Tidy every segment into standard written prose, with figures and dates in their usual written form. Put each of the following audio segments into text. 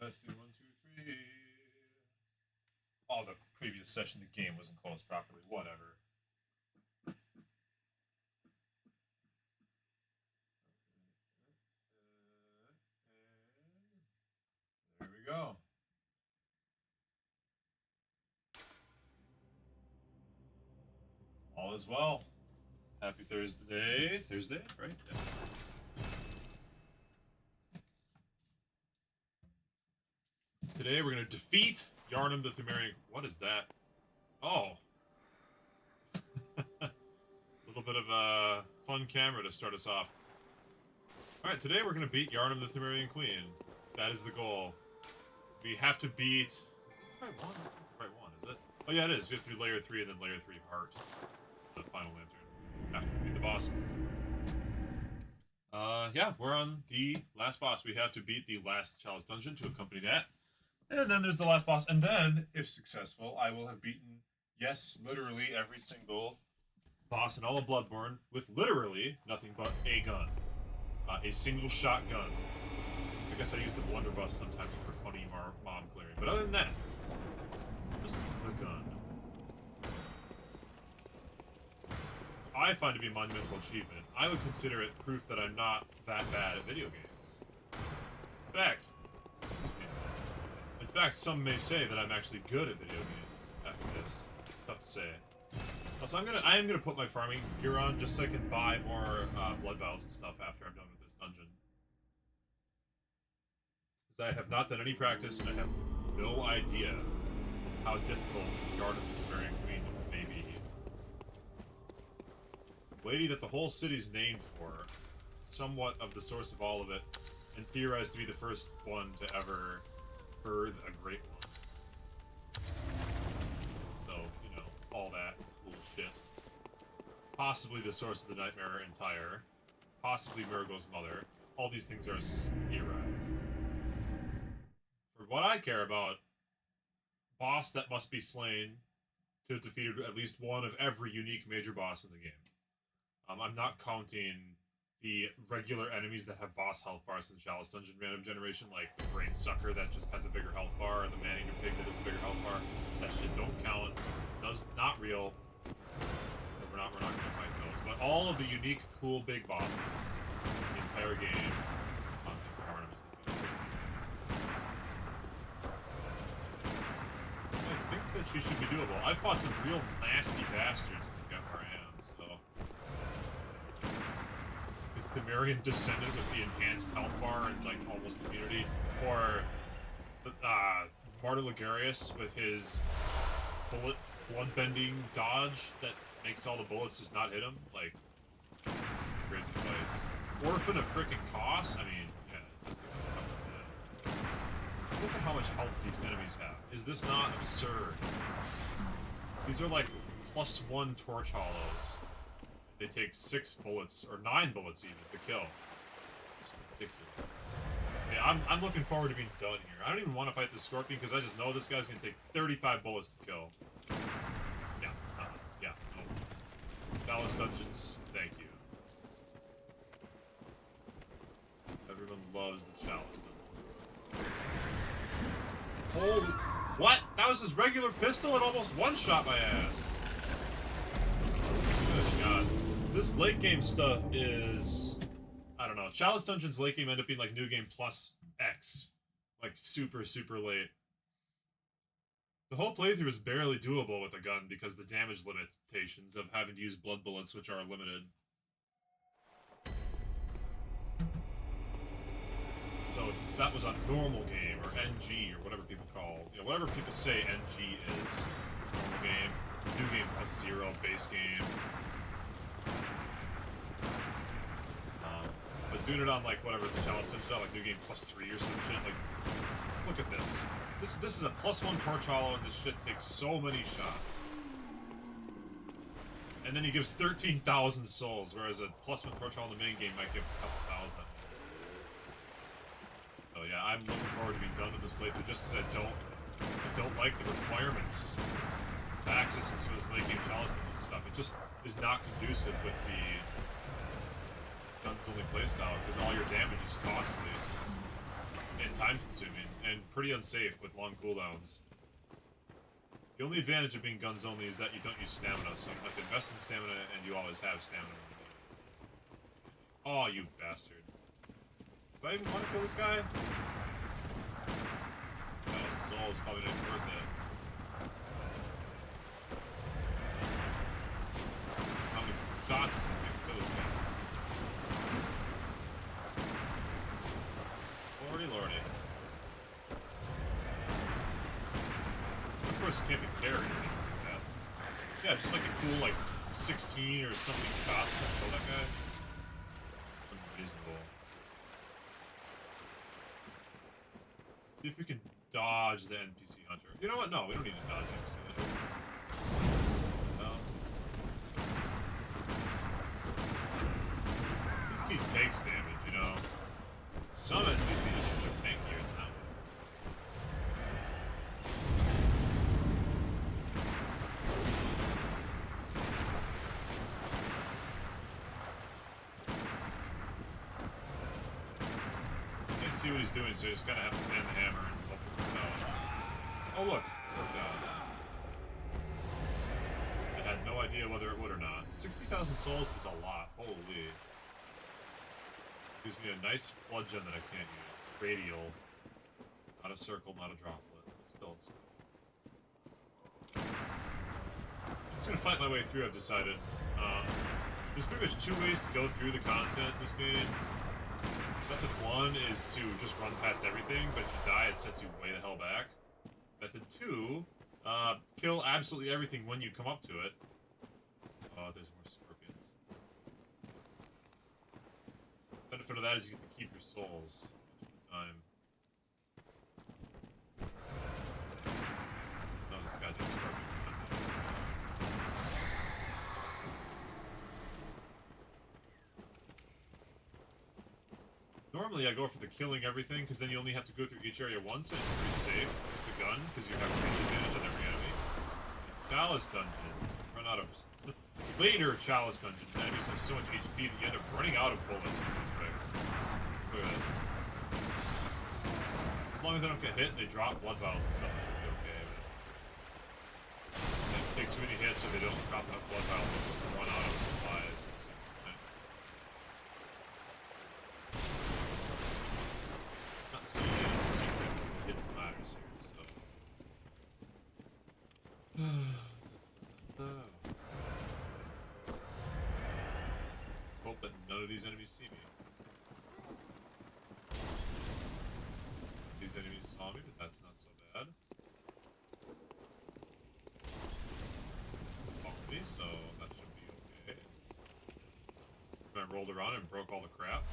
Testing 1, 2, 3. Oh, the previous session, the game wasn't closed properly. Whatever. There we go. All is well. Happy Thursday. Thursday, right? Yeah. Today we're going to defeat Yharnam the Pthumerian. What is that? Oh. A little bit of a fun camera to start us off. Alright, today we're going to beat Yharnam the Pthumerian Queen. That is the goal. We have to beat... Is this the right one? This is the right one, is it? Oh yeah, it is. We have to do layer 3 and then layer 3 heart. The final lantern. After we beat the boss. Yeah, we're on the last boss. We have to beat the last Chalice Dungeon to accompany that. And then there's the last boss. And then, if successful, I will have beaten, yes, literally every single boss in all of Bloodborne with literally nothing but a gun. A single shot gun. I guess I use the blunderbuss sometimes for funny mom clearing. But other than that, just the gun. I find it to be a monumental achievement. I would consider it proof that I'm not that bad at video games. In fact, some may say that I'm actually good at video games after this. Tough to say. Also, I am gonna put my farming gear on just so I can buy more blood vials and stuff after I'm done with this dungeon. Because I have not done any practice and I have no idea how difficult Yharnam the Pthumerian Queen may be. The lady that the whole city's named for, somewhat of the source of all of it, and theorized to be the first one to ever birth a great one. So, you know, all that cool shit. Possibly the source of the Nightmare Entire. Possibly Murgo's mother. All these things are theorized. For what I care about, boss that must be slain to have defeated at least one of every unique major boss in the game. I'm not counting the regular enemies that have boss health bars in the Chalice Dungeon random generation, like the Brain Sucker that just has a bigger health bar, or the Man-Eater Pig that has a bigger health bar. That shit don't count. Not real. So we're not gonna fight those. But all of the unique, cool, big bosses in the entire game, Yharnam is the I think that she should be doable. I've fought some real nasty bastards to get where I am, so... The Pthumerian Descendant with the enhanced health bar and, like, almost immunity. Or... Martyr Ligarius with his blood-bending dodge that makes all the bullets just not hit him. Like, crazy fights. Orphan of frickin' Koss? I mean, yeah, look at how much health these enemies have. Is this not absurd? These are like +1 torch hollows. They take 6 bullets, or 9 bullets even, to kill. It's ridiculous. Yeah, I'm looking forward to being done here. I don't even want to fight the Scorpion, because I just know this guy's going to take 35 bullets to kill. Yeah, yeah, no. Chalice Dungeons, thank you. Everyone loves the Chalice Dungeons. Holy... What? That was his regular pistol and almost one-shot my ass. Good God. This late game stuff is... I don't know. Chalice Dungeons late game end up being like New Game plus X. Like super, super late. The whole playthrough is barely doable with a gun because the damage limitations of having to use blood bullets, which are limited. So that was a normal game, or NG, or whatever people call, you know, whatever people say NG is. Normal game, New Game plus 0, base game. But doing it on, like, whatever the Chalice Dungeons are, like New Game plus 3 or some shit, like, look at this. This is a +1 torch hollow, and this shit takes so many shots. And then he gives 13,000 souls, whereas a +1 torch hollow in the main game might give a couple thousand. So yeah, I'm looking forward to being done with this playthrough, just because I don't like the requirements to access some of this late game Chalice Dungeon stuff. It just is not conducive with the guns only playstyle, because all your damage is costly. and time-consuming, and pretty unsafe with long cooldowns. The only advantage of being guns only is that you don't use stamina, so you have to invest in stamina, and you always have stamina. Oh, you bastard. Do I even want to kill this guy? No, his soul is probably not even worth it. How many shots is it going to kill this guy? Lordy, lordy. Of course, it can't be carried or anything like that. Yeah, just like a cool, like, 16 or something shots to kill that guy. Unreasonable. See if we can dodge the NPC hunter. You know what? No, we don't need to dodge the NPC hunter. No. At least he takes damage, you know? Some NPC hunters are tankier than that one. See what he's doing, so you just gotta have to fan the hammer and hope it works out. Oh look, it worked out. I had no idea whether it would or not. 60,000 souls is a lot. Holy. Gives me a nice blood gem that I can't use. Radial. Not a circle, not a droplet. Still, it's... I'm just gonna fight my way through, I've decided. There's pretty much two ways to go through the content in this game. Method 1 is to just run past everything, but if you die, it sets you way the hell back. Method 2, kill absolutely everything when you come up to it. Oh, there's more scorpions. The benefit of that is you get to keep your souls much of the time. No, this goddamn scorpion. Normally I go for the killing everything, because then you only have to go through each area once, and it's pretty safe with the gun, because you have range advantage on every enemy. Chalice Dungeons. Run out of... Later Chalice Dungeons, enemies have so much HP that you end up running out of bullets in one quick. Look at this. As long as I don't get hit and they drop blood vials and stuff, I should be okay. But they take too many hits so they don't drop enough blood vials and just run out of supplies. See any secret hidden ladders here, so... Let's hope that none of these enemies see me. These enemies saw me, but that's not so bad. Fucked me, so that should be okay. I rolled around and broke all the crap.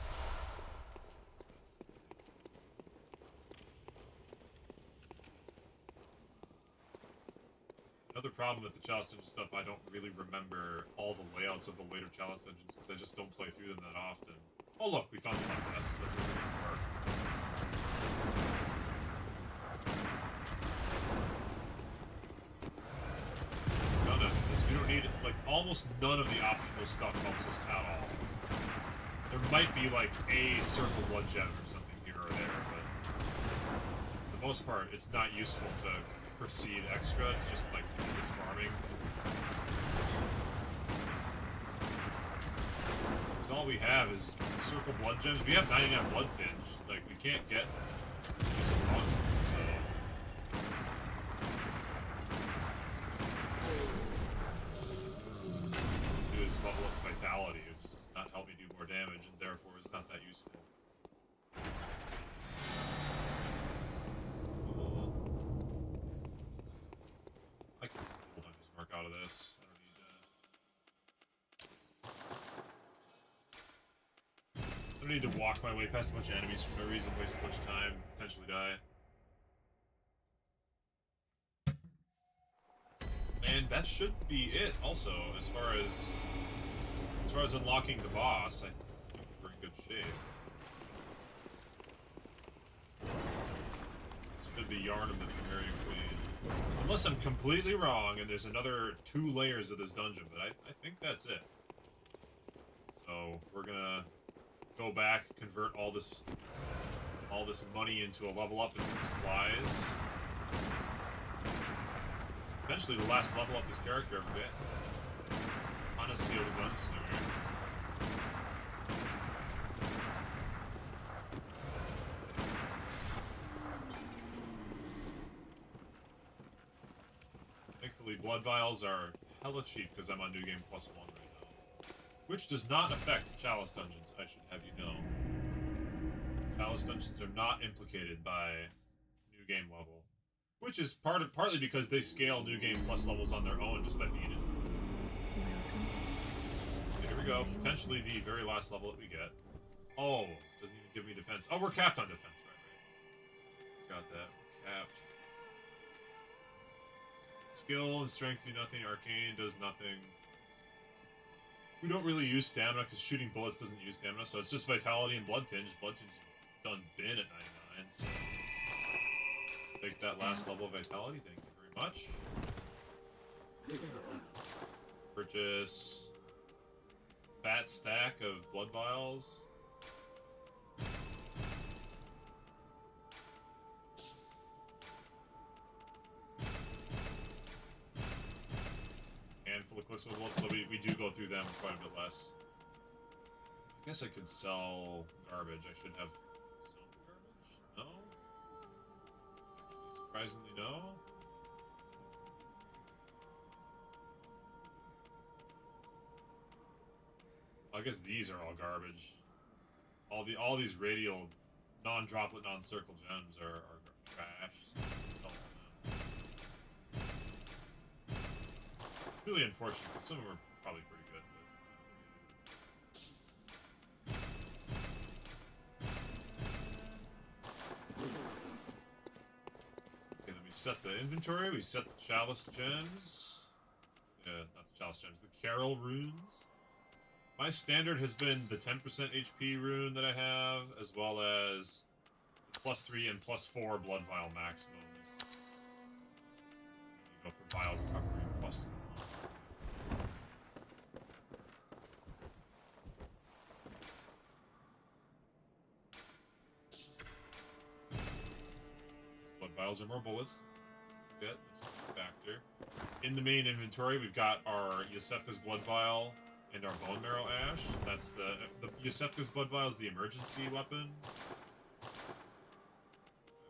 Another problem with the Chalice Dungeons stuff, I don't really remember all the layouts of the later Chalice Dungeons because I just don't play through them that often. Oh look, we found the one. That's what we're looking for. None of this. We don't need, like, almost none of the optional stuff helps us at all. There might be, like, a circle blood gem or something here or there, but for the most part, it's not useful to proceed extra, it's just like this farming. Because all we have is circle blood gems. We have 99 blood tinge. Like, we can't get just one, so... Do is level up vitality, which does not help me do more damage, and therefore is not that useful. I can pull just mark out of this. I don't need to walk my way past a bunch of enemies for no reason, waste a bunch of time, potentially die. And that should be it also, as far as unlocking the boss. I think we're in good shape. This should be Yharnam, the Pthumerian Queen. Unless I'm completely wrong and there's another 2 layers of this dungeon, but I think that's it. So we're gonna go back, convert all this all this money into a level up and some supplies. Eventually, the last level up this character ever gets. Honestly, the Gunslinger. Thankfully, blood vials are hella cheap because I'm on New Game +1 right now. Which does not affect Chalice Dungeons, I should have you know. Chalice Dungeons are not implicated by New Game level. Which is partly because they scale New Game Plus levels on their own just by being in. Okay, here we go. Potentially the very last level that we get. Oh, doesn't even give me defense. Oh, we're capped on defense, right. Got that. We're capped. Skill and strength do nothing. Arcane does nothing. We don't really use stamina because shooting bullets doesn't use stamina, so it's just vitality and blood tinge. Blood tinge done bin at 99, so take that last level of vitality. Thank you very much. Purchase fat stack of blood vials. Handful of Quicksilver bullets, although we do go through them quite a bit less. I guess I could sell garbage. I should have some garbage? No? Surprisingly, no? I guess these are all garbage. All these radial, non-droplet, non-circle gems are trash. So it's really unfortunate because some of them are probably pretty good. Okay, then we set the inventory. We set the Chalice gems. Yeah, not the Chalice gems. The Carol runes. My standard has been the 10% HP rune that I have, as well as the +3 and +4 blood vial maximums. You go for vial recovery plus. Blood vials are more bullets. That's a factor. In the main inventory, we've got our Yosefka's blood vial and our bone marrow ash. That's the Yosefka's blood vial is the emergency weapon. I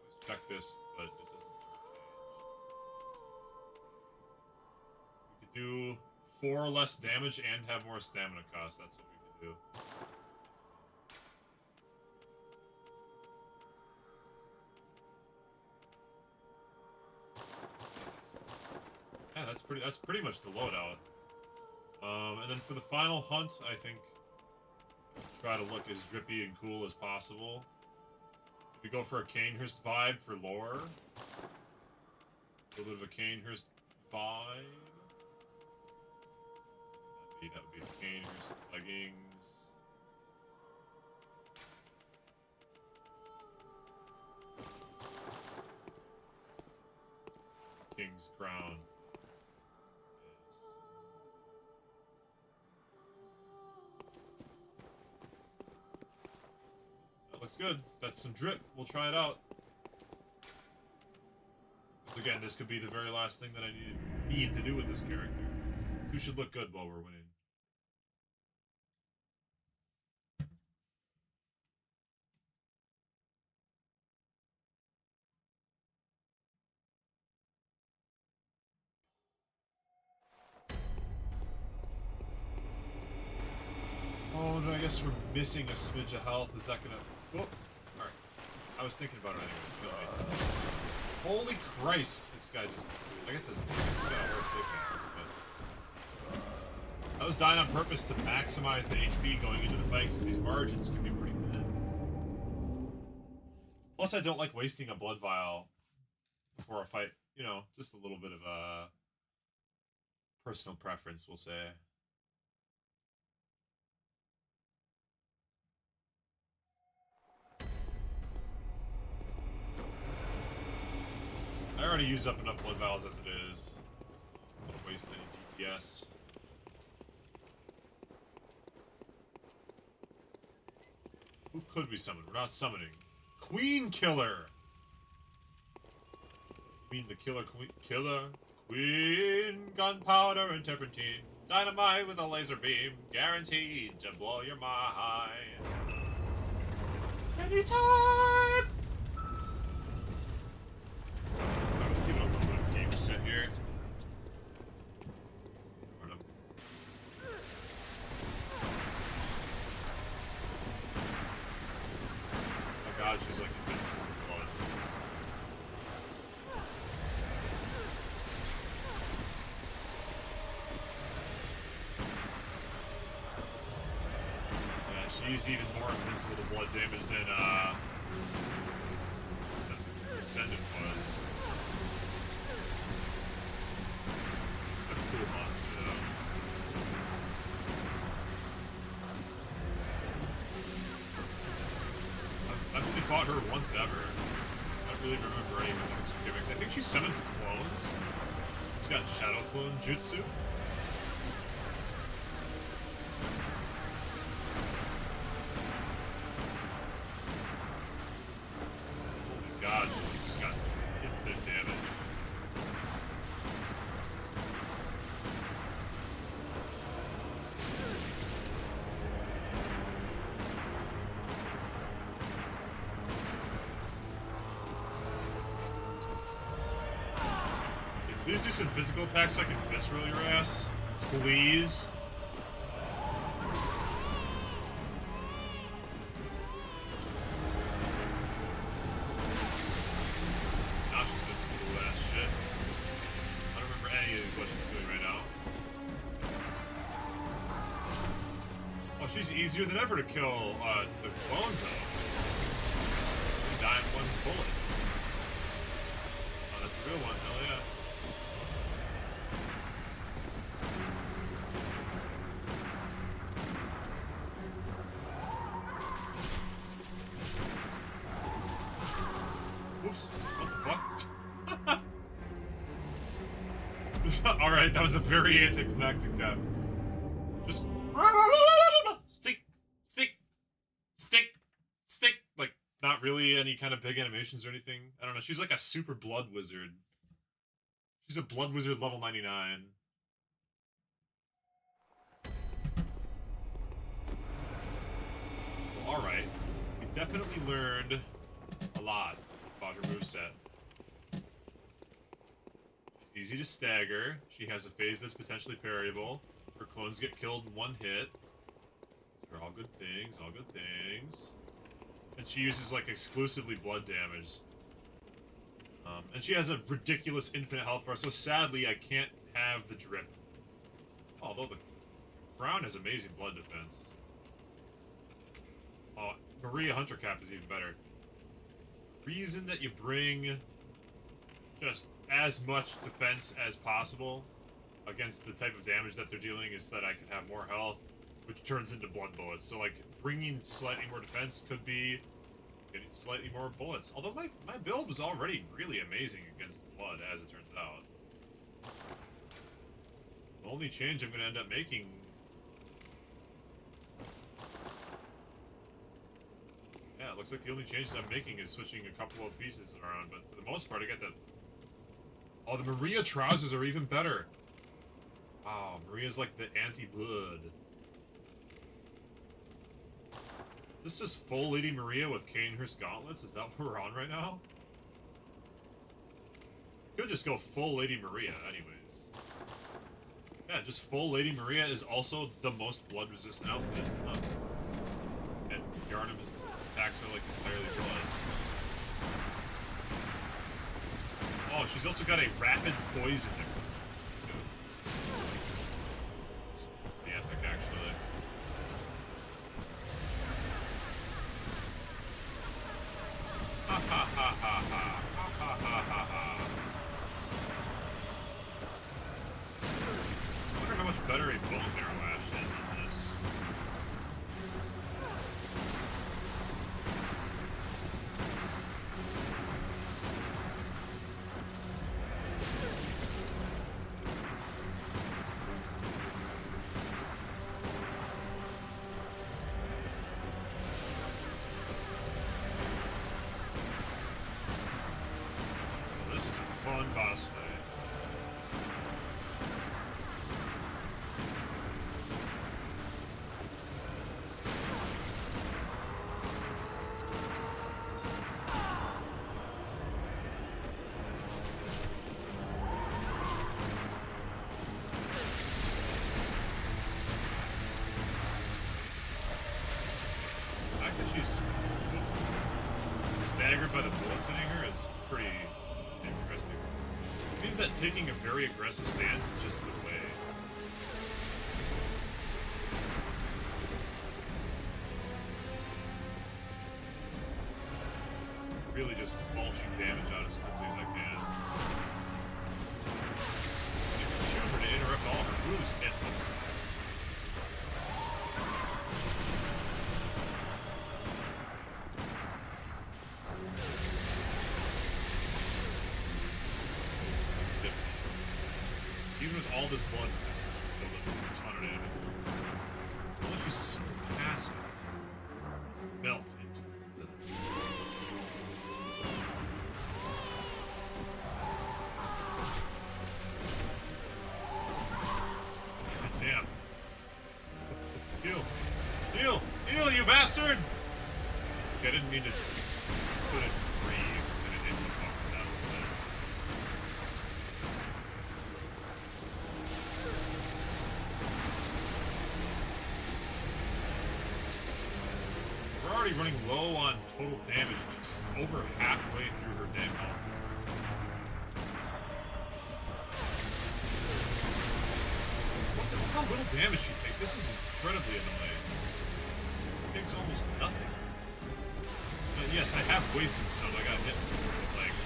always check this, but it doesn't change. We could do 4 less damage and have more stamina cost. That's what we could do. Yeah, that's pretty much the loadout. And then for the final hunt, I think try to look as drippy and cool as possible. We go for a Canehurst vibe for lore. A little bit of a Canehurst vibe. That would be the Canehurst leggings. King's crown. Looks good. That's some drip. We'll try it out. Again, this could be the very last thing that I need to do with this character. So we should look good while we're winning. Oh, no, I guess we're missing a smidge of health. Is that gonna... Oh, alright. I was thinking about it anyways. Holy Christ! This guy just... I guess this is gonna hurt big times, but... I was dying on purpose to maximize the HP going into the fight, because these margins can be pretty thin. Plus, I don't like wasting a blood vial before a fight. You know, just a little bit of a... personal preference, we'll say. I already use up enough blood vials as it is. Don't waste any DPS. Who could we summon? We're not summoning. Queen Killer. Queen the Killer Queen. Killer Queen. Gunpowder and turpentine. Dynamite with a laser beam. Guaranteed to blow your mind. Anytime! I'm gonna give it a little bit of game set here. Yharnam. Oh my god, she's like invincible with blood. Yeah, she's even more invincible to blood damage than the Descendant was. A cool monster, though. I've only fought her once ever. I don't really remember any of her tricks or gimmicks. I think she summons clones. She's got Shadow Clone Jutsu. Holy god, she just got infinite damage. Please do some physical attacks so I can fist roll your ass. Please. Now she's invincible to that shit. I don't remember any of what she's doing right now. Oh, she's easier than ever to kill the clones of. You die in one bullet. Oh, that's the real one, hell yeah. Oops. What the fuck? Alright, that was a very anticlimactic death. Just... Stick! Stick! Stick! Stick! Like, not really any kind of big animations or anything. I don't know. She's like a super blood wizard. She's a blood wizard level 99. Well, alright. We definitely learned a lot about her moveset. She's easy to stagger. She has a phase that's potentially parryable. Her clones get killed in one hit. These are all good things, all good things. And she uses, like, exclusively blood damage. And she has a ridiculous infinite health bar, so sadly I can't have the drip. Although the Crown has amazing blood defense. Oh, Maria Hunter Cap is even better. Reason that you bring just as much defense as possible against the type of damage that they're dealing is that I can have more health, which turns into blood bullets. So, like, bringing slightly more defense could be getting slightly more bullets. Although my build was already really amazing against blood, as it turns out. The only change I'm going to end up making... Yeah, it looks like the only changes I'm making is switching a couple of pieces around, but for the most part I get the... Oh, the Maria trousers are even better! Wow, Maria's like the anti-blood. Is this just full Lady Maria with Kanehurst gauntlets? Is that what we're on right now? Could just go full Lady Maria, anyways. Yeah, just full Lady Maria is also the most blood-resistant outfit. Huh. And Yharnam attacks are like entirely blood. Oh, she's also got a rapid poison that comes in. It's pretty epic, actually. Ha ha ha ha ha. Ha ha ha ha ha. I wonder how much better a bone marrow ash is in this. one boss fight. Staggered by the bullets hitting her is pretty interesting. It means that taking a very aggressive stance is just the way. Really just mulching damage out as quickly as I can. You can shoot her to interrupt all her moves, it looks like. Even with all this blood resistance, she still does a ton of damage. Well, she's so passive. Melt into the... God damn. Heal! Heal! Heal, you bastard! Okay, I didn't mean to put it free, and it didn't fuck down with that. We're already running low on total damage. She's over halfway through her damn health. Look how little damage she takes. This is incredibly annoying. It takes almost nothing. But yes, I have wasted some. I got hit, but like,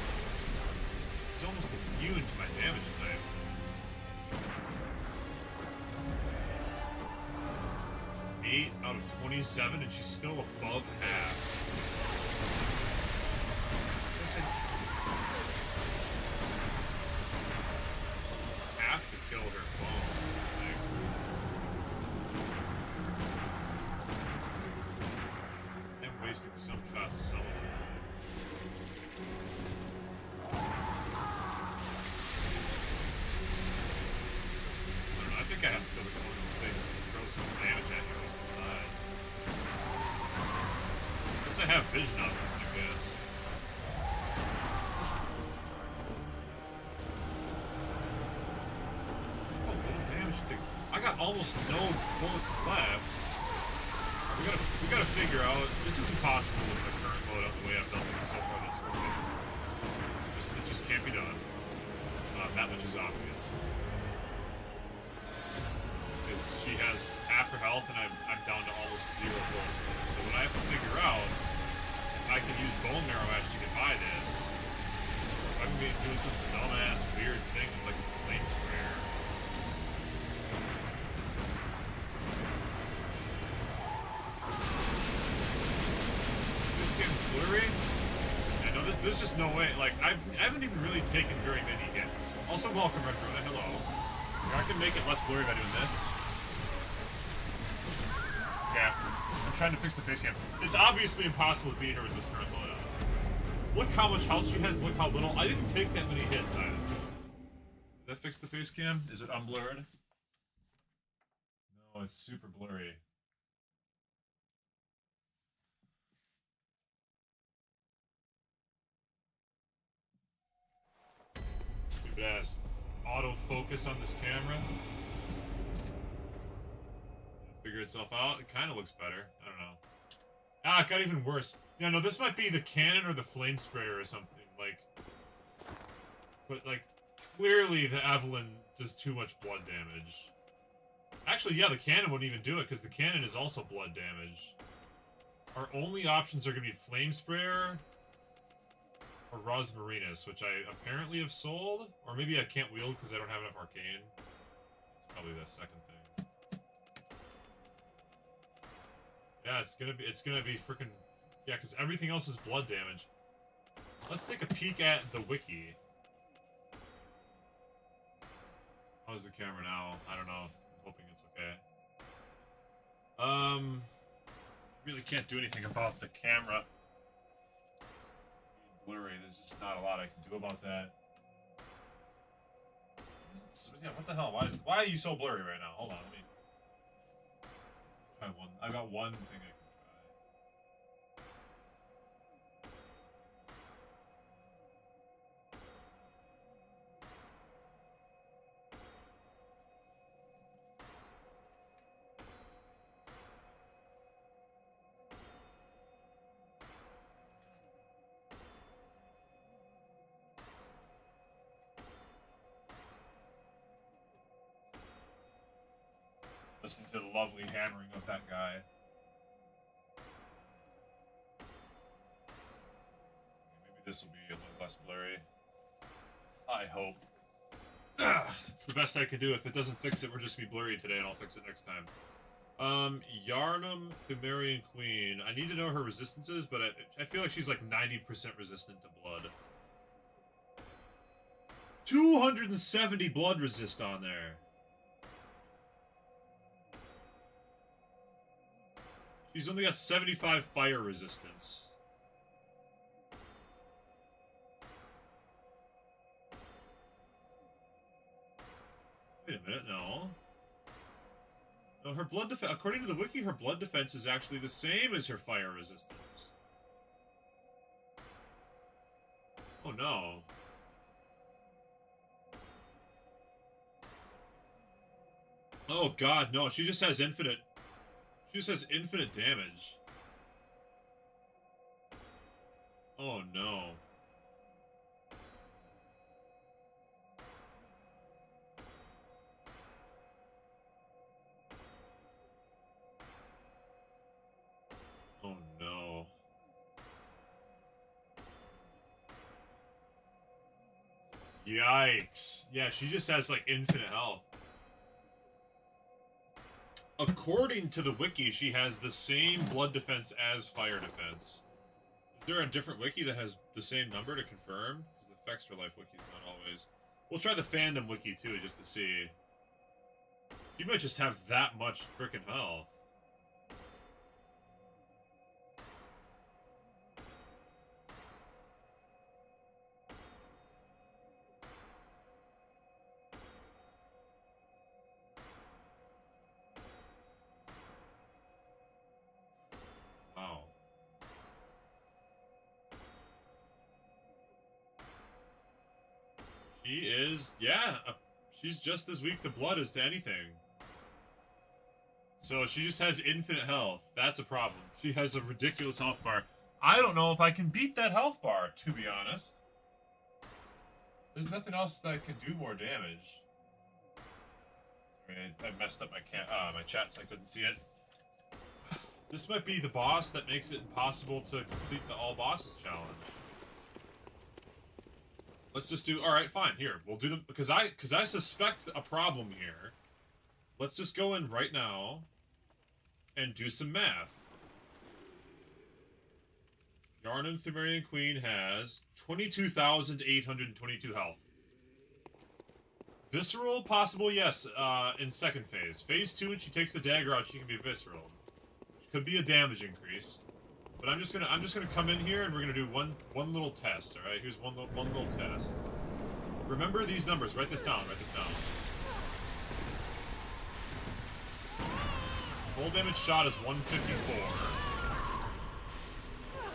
it's almost immune to my damage type. 8 out of 27, and she's still above half. I guess I have to kill her phone. Like, I'm wasting some shots some of the time. I don't know, I think I have to kill the clones if they throw some damage at you. I have vision on them, I guess. Oh, little damage takes. I got almost no bullets left. We gotta figure out. This is impossible with the current loadout the way I've done it so far this game. It just can't be done. That much is obvious. Because she has half her health and I'm down to almost 0 bullets left. So what I have to figure out is if I can use bone marrow ash to get by this, if I can be doing some dumbass weird thing with like a flame sprayer. This game's blurry. I know there's just no way. Like I haven't even really taken very many hits. Also, welcome Retro and hello. I can make it less blurry by doing this. Yeah, I'm trying to fix the face cam. It's obviously impossible to beat her with this current loadout. Look how much health she has, look how little. I didn't take that many hits either. Did that fix the face cam? Is it unblurred? No, it's super blurry. Stupid ass autofocus on this camera. Figure itself out. It kind of looks better. I don't know. Ah, it got even worse. Yeah, no, this might be the cannon or the flame sprayer or something. Like, but like, clearly the Evelyn does too much blood damage. Actually, yeah, the cannon wouldn't even do it because the cannon is also blood damage. Our only options are going to be flame sprayer or Rosmarinus, which I apparently have sold, or maybe I can't wield because I don't have enough arcane. It's probably the second thing. Yeah, it's gonna be freaking, yeah, because everything else is blood damage. Let's take a peek at the wiki. How's the camera now? I don't know. I'm hoping it's okay. Really can't do anything about the camera. Blurry. There's just not a lot I can do about that. Yeah, what the hell? Why are you so blurry right now? Hold on, let me try one. I got one thing I can try. Listen to the lovely hammering of that guy. Maybe this will be a little less blurry. I hope. It's the best I can do. If it doesn't fix it, we're just gonna be blurry today, and I'll fix it next time. Yharnam, Pthumerian Queen. I need to know her resistances, but I feel like she's like 90% resistant to blood. 270 blood resist on there. She's only got 75 fire resistance. Wait a minute, no. No, her blood defense, according to the wiki, her blood defense is actually the same as her fire resistance. Oh no. Oh god, no, she just has infinite. She just has infinite damage. Oh no. Oh no. Yikes. Yeah, she just has like infinite health. According to the wiki, she has the same blood defense as fire defense. Is there a different wiki that has the same number to confirm? Because the Effects for Life wiki is not always. We'll try the fandom wiki too, just to see. She might just have that much freaking health. Wow. She is, yeah, she's just as weak to blood as to anything. So she just has infinite health. That's a problem. She has a ridiculous health bar. I don't know if I can beat that health bar, to be honest. There's nothing else that could do more damage. Sorry, I messed up my chat so I couldn't see it. This might be the boss that makes it impossible to complete the all bosses challenge. Let's just do, alright, fine, here. We'll do them, because I suspect a problem here. Let's just go in right now and do some math. Yharnam Pthumerian Queen has 22,822 health. Visceral, possible, yes, in second phase. Phase 2, when she takes the dagger out, she can be visceral. Which could be a damage increase. But I'm just gonna come in here and we're gonna do one little test, alright? Here's one little test. Remember these numbers, write this down, Full damage shot is 154.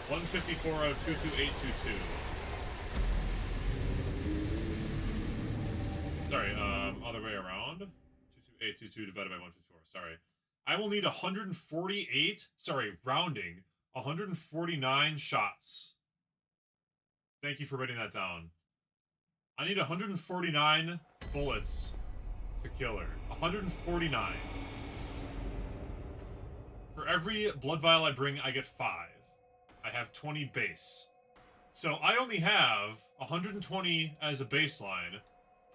154 out of 22822. Sorry, other way around. 22822 divided by 154, sorry. I will need 148, sorry, rounding, 149 shots. Thank you for writing that down. I need 149 bullets to kill her. 149. For every blood vial I bring, I get 5. I have 20 base. So I only have 120 as a baseline,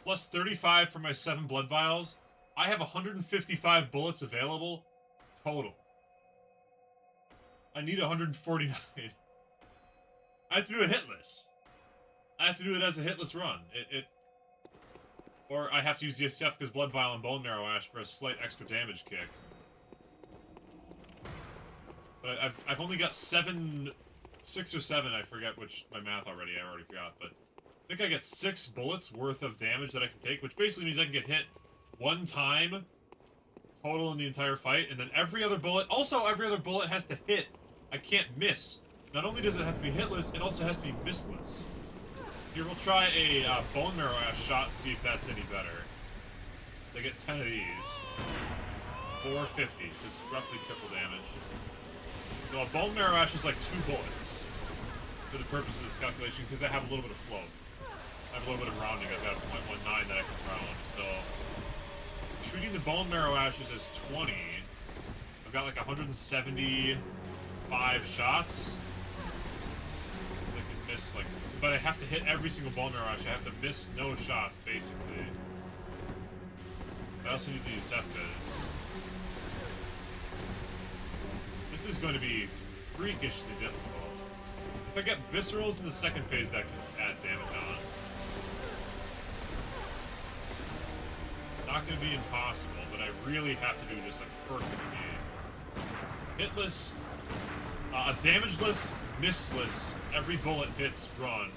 plus 35 for my 7 blood vials. I have 155 bullets available total. I need 149. I have to do it hitless. I have to do it as a hitless run. Or I have to use the Sefka's Blood Vial and Bone Marrow Ash for a slight extra damage kick. But I've only got 6 or 7, I forget which, my math already, I already forgot, but I think I get 6 bullets worth of damage that I can take, which basically means I can get hit 1 time total in the entire fight, and then every other bullet... Also, every other bullet has to hit. I can't miss. Not only does it have to be hitless, it also has to be missless. Here, we'll try a Bone Marrow Ash shot and see if that's any better. They get 10 of these. 450, so it's roughly triple damage. So a Bone Marrow Ash is like 2 bullets for the purpose of this calculation, because I have a little bit of float. I have a little bit of rounding. I've got a 0.19 that I can round, so... Treating the Bone Marrow Ashes as 20, I've got like 175 shots. I can miss like... But I have to hit every single Bone Marrow Ash. I have to miss no shots, basically. I also need these Zefkas. This is going to be freakishly difficult. If I get Viscerals in the second phase, that can add damage on. Not going to be impossible, but I really have to do just a perfect game. Hitless, a damageless, missless, every bullet hits run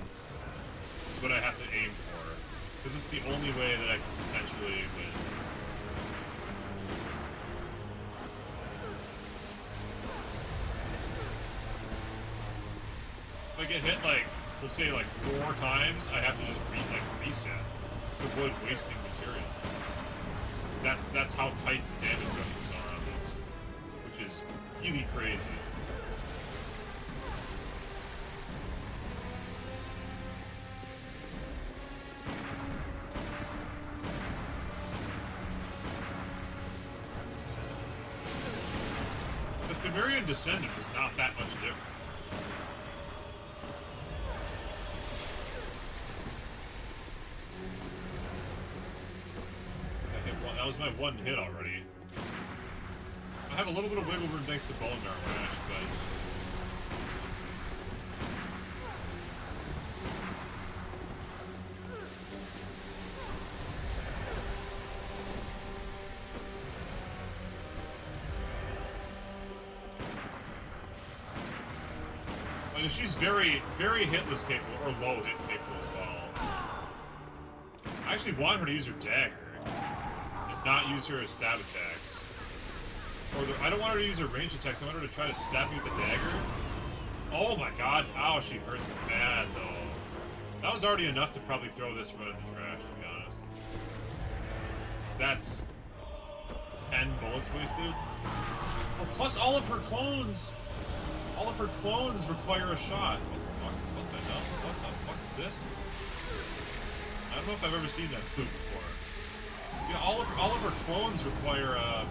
is what I have to aim for, because it's the only way that I can potentially win. If I get hit like, we'll say like 4 times, I have to just reset to avoid wasting materials. That's how tight the damage reductions are on this, which is really crazy. The Pthumerian Descendant was not that much different. That was my 1 hit already. I have a little bit of wiggle room thanks to Bone Marrow Ash, but... I mean, she's very, very hitless capable, or low hit capable as well. I actually want her to use her dagger. Not use her as stab attacks. Or I don't want her to use her ranged attacks, I want her to try to stab me with the dagger. Oh my god, ow, she hurts bad though. That was already enough to probably throw this run in the trash, to be honest. That's 10 bullets wasted. Oh, plus all of her clones require a shot. What the hell? What the fuck is this? I don't know if I've ever seen that poop before. Yeah, all of her clones require I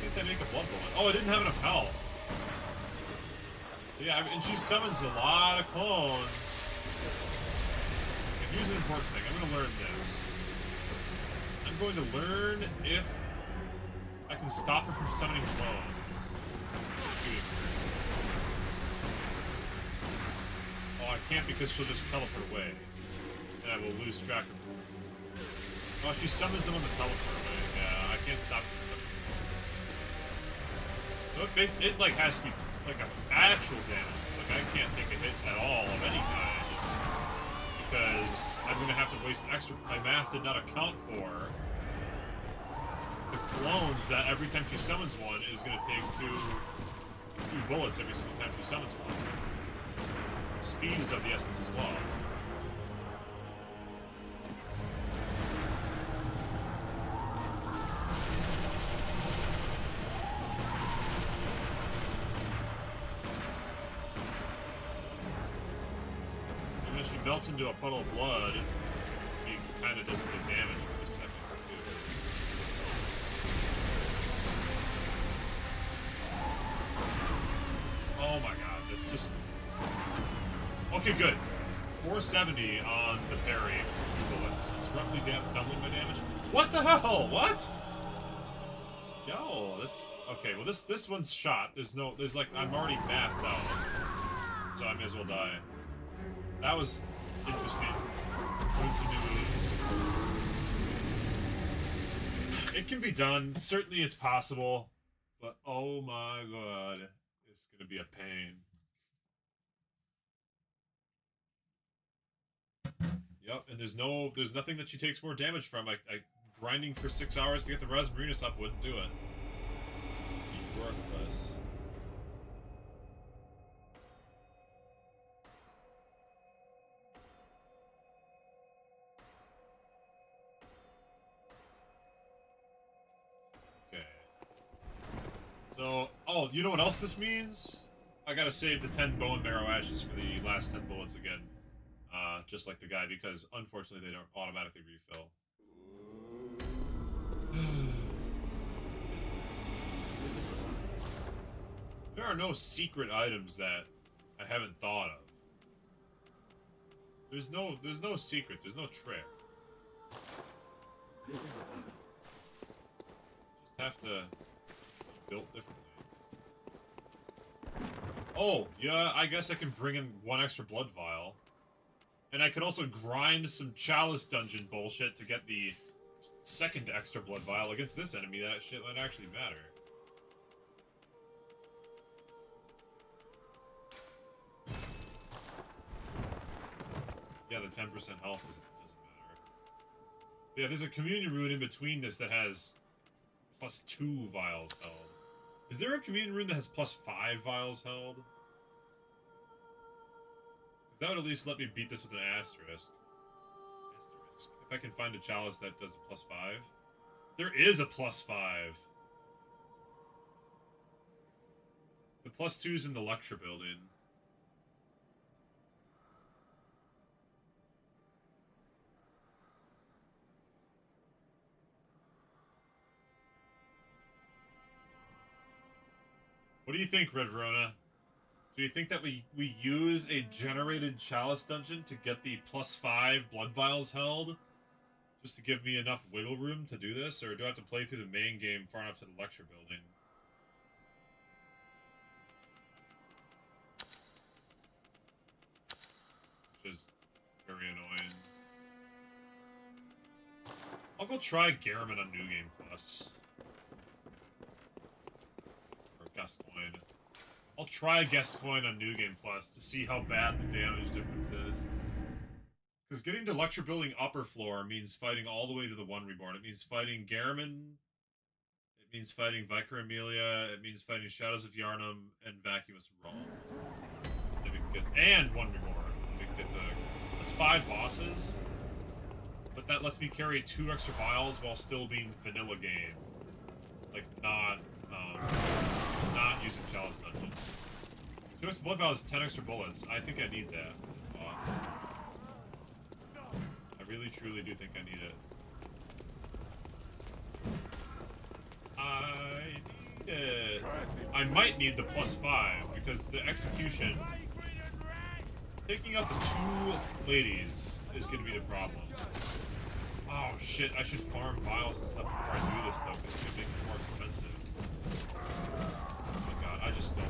think they make a blood bullet. Oh, I didn't have enough health. Yeah, and she summons a lot of clones. Okay, here's an important thing. I'm gonna learn this. I'm going to learn if I can stop her from summoning clones. I can't because she'll just teleport away. And I will lose track of her. Oh, she summons them on the teleport away. Yeah, I can't stop her. So it like has to be like an actual damage. Like I can't take a hit at all of any kind. Because I'm gonna have to waste extra. My math did not account for the clones that every time she summons one is gonna take two bullets every single time she summons one. Speed is of the essence as well. And when she melts into a puddle of blood, he kind of doesn't take damage for a second or two. Oh my god, that's just... Okay, good. 470 on the parry bullets. It's roughly doubling my damage. What the hell? What? Yo, that's okay. Well, this one's shot. There's like I'm already mathed out, so I may as well die. That was interesting. Doing some new moves. It can be done. Certainly, it's possible, But oh my god, it's gonna be a pain. Yep, and there's nothing that she takes more damage from. I grinding for 6 hours to get the Res Marinus up wouldn't do it. Be worthless. Okay. So, oh, you know what else this means? I gotta save the 10 bone marrow ashes for the last 10 bullets again. Just like the guy, because unfortunately they don't automatically refill. There are no secret items that I haven't thought of. There's no secret, there's no trick. Just have to be built differently. Oh, yeah, I guess I can bring in 1 extra blood vial. And I could also grind some Chalice Dungeon bullshit to get the 2nd extra blood vial against this enemy. That shit would actually matter. Yeah, the 10% health doesn't matter. But yeah, there's a communion rune in between this that has +2 vials held. Is there a communion rune that has +5 vials held? That would at least let me beat this with an asterisk. If I can find a chalice that does a +5. There is a +5. The +2's in the lecture building. What do you think, Red Verona? Do you think that we use a generated Chalice Dungeon to get the +5 blood vials held? Just to give me enough wiggle room to do this? Or do I have to play through the main game far enough to the lecture building? Which is very annoying. I'll go try Garamond on New Game Plus. Or Gascoigne. I'll try Gascoigne on New Game Plus to see how bad the damage difference is. Because getting to Lecture Building upper floor means fighting all the way to the One Reborn. It means fighting Garamond. It means fighting Vicar Amelia. It means fighting Shadows of Yharnam and Vacuous Raw. And One Reborn. That's 5 bosses. But that lets me carry 2 extra vials while still being vanilla game. Like, not using Chalice Dungeons. 2 extra blood vials, 10 extra bullets. I think I need that for this boss. I really, truly do think I need it. I need it. I might need the +5, because the execution... Taking out the 2 ladies is going to be the problem. Oh shit, I should farm vials and stuff before I do this though, because it's going to make it more expensive. Oh my god, I just don't...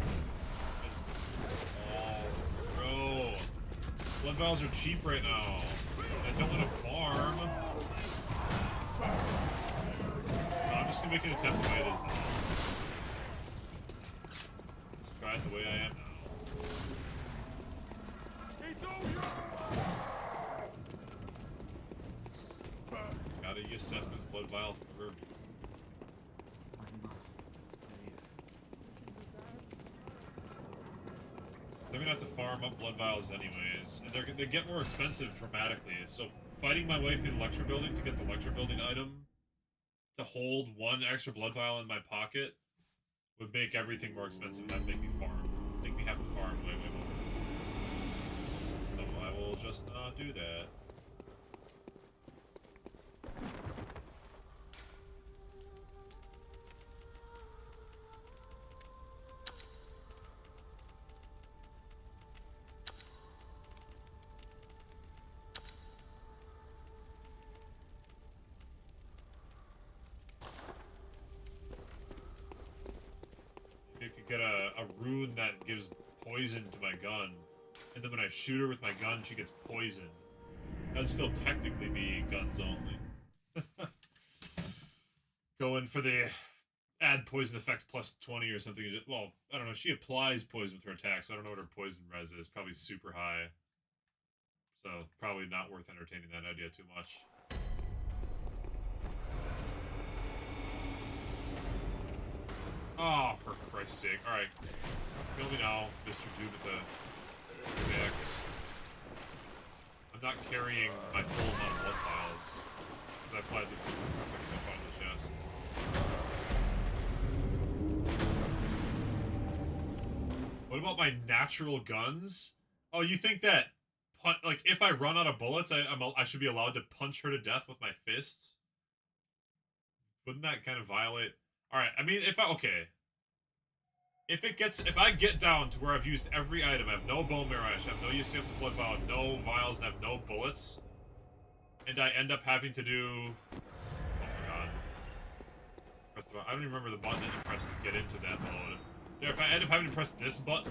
Oh, bro. Blood vials are cheap right now. I don't want to farm. No, I'm just going to make an attempt the way it is now. Just try it the way I am now. Gotta use Sephna's blood vial for Hermes. So I'm gonna have to farm up blood vials anyways, and they get more expensive dramatically. So fighting my way through the lecture building to get the lecture building item to hold 1 extra blood vial in my pocket would make everything more expensive. That'd make me farm. Make me have to farm way more. So I will just not do that. You could get a rune that gives poison to my gun, and then when I shoot her with my gun, she gets poisoned. That'd still technically be guns only. Going for the add poison effect plus 20 or something. Well, I don't know. She applies poison with her attack, so I don't know what her poison res is. Probably super high. So probably not worth entertaining that idea too much. Oh, for Christ's sake. Alright. Kill me now, Mr. Dude with the axe. I'm not carrying my full amount of blood vials. Because I applied the poison perfectly up on the chest. What about my natural guns? Oh, you think that, like, if I run out of bullets, I should be allowed to punch her to death with my fists? Wouldn't that kind of violate? Alright, I mean, if I get down to where I've used every item, I have no bone marrow ash, I have no Yusuf's blood vial, no vials, and I have no bullets, and I end up having to do... Oh my god. I don't even remember the button that you press to get into that mode. Yeah, if I end up having to press this button...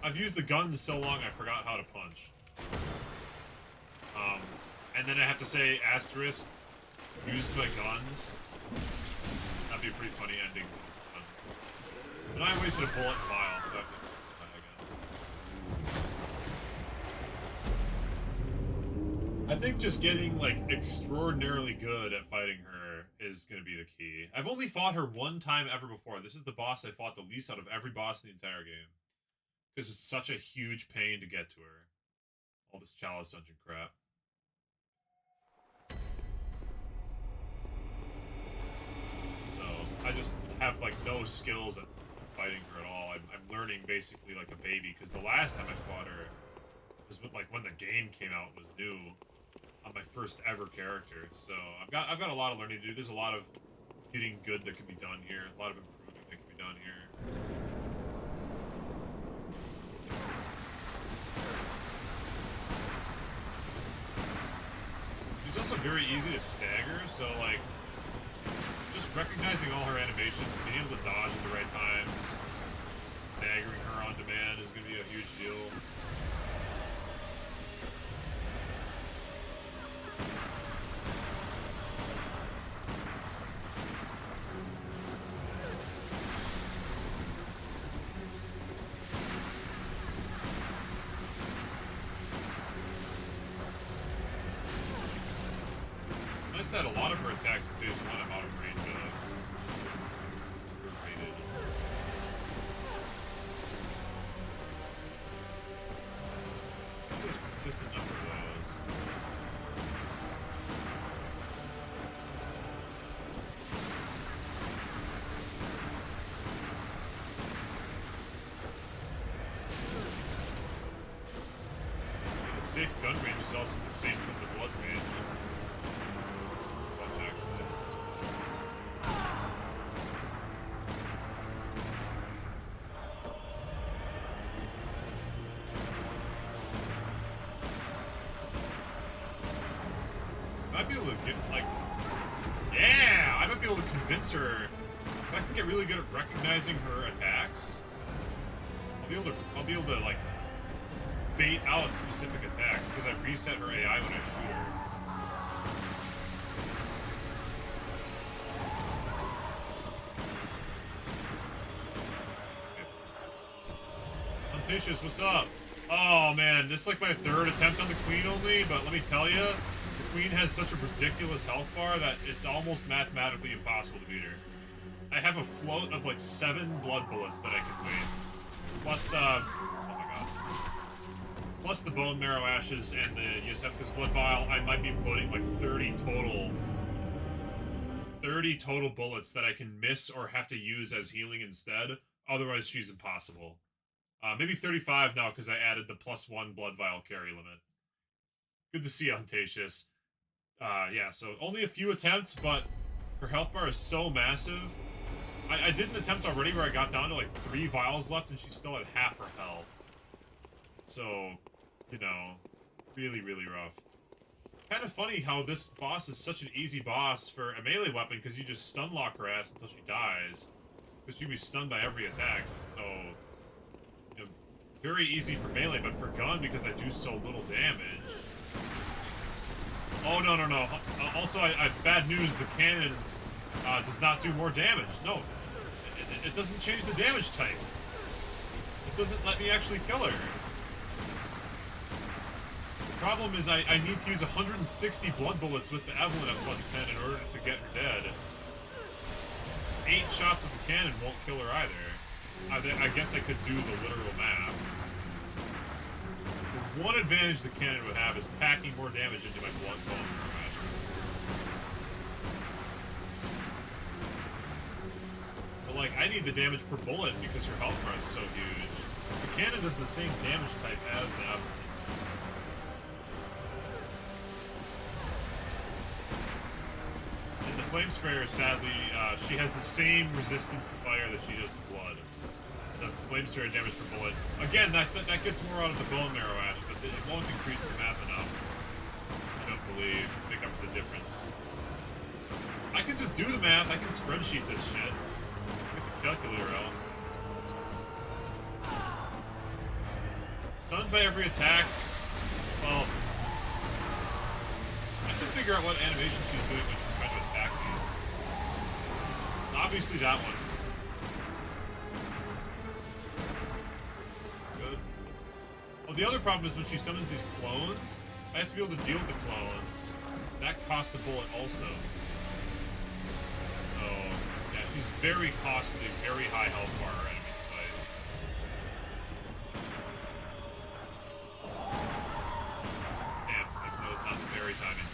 I've used the guns so long I forgot how to punch. And then I have to say, asterisk, used my guns. That'd be a pretty funny ending. And I wasted a bullet and vial, so I have to try again. I think just getting, like, extraordinarily good at fighting her is going to be the key. I've only fought her one time ever before. This is the boss I fought the least out of every boss in the entire game. Because it's such a huge pain to get to her. All this Chalice Dungeon crap. So, I just have, like, no skills at fighting her at all. I'm learning basically like a baby, because the last time I fought her was like when the game came out, was new on my first ever character. So I've got a lot of learning to do. There's a lot of getting good that can be done here, a lot of improving that can be done here. She's also very easy to stagger, so like just recognizing all her animations, being able to dodge at the right times, staggering her on demand is going to be a huge deal. I said a lot of her attacks in phase 1 I'm out of range of. Consistent number of those. The safe gun range is also the safe from the blood range. Her, if I can get really good at recognizing her attacks, I'll be able to like bait out specific attacks because I reset her AI when I shoot her. Okay. Anticious, what's up? Oh man, this is like my third attempt on the Queen only, but let me tell you, Queen has such a ridiculous health bar that it's almost mathematically impossible to beat her. I have a float of like 7 blood bullets that I can waste. Plus, oh my god. Plus the bone marrow ashes and the Yusefka's blood vial, I might be floating like 30 total bullets that I can miss or have to use as healing instead. Otherwise, she's impossible. Maybe 35 now because I added the +1 blood vial carry limit. Good to see you, Huntatious. Yeah, so only a few attempts, but her health bar is so massive. I did an attempt already where I got down to like 3 vials left and she's still at half her health. So, you know, really, really rough. Kind of funny how this boss is such an easy boss for a melee weapon because you just stun lock her ass until she dies. Because she'll be stunned by every attack, so... You know, very easy for melee, but for gun, because I do so little damage... Oh, no. Also, bad news, the cannon does not do more damage. No, it doesn't change the damage type. It doesn't let me actually kill her. The problem is I need to use 160 blood bullets with the Evelyn at +10 in order to get her dead. 8 shots of the cannon won't kill her either. I guess I could do the literal math. The one advantage the cannon would have is packing more damage into my blood bone arrow match. But like, I need the damage per bullet because her health bar is so huge. The cannon does the same damage type as the Evelyn. And the flame sprayer, sadly, she has the same resistance to fire that she does to blood. The flame sprayer damage per bullet. Again, that gets more out of the bone marrow ash, but it won't increase the math enough. I don't believe to make up for the difference. I can just do the math. I can spreadsheet this shit. Get the calculator out. Stunned by every attack. Well, I have to figure out what animation she's doing when she's trying to attack me. Obviously that one. Good. Well, the other problem is when she summons these clones, I have to be able to deal with the clones. That costs a bullet also. So, yeah, she's very costly, very high health bar enemy to fight. Damn, I know it's not the parry timing.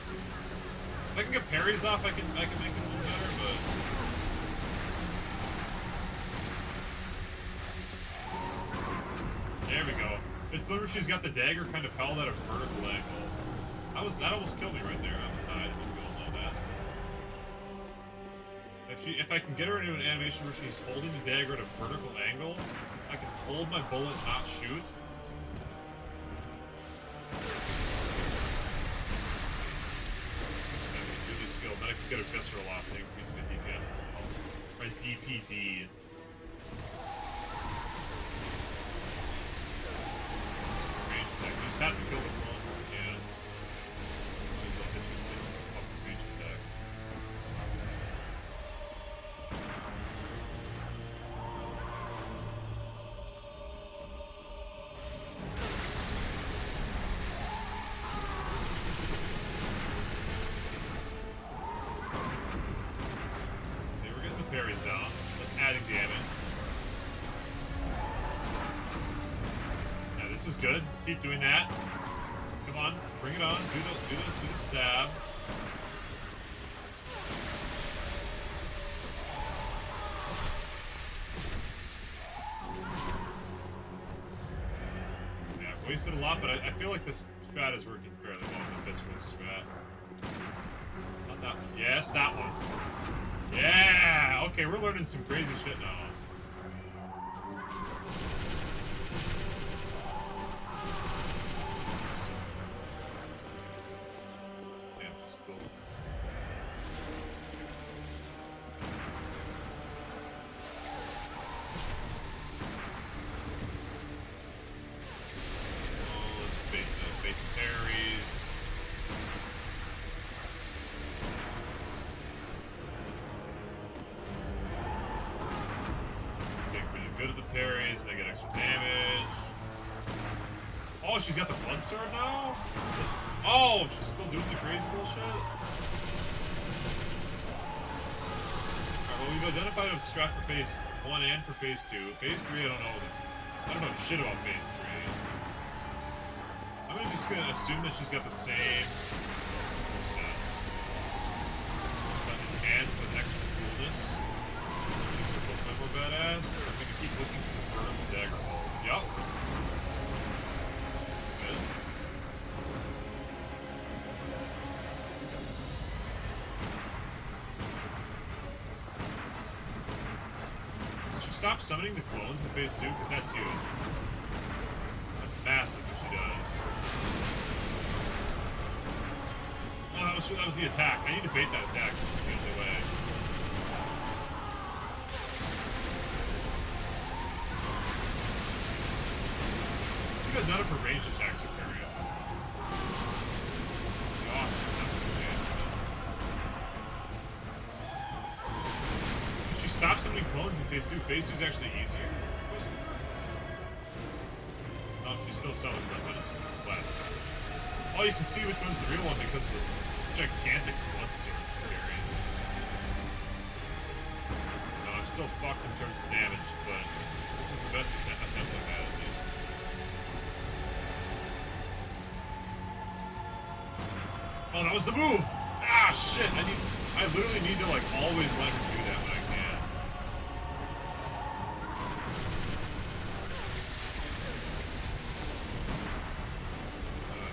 If I can get parries off, I can make it a little better, but... There we go. It's whenever she's got the dagger kind of held at a vertical angle. That almost killed me right there. I was died. We all know that. If I can get her into an animation where she's holding the dagger at a vertical angle, I can hold my bullet, not shoot. Really skilled. Then I can get a visceral off to increase my DPS as well. My DPD. You just have to kill the clones if you can. Otherwise they'll hit you with fucking range attacks. Okay, we're getting the parries down. That's adding damage. This is good. Keep doing that. Come on, bring it on. Do the stab. Yeah, I've wasted a lot, but I feel like this strat is working fairly well. The physical strat. Not that one. Yes, that one. Yeah. Okay, we're learning some crazy shit now. They get extra damage. Oh, she's got the blood sword now? Oh, she's still doing the crazy bullshit? Alright, well, we've identified a strat for phase 1 and for phase 2. Phase 3, I don't know shit about phase 3. I'm just gonna assume that she's got the same set. But enhanced with extra coolness. These are both more badass. I'm gonna keep looking for the firm dagger hole. Yup. Good. Did she stop summoning the clones in phase 2? Because that's huge. That's massive if she does. Oh, that was the attack. I need to bait that attack because it's the only way. Because none of her ranged attacks are parry. Awesome. stop so many clones in phase 2? Phase 2 is actually easier. Oh, she still summons them, but it's less. Oh, you can see which one's the real one because of the gigantic blood surge berries. No, I'm still fucked in terms of damage, but this is the best attempt I've had at least. Oh, that was the move! Ah, shit! I literally need to, like, always let her do that when I can.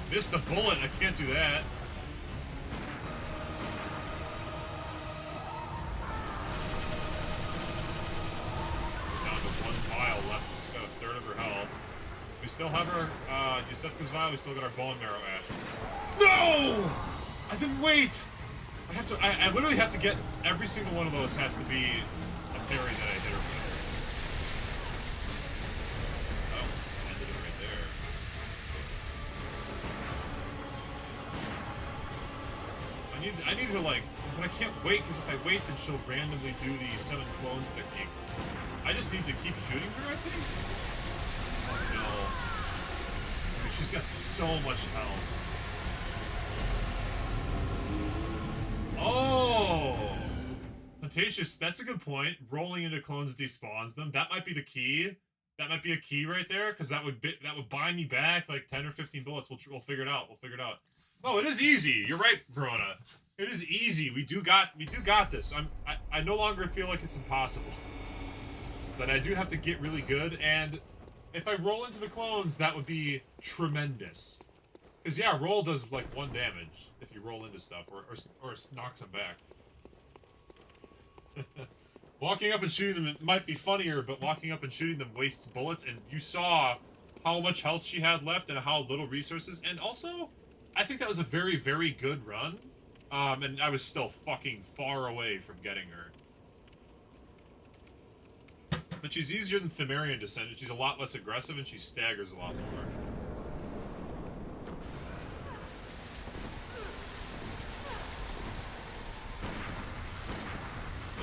Missed the bullet! I can't do that. Down to 1 vial left. Just got a third of her health. We still have our, Yusefka's vial. We still got our bone marrow ashes. No! I didn't wait! I literally have to get every single one of those has to be a parry that I hit her with. Oh, just ended it right there. I need to like, but I can't wait because if I wait, then she'll randomly do the 7 clones technique. I just need to keep shooting her, I think. Oh no, dude, she's got so much health. Oh! Potatious, that's a good point. Rolling into clones despawns them. That might be the key. That might be a key right there, because that would buy me back like 10 or 15 bullets. We'll figure it out. We'll figure it out. Oh, it is easy. You're right, Verona. It is easy. We do got this. I no longer feel like it's impossible. But I do have to get really good, and if I roll into the clones, that would be tremendous. Because, yeah, roll does, like, 1 damage if you roll into stuff, or knocks them back. Walking up and shooting them, it might be funnier, but walking up and shooting them wastes bullets, and you saw how much health she had left and how little resources, and also, I think that was a very, very good run, and I was still fucking far away from getting her. But she's easier than Pthumerian Descendant. She's a lot less aggressive, and she staggers a lot more.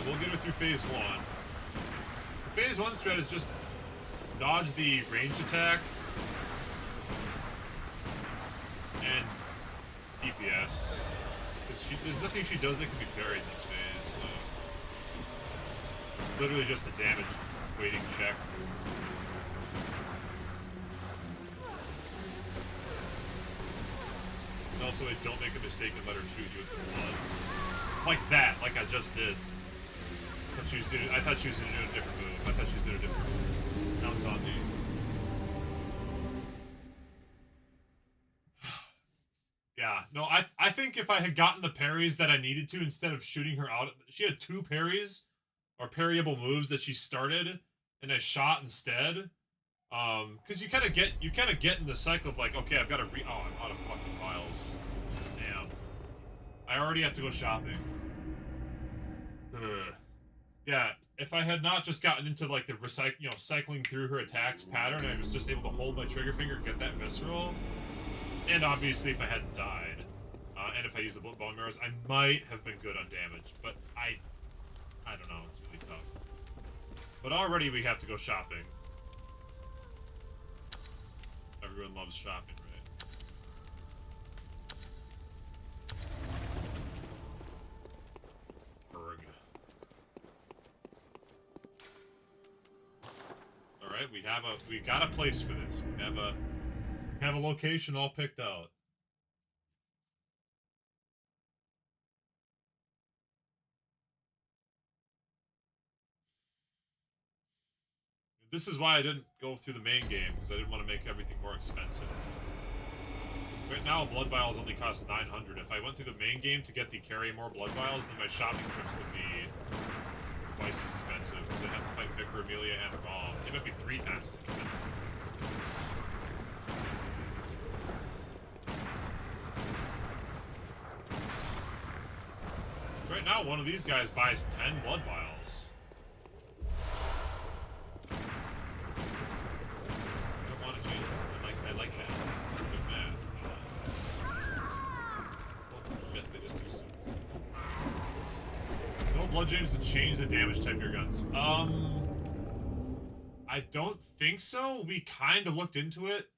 We'll get her through phase 1. The phase 1 strat is just dodge the ranged attack and DPS. There's nothing she does that can be parried in this phase, so literally just a damage waiting check. And also, don't make a mistake and let her shoot you with the blood. Like that, like I just did. I thought she was going to do a different move. I thought she was doing a different move. Now it's on me. Yeah, no, I think if I had gotten the parries that I needed to instead of shooting her out, she had 2 parries or parryable moves that she started, and I shot instead. Because you kind of get in the cycle of like, okay, I've got to oh, I'm out of fucking vials. Damn. I already have to go shopping. Ugh. Yeah, if I had not just gotten into like the cycling through her attacks pattern, I was just able to hold my trigger finger, get that visceral, and obviously if I hadn't died, and if I used the bone marrows, I might have been good on damage. But I don't know. It's really tough. But already we have to go shopping. Everyone loves shopping, right? Alright, we got a place for this. We have a location all picked out. This is why I didn't go through the main game, because I didn't want to make everything more expensive. Right now, blood vials only cost 900. If I went through the main game to get the carry more blood vials, then my shopping trips would be twice as expensive, because I'd have to fight Vicar, Amelia, and Bomb. They might be 3 times as expensive. Right now, one of these guys buys 10 blood vials. I don't want to change it. I like that. Good math. Oh shit, they just do so. No blood blood gems to change the damage type of your guns? I don't think so. We kind of looked into it.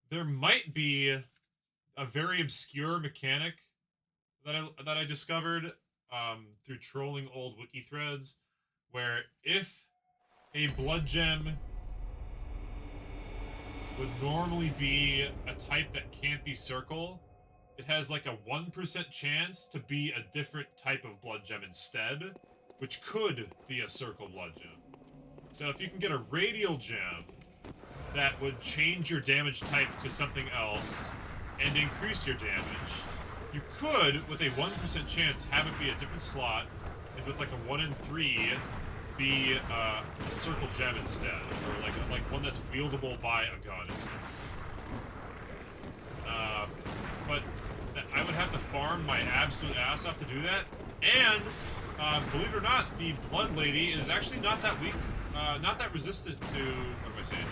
There might be a very obscure mechanic that I discovered through trolling old wiki threads, where if a blood gem would normally be a type that can't be circle, it has like a 1% chance to be a different type of blood gem instead, which could be a circle blood gem. So if you can get a radial gem that would change your damage type to something else and increase your damage, you could, with a 1% chance, have it be a different slot, and with like a 1 in 3, be a circle gem instead, or like one that's wieldable by a gun instead. But I would have to farm my absolute ass off to do that, and believe it or not, the Blood Lady is actually not that weak, not that resistant to, what am I saying?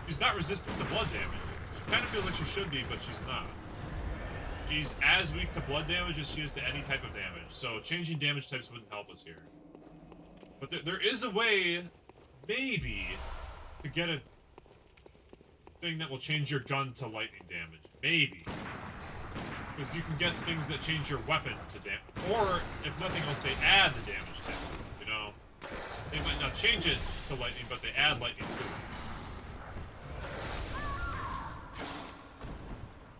She's not resistant to blood damage. She kind of feels like she should be, but she's not. She's as weak to blood damage as she is to any type of damage, so changing damage types wouldn't help us here. But there is a way, maybe, to get a thing that will change your gun to lightning damage. Maybe. Because you can get things that change your weapon to damage. Or, if nothing else, they add the damage to it, you know? They might not change it to lightning, but they add lightning to it.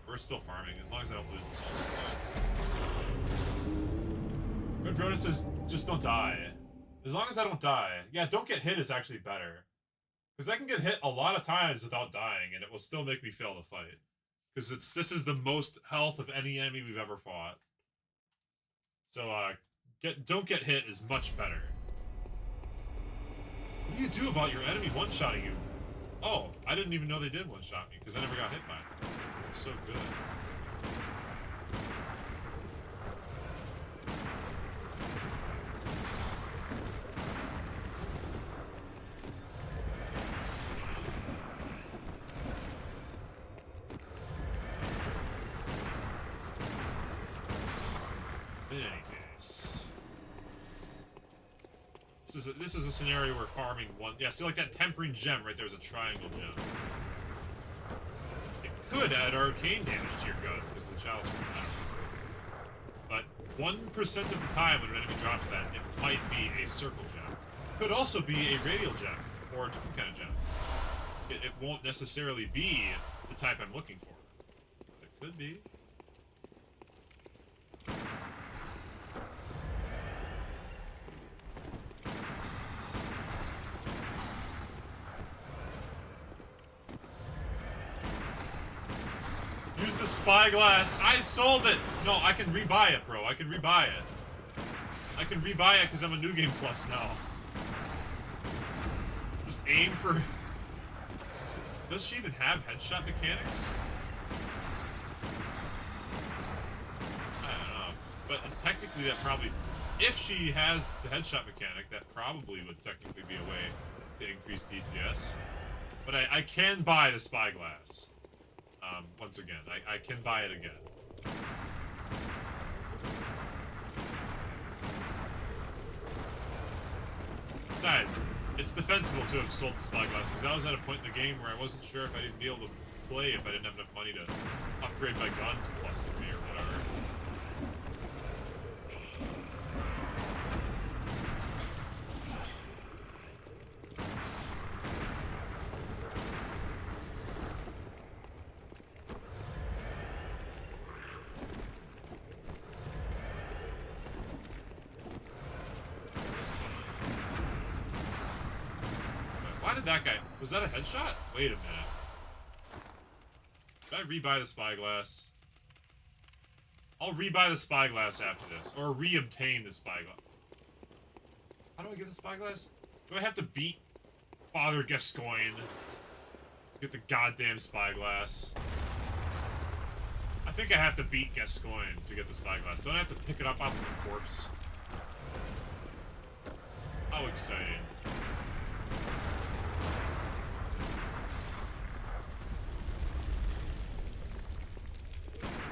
We're still farming, as long as I don't lose this whole Good Verona says, just don't die. As long as I don't die. Yeah, don't get hit is actually better. Because I can get hit a lot of times without dying, and it will still make me fail the fight. Because this is the most health of any enemy we've ever fought. So, don't get hit is much better. What do you do about your enemy one-shotting you? Oh, I didn't even know they did one-shot me, because I never got hit by it. It's so good. In any case, this is a scenario where farming one. Yeah, see, like that tempering gem right there's a triangle gem. It could add arcane damage to your gun because the chalice will matter. But 1% of the time when an enemy drops that, it might be a circle gem. Could also be a radial gem or a different kind of gem. It won't necessarily be the type I'm looking for. But it could be. Use the spyglass. I sold it. No, I can rebuy it, bro. I can rebuy it. I can rebuy it because I'm a New Game Plus now. Just aim for... Does she even have headshot mechanics? I don't know. But technically that probably... If she has the headshot mechanic, that probably would technically be a way to increase DPS. But I can buy the spyglass. Once again, I can buy it again. Besides, it's defensible to have sold the spyglass, because I was at a point in the game where I wasn't sure if I'd even be able to play if I didn't have enough money to upgrade my gun to +3 or whatever. That guy. Was that a headshot? Wait a minute. Did I rebuy the spyglass? I'll rebuy the spyglass after this. Or re-obtain the spyglass. How do I get the spyglass? Do I have to beat Father Gascoigne to get the goddamn spyglass? I think I have to beat Gascoigne to get the spyglass. Don't I have to pick it up off of the corpse? How exciting.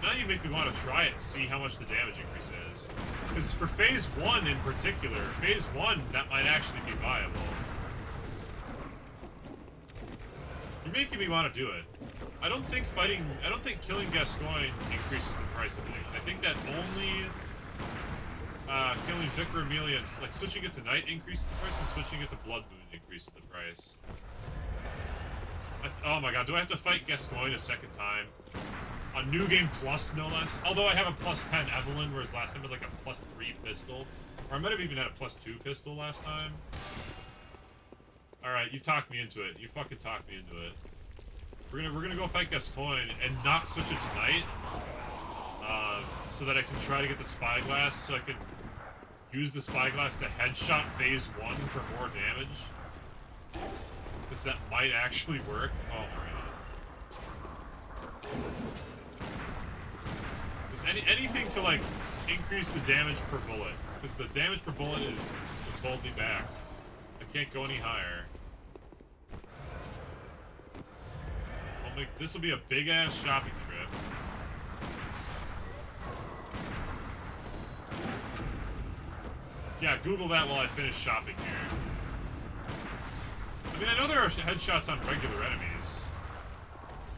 Not even make me want to try it to see how much the damage increase is. Because for phase 1 in particular, phase 1, that might actually be viable. You're making me want to do it. I don't think killing Gascoigne increases the price of things. I think that only killing Vicar Amelia, like switching it to Knight increases the price, and switching it to Blood Moon increases the price. Oh my god, do I have to fight Gascoigne a second time? A new game plus, no less? Although I have a +10 Evelyn, whereas last time I had like a +3 pistol. Or I might have even had a +2 pistol last time. Alright, you talked me into it. You fucking talked me into it. We're gonna go fight Gascoigne and not switch it to Knight. So that I can try to get the Spyglass, so I can use the Spyglass to headshot phase 1 for more damage. Because that might actually work. Oh my god. Because anything to, like, increase the damage per bullet. Because the damage per bullet is what's holding me back. I can't go any higher. This will be a big-ass shopping trip. Yeah, Google that while I finish shopping here. I mean, I know there are headshots on regular enemies.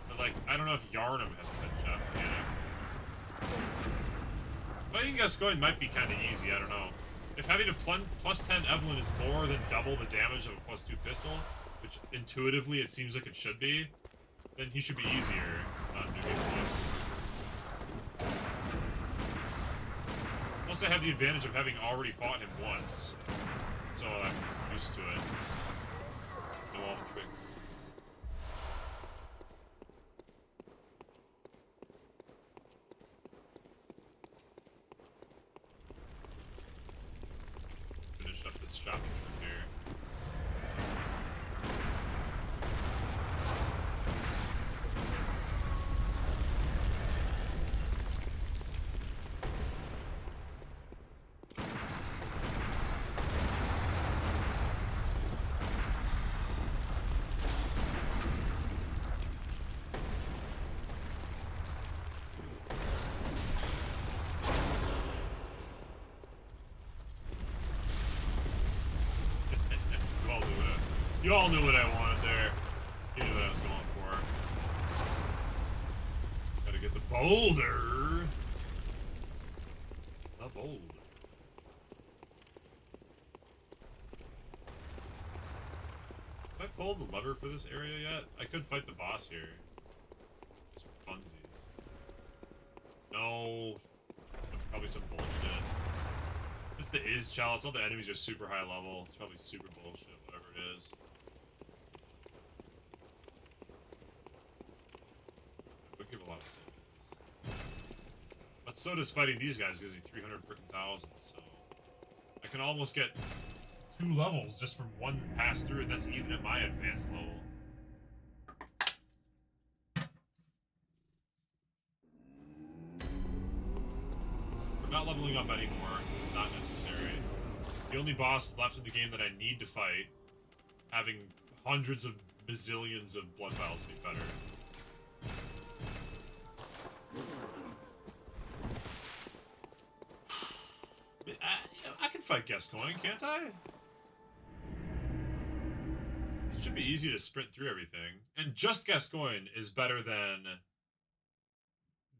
But, like, I don't know if Yharnam has a headshot mechanic. Fighting Gascoigne might be kind of easy, I don't know. If having a +10 Evelyn is more than double the damage of a +2 pistol, which intuitively it seems like it should be, then he should be easier on New Game Plus. Plus, I have the advantage of having already fought him once, so I'm used to it. Know all the tricks. Finish up this shopping trip here. You all knew what I wanted there. You knew what I was going for. Gotta get the boulder. The boulder. Have I pulled the lever for this area yet? I could fight the boss here. Just for funsies. No. That's probably some bullshit. This is Chalice. All the enemies are super high level. It's probably super bullshit, whatever it is. Give a lot of sodas. But soda's fighting these guys gives me 300 freaking thousand, so I can almost get 2 levels just from one pass through, and that's even at my advanced level. I'm not leveling up anymore. It's not necessary. The only boss left in the game that I need to fight, having hundreds of bazillions of blood vials, would be better. I can fight Gascoigne, can't I? It should be easy to sprint through everything. And just Gascoigne is better than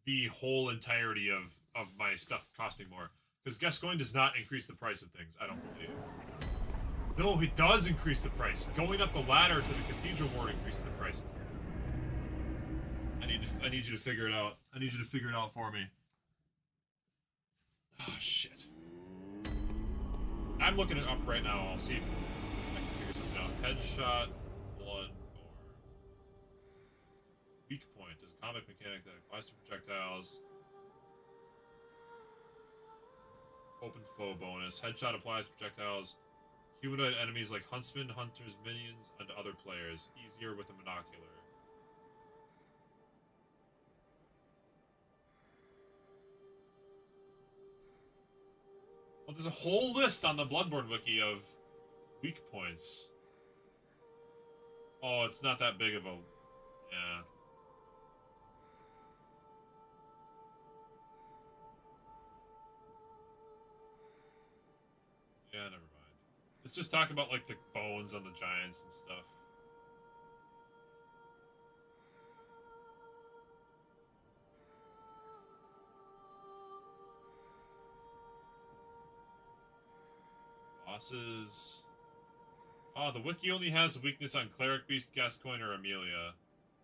the whole entirety of my stuff costing more. Because Gascoigne does not increase the price of things, I don't believe. No, it does increase the price. Going up the ladder to the Cathedral Ward increases the price. I need you to figure it out. I need you to figure it out for me. Oh, shit. I'm looking it up right now. I'll see if I can figure something out. Headshot, blood, or weak point is a combat mechanic that applies to projectiles. Open foe bonus. Headshot applies to projectiles. Humanoid enemies like huntsmen, hunters, minions, and other players. Easier with a monocular. Well, there's a whole list on the Bloodborne wiki of weak points. Oh, it's not that big of a... Yeah. Yeah, never mind. Let's just talk about, like, the bones on the giants and stuff. Bosses. Oh, the wiki only has a weakness on Cleric, Beast, Gascoigne, or Amelia.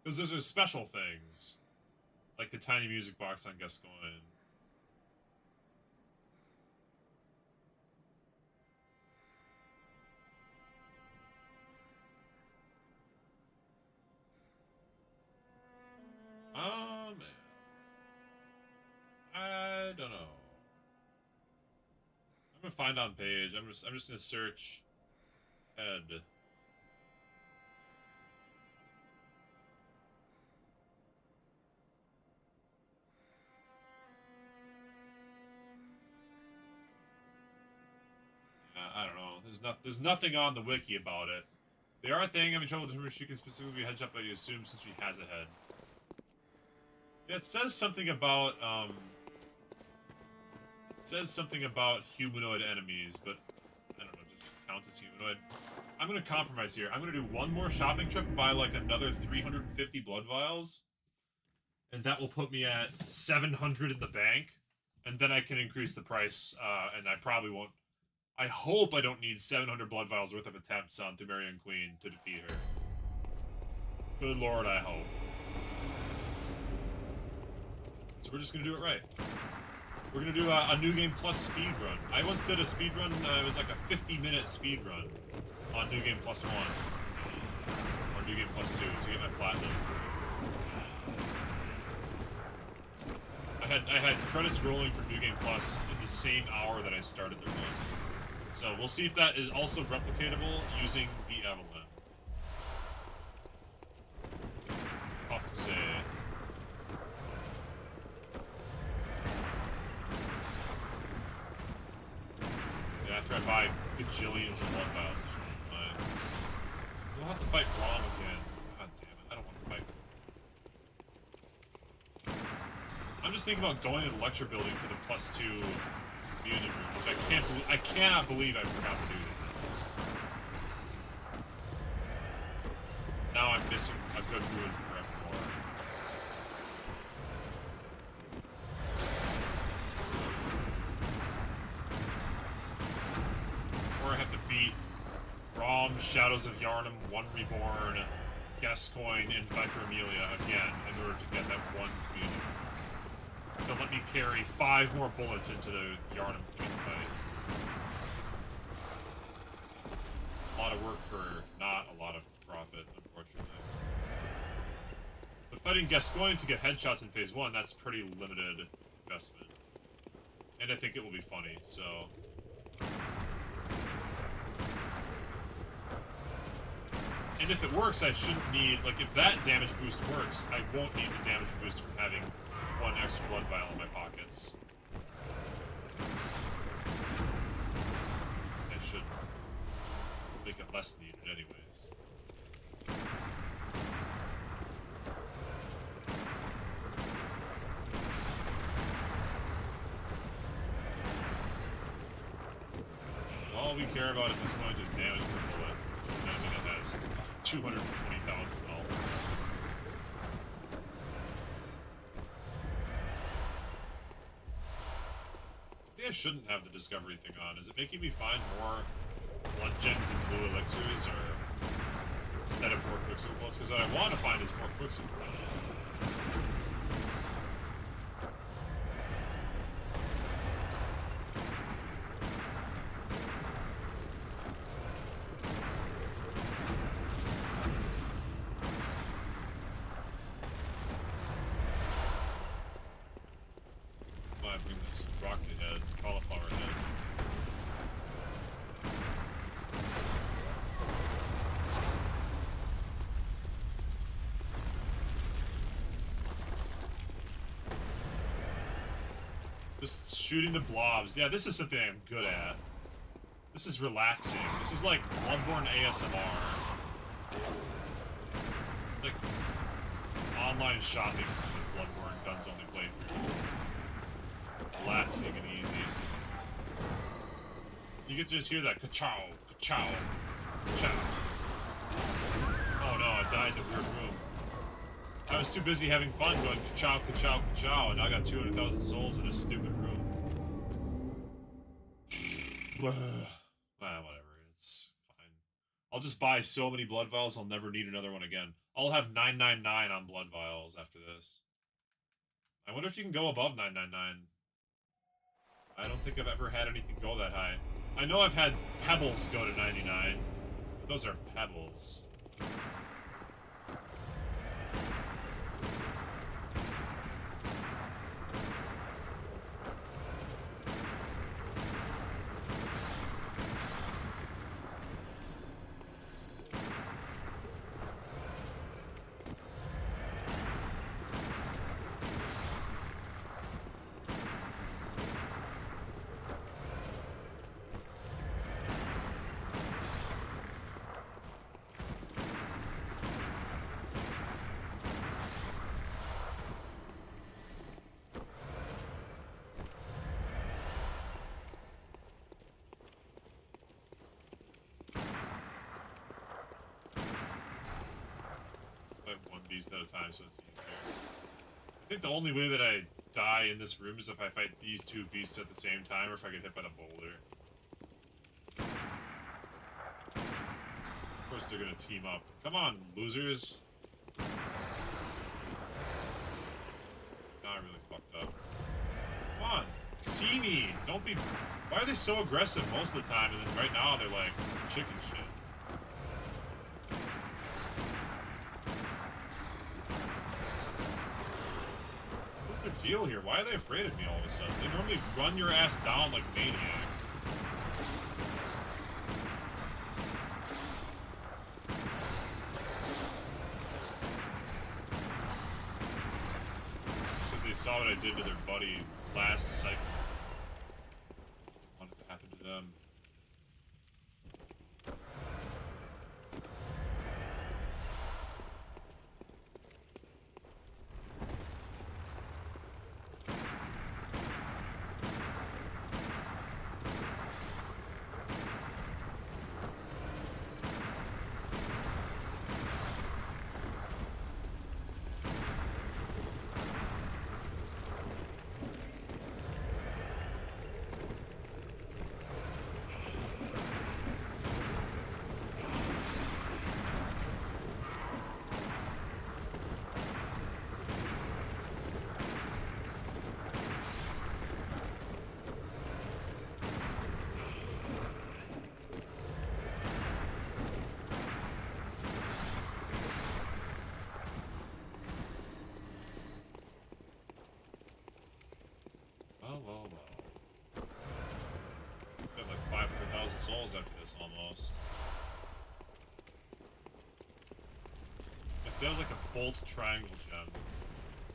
Because those are special things. Like the tiny music box on Gascoigne. Oh, man. I don't know. I'm gonna find on page. I'm just gonna search head. I don't know. There's nothing on the wiki about it. They are a thing. Having trouble determining she can specifically headshot, but you assume since she has a head. Yeah, it says something about It says something about humanoid enemies, but I don't know. Just count as humanoid. I'm gonna compromise here. I'm gonna do one more shopping trip, buy like another 350 blood vials, and that will put me at 700 in the bank, and then I can increase the price. And I probably won't. I hope I don't need 700 blood vials worth of attempts on Pthumerian Queen to defeat her. Good lord, I hope. So we're just gonna do it right. We're gonna do a New Game Plus speedrun. I once did a speedrun, it was like a 50-minute speedrun on New Game Plus 1. Or New Game Plus 2 to get my platinum. I had credits rolling for New Game Plus in the same hour that I started the run. So we'll see if that is also replicatable using the Evelyn. Tough to say. Yeah, after I buy gajillions of blood vials, it should be fine. We'll have to fight Rom again. God damn it, I don't want to fight. I'm just thinking about going to the lecture building for the +2 community room, which I cannot believe I forgot to do that. Now I'm missing a good rune forevermore. Or I have to beat Rom, Shadows of Yharnam, One Reborn, Gascoigne, and Viper Amelia again in order to get that one community room. They'll let me carry 5 more bullets into the Yharnam Queen fight. A lot of work for not a lot of profit, unfortunately. But fighting Gascoigne to get headshots in Phase 1, that's pretty limited investment. And I think it will be funny, so... And if it works, I shouldn't need... Like, if that damage boost works, I won't need the damage boost from having 1 extra blood vial in my pockets. It should make it less needed anyways. All we care about at this point is damage per bullet. And I mean, it has 220,000 health. I shouldn't have the discovery thing on. Is it making me find more blood gems and blue elixirs, or instead of more quicksilver bullets? Because what I want to find is more quicksilver bullets. Just shooting the blobs. Yeah, this is something I'm good at. This is relaxing. This is like Bloodborne ASMR. Like online shopping for the Bloodborne guns only playthrough. Relaxing and easy. You get to just hear that ka-chow, ka-chow, ka-chow. Oh no, I died in a weird room. I was too busy having fun going ka-chow, ka-chow, ka-chow, and I got 200,000 souls in a stupid room. Whatever, it's fine. I'll just buy so many blood vials, I'll never need another one again. I'll have 999 on blood vials after this. I wonder if you can go above 999. I don't think I've ever had anything go that high. I know I've had pebbles go to 99, but those are pebbles. 1 beast at a time, so it's easier. I think the only way that I die in this room is if I fight these 2 beasts at the same time, or if I get hit by the boulder. Of course they're gonna team up. Come on, losers! Now I really fucked up. Come on! See me! Don't be... Why are they so aggressive most of the time, and then right now they're like, chicken shit? Deal here? Why are they afraid of me all of a sudden? They normally run your ass down like maniacs. It's because they saw what I did to their buddy last cycle. I wanted to happen to them. Well. I have like 500,000 souls after this, almost. Yes, that was like a bolt triangle gem.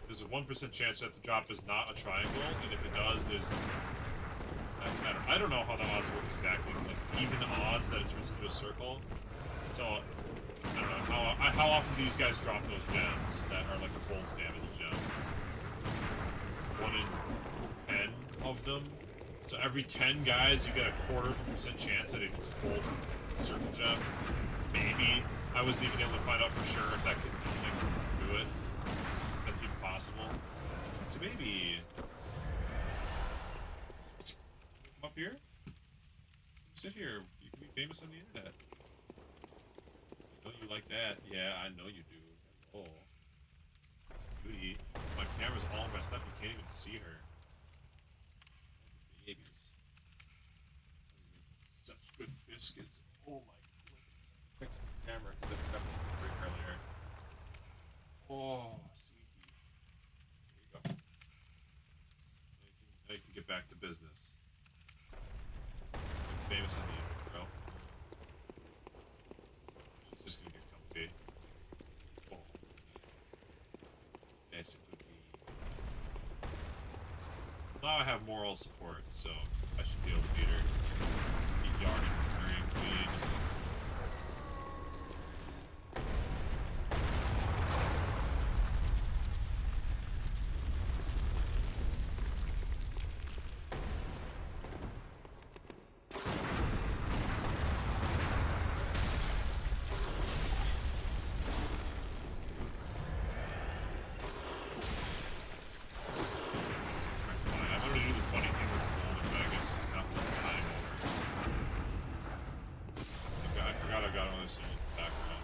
There's a 1% chance that the drop is not a triangle, and if it does, there's... I don't know how the odds work exactly, like even odds that it turns into a circle. So, I don't know, how often do these guys drop those gems that are like a bolt damage gem? 1 in 10 of them. So every 10 guys, you get a 0.25% chance at a bolt circle gem. Maybe. I wasn't even able to find out for sure if that could like, do it. That's even possible. So maybe... Come up here? Sit here. You can be famous on the internet. I know you like that. Yeah, I know you do. Oh. That's a beauty. My camera's all messed up. You can't even see her. Babies. Such good biscuits. Oh my goodness. I fixed the camera because I forgot to break earlier. Oh, sweetie. There you go. Now you can get back to business. I'm famous on the internet, bro. She's just gonna get comfy. Oh. That's a good beat. Now I have moral support, so I should be able to beat her. Beat Yharnam, Pthumerian Queen. other souls in the background.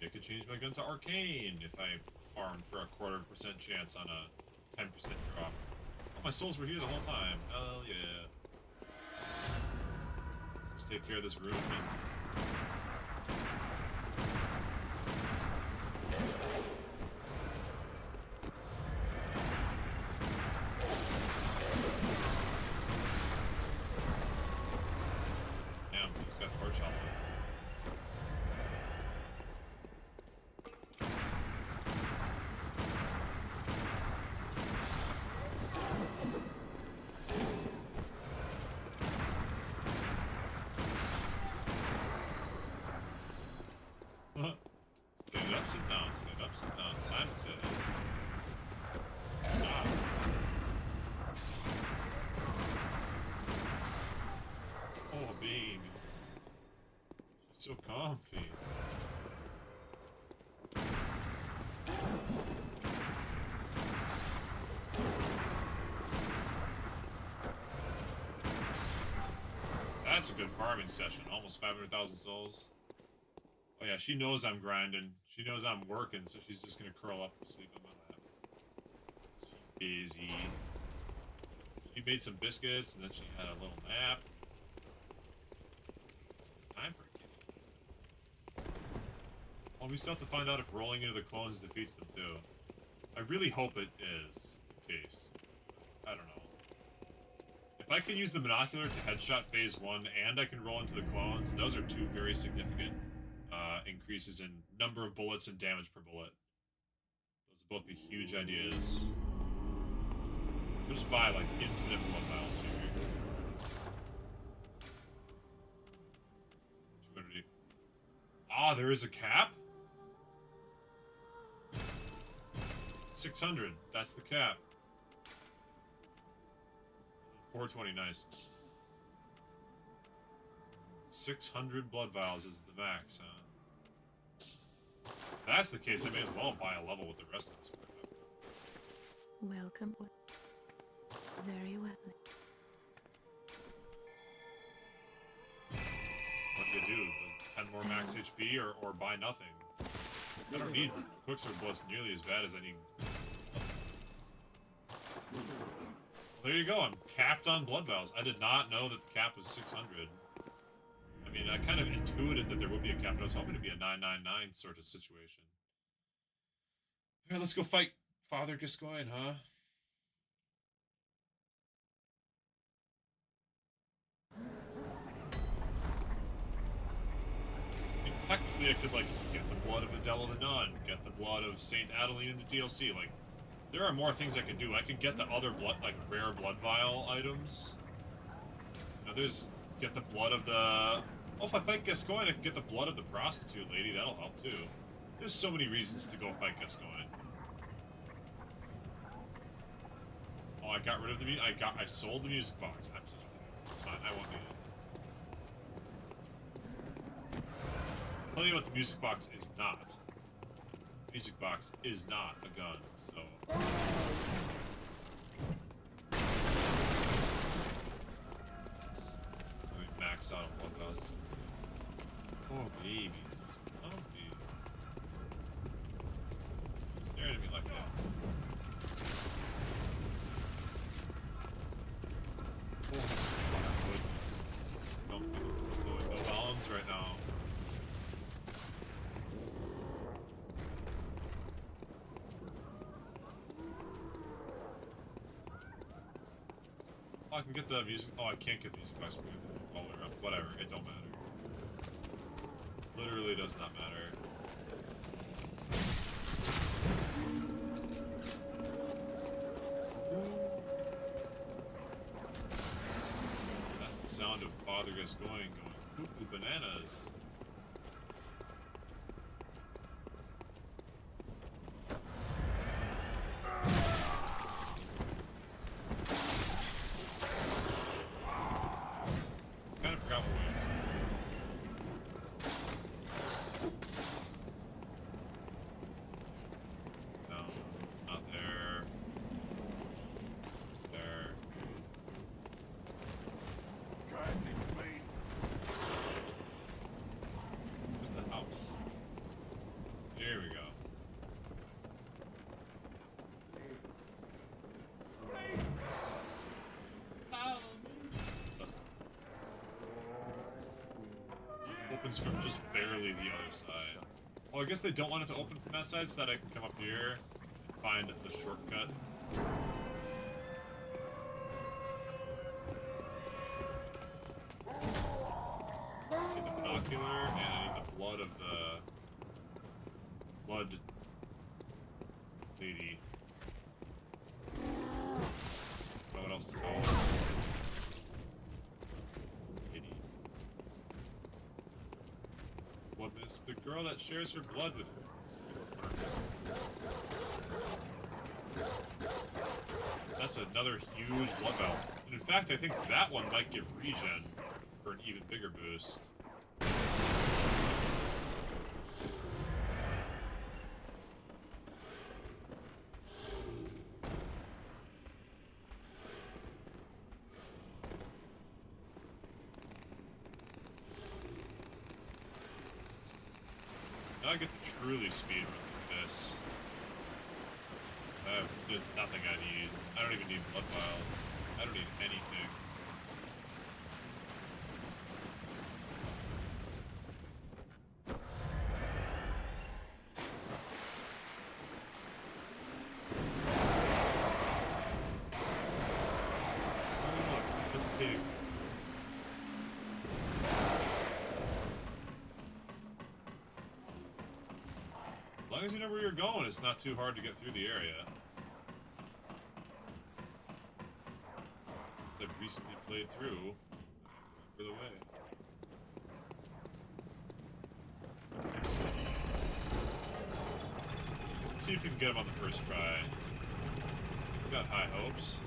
I could change my gun to arcane if I farmed for a 1/4% chance on a 10% drop. Oh, my souls were here the whole time. Hell yeah. Let's just take care of this room and... Damn, he's got torch health. Stand up, sit down, stand up, sit down. Simon says. Ah. Oh, baby. She's so comfy. That's a good farming session. Almost 500,000 souls. Oh yeah, she knows I'm grinding. She knows I'm working, so she's just gonna curl up and sleep on my lap. She's busy. She made some biscuits, and then she had a little nap. Time for a kitty. Well, we still have to find out if rolling into the clones defeats them, too. I really hope it is the case. I don't know. If I can use the binocular to headshot phase 1, and I can roll into the clones, those are two very significant increases in number of bullets and damage per bullet. Those would both be huge ideas. We'll just buy, like, infinite blood vials here. 200. Ah, there is a cap? 600. That's the cap. 420, nice. 600 blood vials is the max, huh? If that's the case, I may as well buy a level with the rest of this equipment. Welcome. Very well. What do you do? 10 more max HP or buy nothing? I don't need Quicksilver Bullets nearly as bad as I need. Well, there you go, I'm capped on blood vials. I did not know that the cap was 600. I mean, I kind of intuited that there would be a cap, but I was hoping to be a 999 sort of situation. Alright, let's go fight Father Gascoigne, huh? I mean, technically I could, like, get the blood of Adela the Nun, get the blood of Saint Adeline in the DLC, like, there are more things I can do. I can get the other blood, like, rare blood vial items. You know, there's, get the blood of the... Oh, if I fight Gascoigne, I can get the blood of the prostitute lady. That'll help, too. There's so many reasons to go fight Gascoigne. Oh, I got rid of the music. I sold the music box. I'm such a fool. It's fine. I won't need it. I'll tell you what the music box is not. The music box is not a gun, so... Let me max out on blood vials. Oh, baby. So comfy. Staring at me like that. Oh, don't feel no bounds right now. Oh, I can get the music. Oh, I can't get the music box all the way around. Whatever, it don't matter. Literally does not matter. That's the sound of Father Gascoigne going cuckoo bananas. Kind of forgot what we were. No, not there. There. opens from just barely the other side. Oh, I guess they don't want it to open from that side so that I can come up here and find the shortcut. I need the binocular, and I need the blood of the... blood... lady. I don't know what else to call her. Lady. What is the girl that shares her blood with That's another huge blood valve. And in fact, I think that one might give regen for an even bigger boost. Now I get to truly speed with this. There's nothing I need. I don't even need blood vials. I don't need anything. Oh, look, the pig. As long as you know where you're going, it's not too hard to get through the area. Since I've recently played through, I remember the way. Let's see if we can get him on the first try. We got high hopes.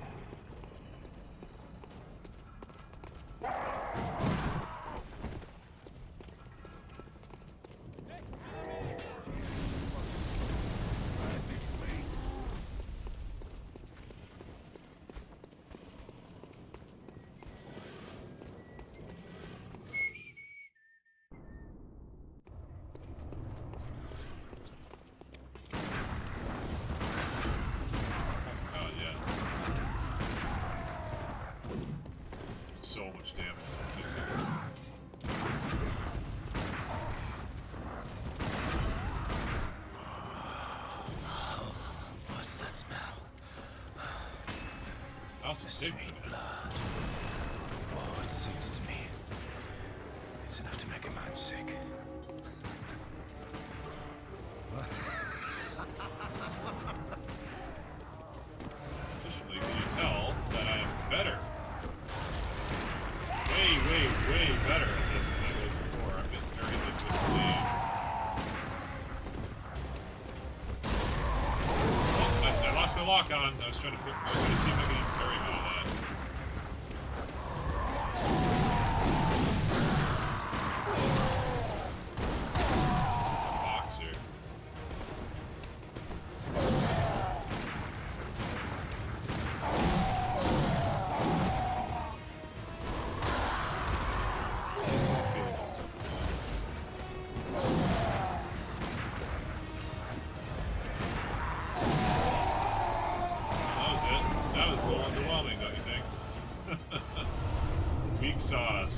So much damage. What's that smell? Also, Sweet blood. Oh, it seems to me it's enough to make a man sick. Additionally, can you tell that I am better? Way better at this than I was before. I'm getting very easy to believe. Oh, I lost my lock on. I was trying to see if I could even carry him out of that. Box here.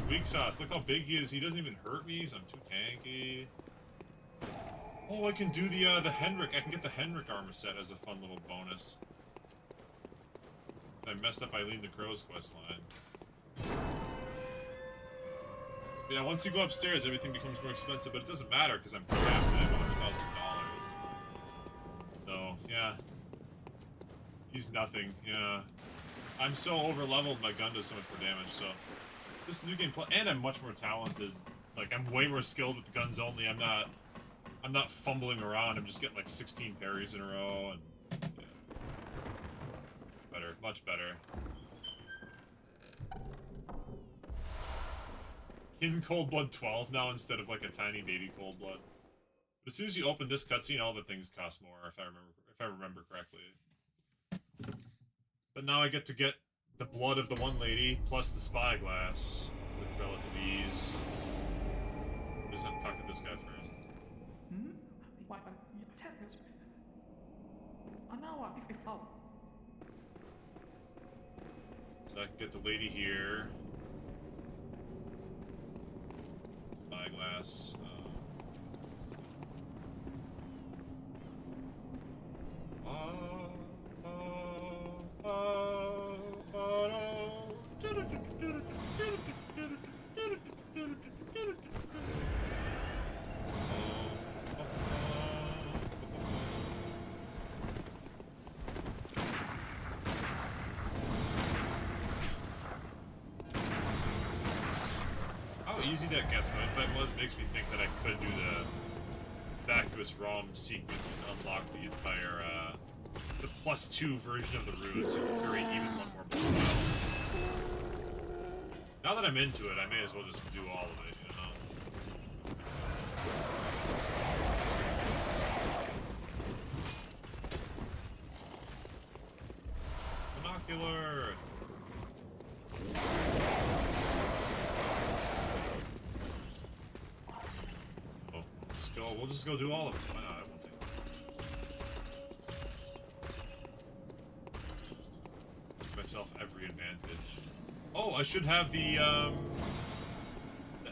Weak sauce. Look how big he is. He doesn't even hurt me, so I'm too tanky. Oh, I can do the Henrik. I can get the Henrik armor set as a fun little bonus. I messed up Eileen the Crow's quest line. Yeah, once you go upstairs, everything becomes more expensive, but it doesn't matter because I'm capped at $100,000. So, yeah. He's nothing, yeah. I'm so over-leveled, my gun does so much more damage, so... This new game, and I'm much more talented. Like, I'm way more skilled with the guns only. I'm not fumbling around. I'm just getting like 16 parries in a row, and yeah. Better, much better. In Cold Blood 12 now instead of like a tiny baby Cold Blood. But as soon as you open this cutscene, all the things cost more. If I remember correctly. But now I get to get the blood of the one lady, plus the spyglass, with relative ease. I just have to talk to this guy first. So I can get the lady here. Spyglass. glass. How easy that Gascoigne fight was makes me think that I could do the vacuous ROM sequence and unlock the entire, the +2 version of the runes and create even one more blood vial. Now that I'm into it, I may as well just do all of it, you know? Binocular! We'll just go do all of it. Why not? I won't take it. Give myself every advantage. Oh, I should have the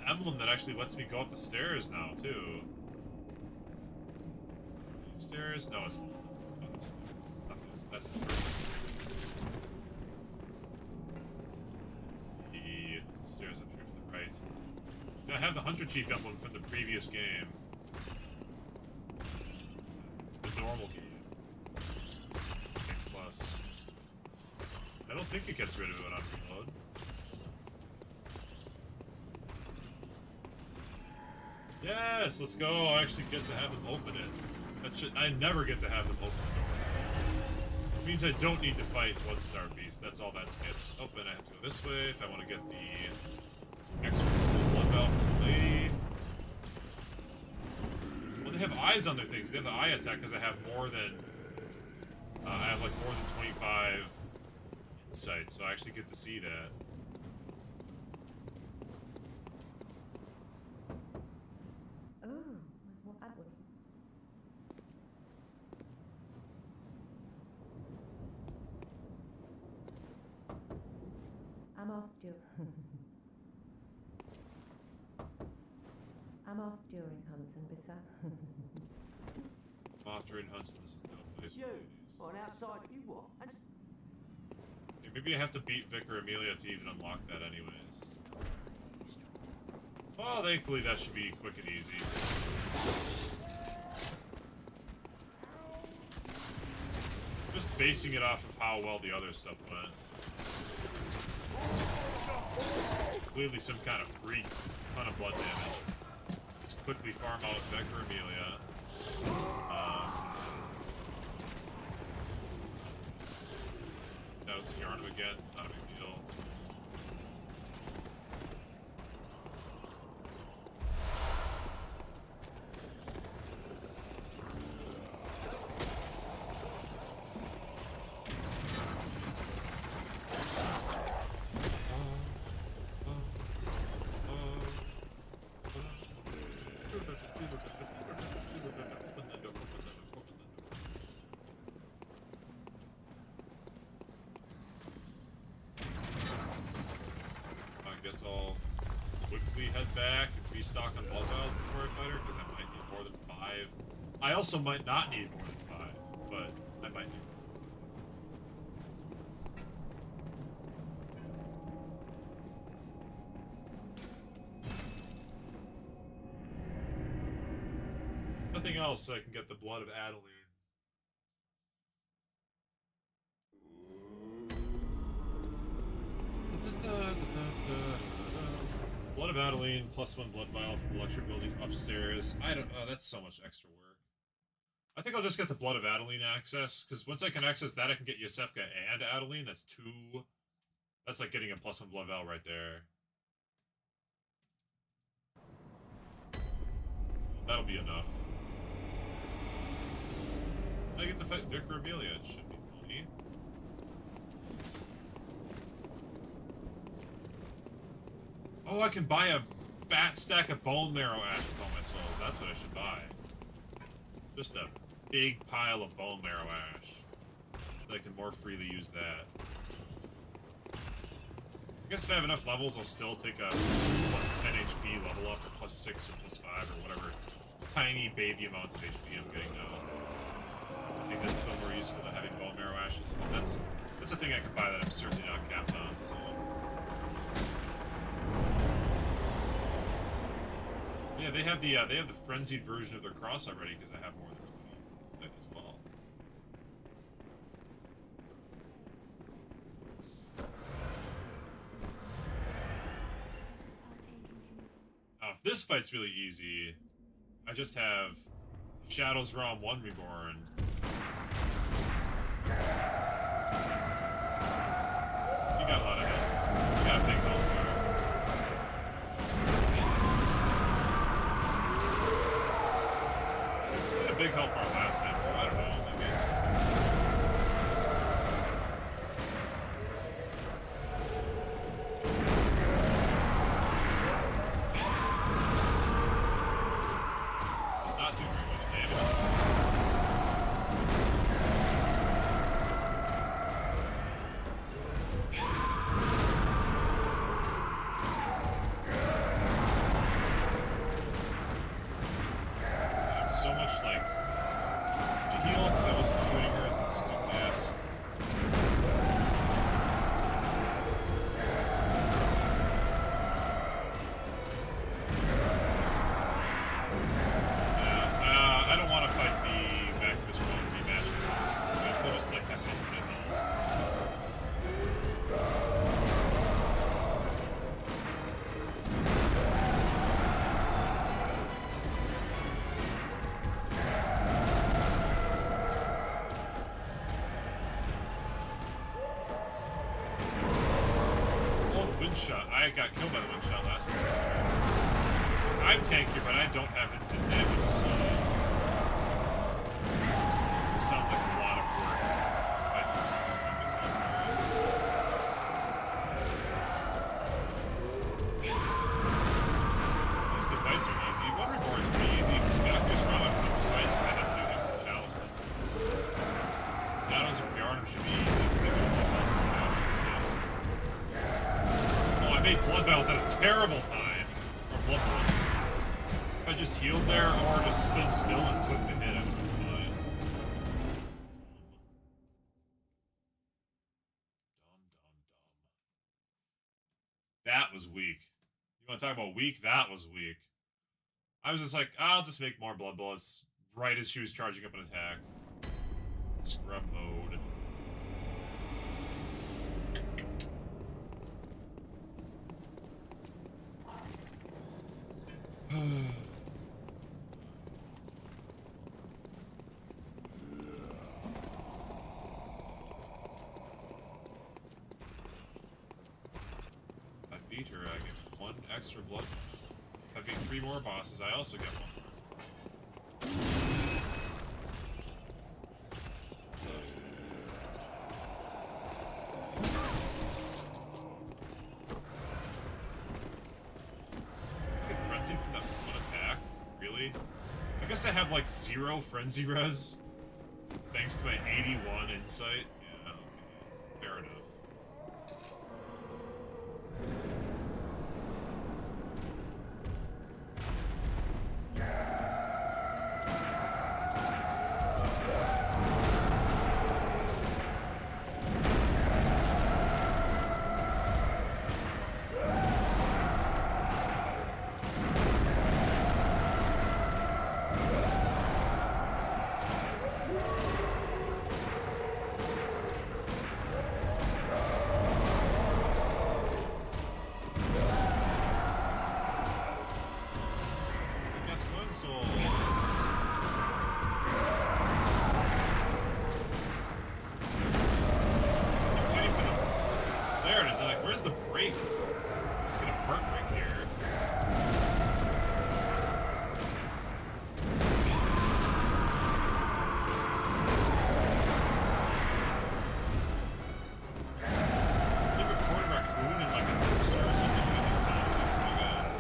emblem that actually lets me go up the stairs now, too. Stairs? No, it's that's the stairs up here to the right. I have the Hunter Chief emblem from the previous game. Normal game. Okay, plus. I don't think it gets rid of it on reload. Yes, let's go. I actually get to have them open it. I never get to have them open it. It means I don't need to fight 1-star beast. That's all that skips. Oh, and I have to go this way if I want to get the extra blood valve from the lady. They have eyes on their things. They have the eye attack because I have more than... I have, like, more than 25 insight, so I actually get to see that. Oh, well, that would. I'm off during hunts and Bisa. Off during hunts, this is no place for ladies. On outside you what? Hey, maybe I have to beat Vicar Amelia to even unlock that anyways. Well, thankfully that should be quick and easy. Just basing it off of how well the other stuff went. Clearly some kind of freak ton of blood damage. Let's quickly farm out Vicar Amelia. That was Yharnam again, not a big deal. I'll quickly head back and restock on blood vials before I fight her, because I might need more than 5. I also might not need more than 5, but I might need more. Nothing else, I can get the blood of Adeline. Blood of Adeline, +1 blood vial from the lecture building upstairs. I don't... Oh, that's so much extra work. I think I'll just get the Blood of Adeline access, because once I can access that, I can get Yosefka and Adeline. That's 2... That's like getting a +1 blood vial right there. So that'll be enough. I get to fight Vicar Amelia. It should be funny. Oh, I can buy a fat stack of bone marrow ash with all my souls. That's what I should buy. Just a big pile of bone marrow ash. So that I can more freely use that. I guess if I have enough levels, I'll still take a plus 10 HP level up, or plus 6 or plus 5 or whatever tiny baby amount of HP I'm getting now. I think that's still more useful than having bone marrow ashes, but that's a thing I could buy that I'm certainly not capped on, so. Yeah, they have the frenzied version of their cross already because I have more than 20 set as well. Now, if this fight's really easy, I just have Shadow's Realm 1 Reborn. You got a lot of health. You got a big health bar. You had a big health bar last time, so I don't know. Maybe it's... He's not doing very much damage. So much like to heal because I wasn't shooting her in the stupid ass. I don't want to fight the Vacuous one rematch. We'll just like have infinite health. Shot. I got killed by the one shot last time. I'm tanky, but I don't have infinite damage, so this sounds like a lot of work. I can see how this happens. At least the fights are easy. One Reborn is pretty easy. Vacuous Realm I've played twice and I had to do him for Chalice Dungeons. Shadows of Yharnam should be easy because they don't have health. I made blood vials at a terrible time. Or blood bullets. If I just healed there or just stood still and took the hit, I would have been fine. That was weak. You want to talk about weak? That was weak. I was just like, I'll just make more blood bullets right as she was charging up an attack. Scrub mode. If I beat her, I get 1 extra blood. If I beat 3 more bosses, I also get 1 more. From that one attack? Really? I guess I have like 0 frenzy res. Thanks to my 81 insight. Yeah, okay. Fair enough. Where's the break? I'm just gonna park right here. They recorded Raccoon in like a poster or something with these sound effects. Oh my god.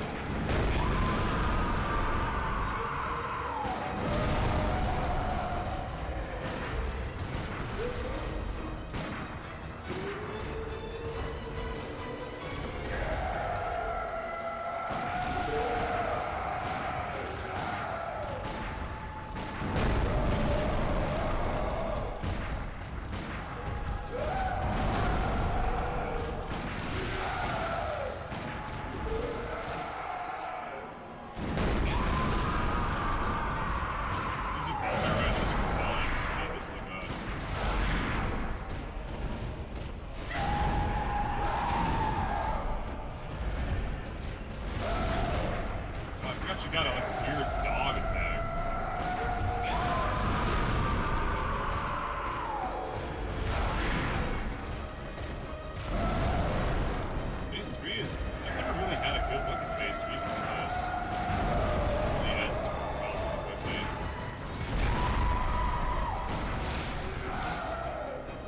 got like a weird dog attack. Phase 3 is... I've never really had a good look at Phase 3 before this. It ends relatively quickly.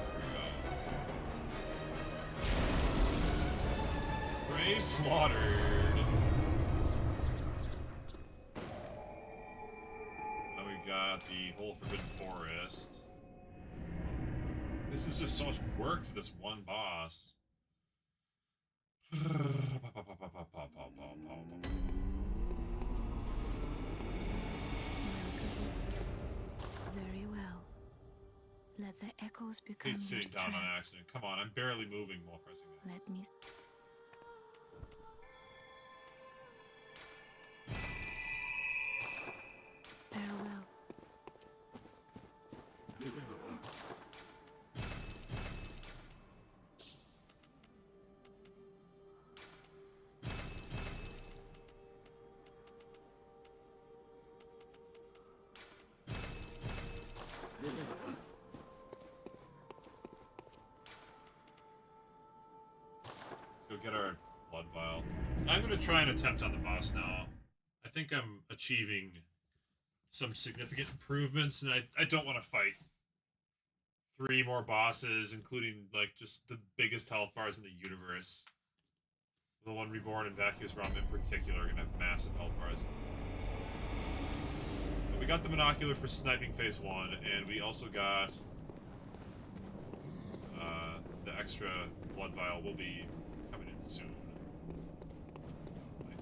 Here we go. Prey slaughtered. Now we got the whole Forbidden Forest. This is just so much work for this one boss. Very well. Let the echoes become Hate your sitting down strength. on accident. Come on, I'm barely moving while pressing this. Let me. Farewell. Let's go get our blood vial. I'm gonna try and attempt on the boss now. I think I'm achieving some significant improvements, and I don't want to fight 3 more bosses, including like just the biggest health bars in the universe. The one Reborn and Vacuous Realm in particular are gonna have massive health bars. But we got the monocular for sniping phase 1, and we also got the extra blood vial will be coming in soon. It's nighttime.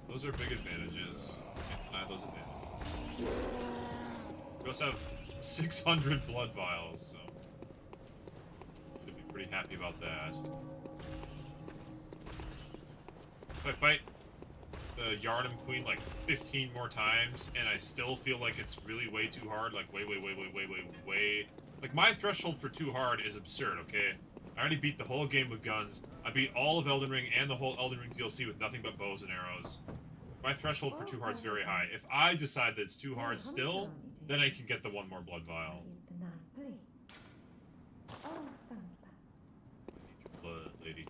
Those are big advantages. Can't deny those advantages. We also have 600 blood vials, so should be pretty happy about that. If I fight the Yharnam Queen like 15 more times and I still feel like it's really way too hard, like way, like my threshold for too hard is absurd, okay? I already beat the whole game with guns. I beat all of Elden Ring and the whole Elden Ring DLC with nothing but bows and arrows. My threshold for too hard is very high. If I decide that it's too hard still, then I can get the 1 more blood vial. Blood, lady.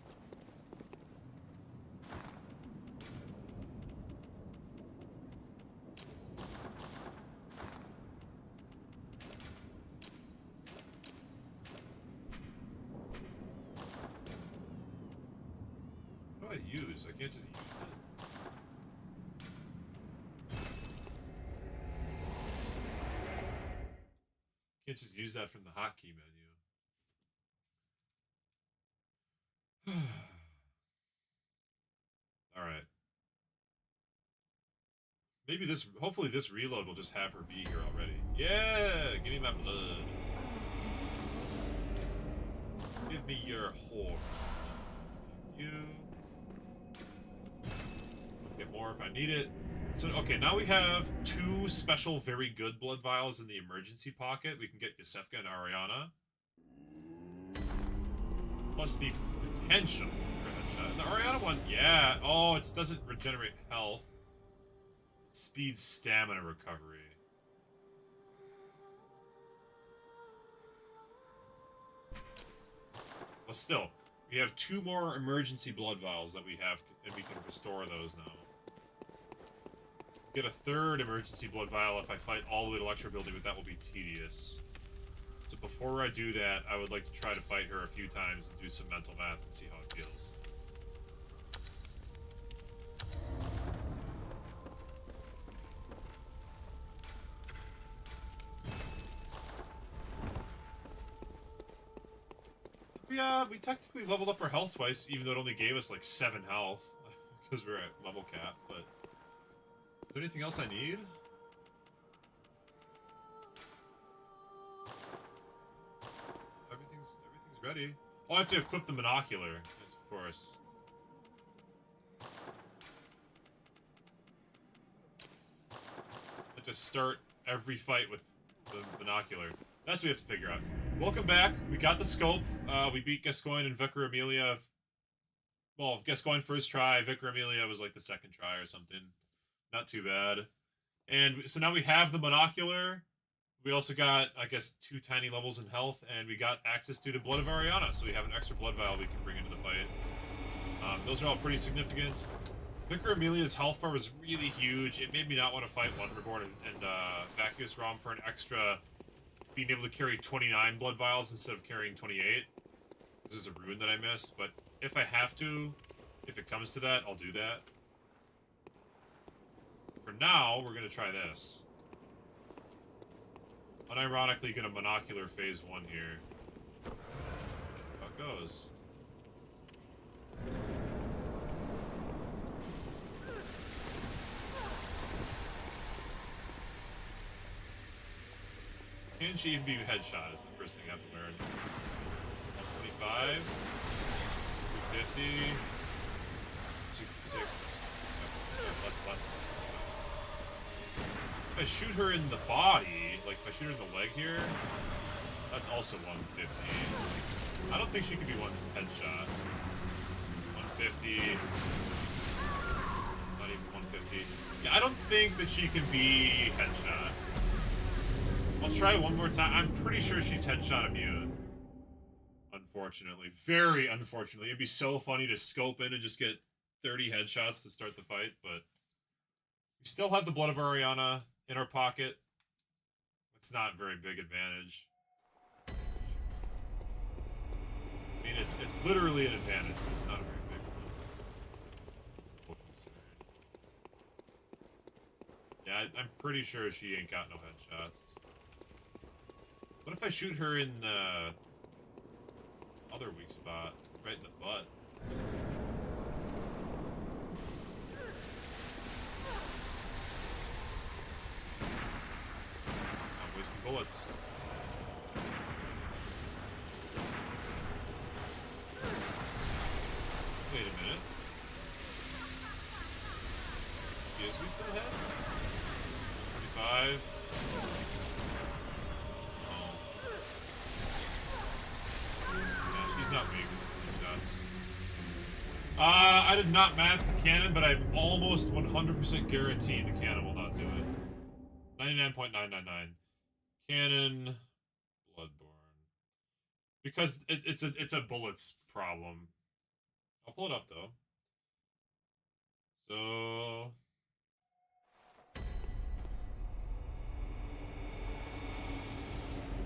What do I use? I can't just use it. Can't just use that from the hotkey menu. Alright. Maybe this, hopefully this reload will just have her be here already. Yeah! Give me my blood. Give me your horse. You. I'll get more if I need it. So, okay, now we have 2 special very good blood vials in the emergency pocket. We can get Yosefka and Ariana. Plus the potential for a headshot. The Ariana one, yeah. Oh, it doesn't regenerate health. It speeds stamina recovery. But still, we have 2 more emergency blood vials that we have, and we can restore those now. Get a 3rd emergency blood vial if I fight all the way to Electro Building, but that will be tedious. So before I do that, I would like to try to fight her a few times and do some mental math and see how it feels. Yeah, we technically leveled up our health twice, even though it only gave us like 7 health, because we're at level cap, but... Is there anything else I need? Everything's ready. Oh, I have to equip the monocular. Yes, of course. I have to start every fight with the binocular. That's what we have to figure out. Welcome back. We got the scope. We beat Gascoigne and Vicar Amelia well, I guess going first try. Vicar Amelia was like the second try or something. Not too bad. And so now we have the monocular. We also got, I guess, 2 tiny levels in health, and we got access to the Blood of Ariana, so we have an extra blood vial we can bring into the fight. Those are all pretty significant. Vicar Amelia's health bar was really huge. It made me not want to fight Wonderborn and Vacuous Rom for an extra being able to carry 29 blood vials instead of carrying 28. This is a rune that I missed, but if I have to, if it comes to that, I'll do that. For now, we're going to try this. Unironically, going to monocular phase 1 here. How it goes. Can she even be headshot is the first thing I have to learn. 125, 250, 66. That's less than that. If I shoot her in the body, like if I shoot her in the leg here, that's also 150. I don't think she could be one headshot. 150. Not even 150. Yeah, I don't think that she can be headshot. I'll try one more time. I'm pretty sure she's headshot immune. Unfortunately. Very unfortunately. It'd be so funny to scope in and just get 30 headshots to start the fight, but we still have the Blood of Ariana in our pocket. It's not a very big advantage. I mean, it's literally an advantage, but it's not a very big one. Yeah, I'm pretty sure she ain't got no headshots. What if I shoot her in the other weak spot? Right in the butt. I'm wasting bullets. Wait a minute. He is weak to the head? 25. Not weak. Nuts. I did not math the cannon, but I'm almost 100% guaranteed the cannon will not do it. 99.999. Cannon, Bloodborne. Because it's a bullets problem. I'll pull it up though. So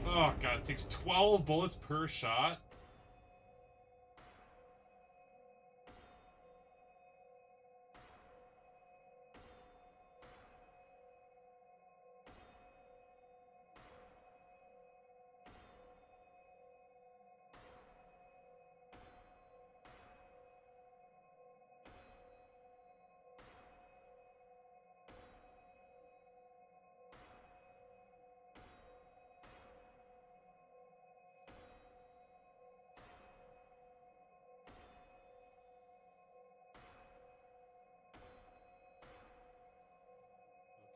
oh god, it takes 12 bullets per shot.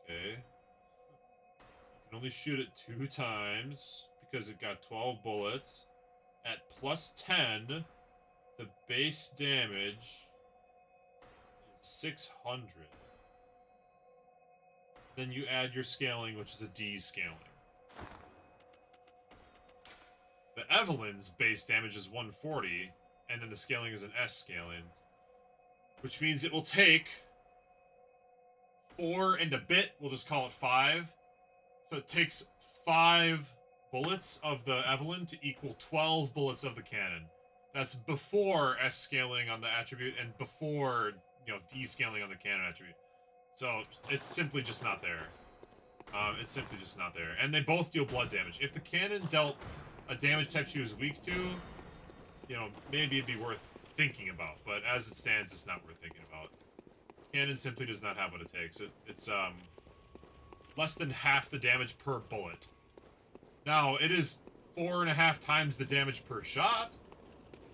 Okay. You can only shoot it 2 times because it got 12 bullets. At plus 10, the base damage is 600. Then you add your scaling, which is a D scaling. The Evelyn's base damage is 140, and then the scaling is an S scaling. Which means it will take 4 and a bit, we'll just call it 5. So it takes 5 bullets of the Evelyn to equal 12 bullets of the cannon. That's before S scaling on the attribute and before, you know, D scaling on the cannon attribute. So it's simply just not there. It's simply just not there. And they both deal blood damage. If the cannon dealt a damage type she was weak to, you know, maybe it'd be worth thinking about. But as it stands, it's not worth thinking about. Cannon simply does not have what it takes. It's less than half the damage per bullet. Now, it is 4.5 times the damage per shot.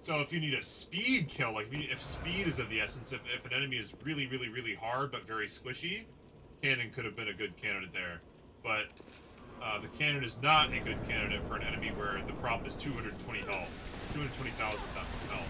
So if you need a speed kill, like if speed is of the essence, if an enemy is really, really, really hard but very squishy, cannon could have been a good candidate there. But the cannon is not a good candidate for an enemy where the problem is 220 health. 220,000 health. You know?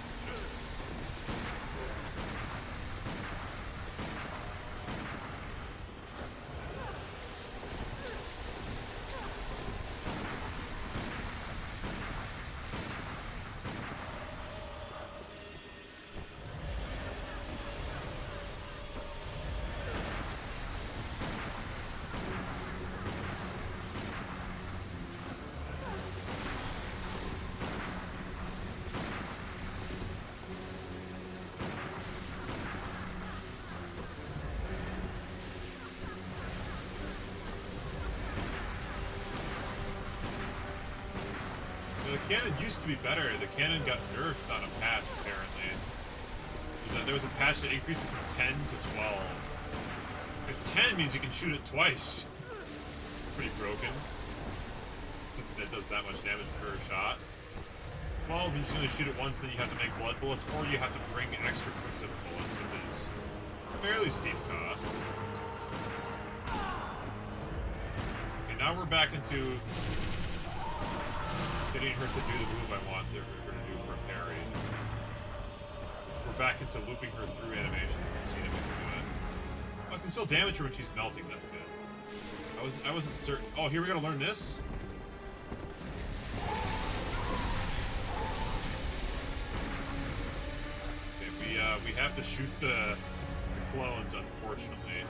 The cannon used to be better. The cannon got nerfed on a patch, apparently. There was a patch that increased it from 10 to 12. Because 10 means you can shoot it twice. Pretty broken. Something that does that much damage per shot. 12 means you only shoot it once, then you have to make blood bullets, or you have to bring extra quicksilver bullets, which is a fairly steep cost. Okay, now we're back into getting her to do the move I want her to do for a parry. We're back into looping her through animations and seeing if we can do it. I can still damage her when she's melting, that's good. I wasn't certain. Oh, here we gotta learn this? We have to shoot the clones, unfortunately.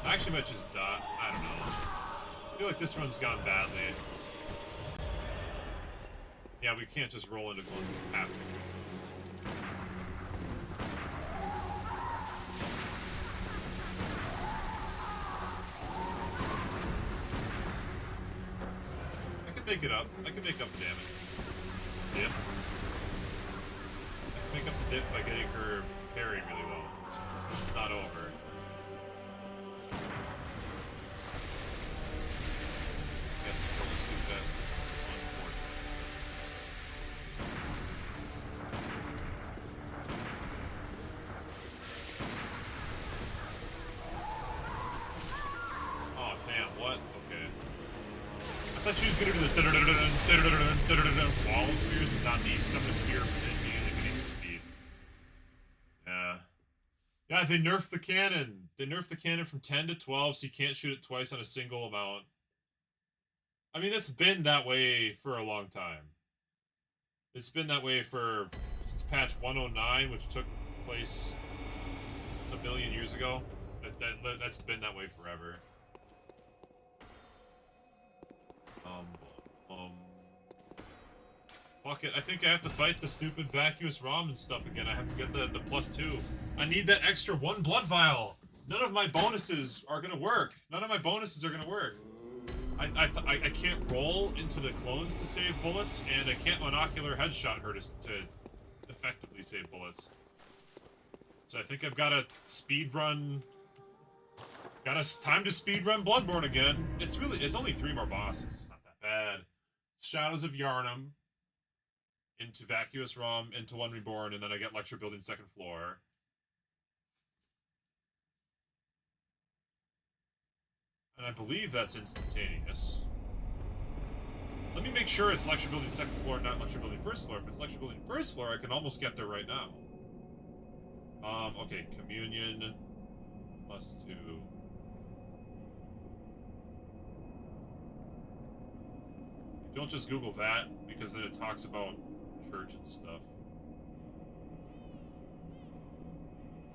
I actually might just die. I don't know. I feel like this run's gone badly. Yeah, we can't just roll into clones. We have to shoot them. I can make it up. I can make up the damage. If. Make up the diff by getting her parried really well. It's not over. Yeah, kill the stupid ass. It's unfortunate. Oh damn! What? Okay. I thought she was gonna do the wall of spears and not the summon a spear. Yeah, they nerfed the cannon. They nerfed the cannon from 10 to 12, so you can't shoot it twice on a single amount. I mean, it's been that way for a long time. It's been that way since patch 109, which took place a million years ago. That's been that way forever. Fuck it, I think I have to fight the stupid vacuous ramen stuff again. I have to get the +2. I need that extra 1 blood vial. None of my bonuses are gonna work. None of my bonuses are gonna work. I can't roll into the clones to save bullets, and I can't monocular headshot her to effectively save bullets. So I think I've got to speedrun. Time to speedrun Bloodborne again. It's only 3 more bosses. It's not that bad. Shadows of Yharnam. Into Vacuous Rom, into One Reborn, and then I get Lecture Building 2nd floor. And I believe that's instantaneous. Let me make sure it's Lecture Building 2nd floor, not Lecture Building 1st floor. If it's Lecture Building 1st floor, I can almost get there right now. Okay, Communion +2. Don't just Google that, because then it talks about church and stuff.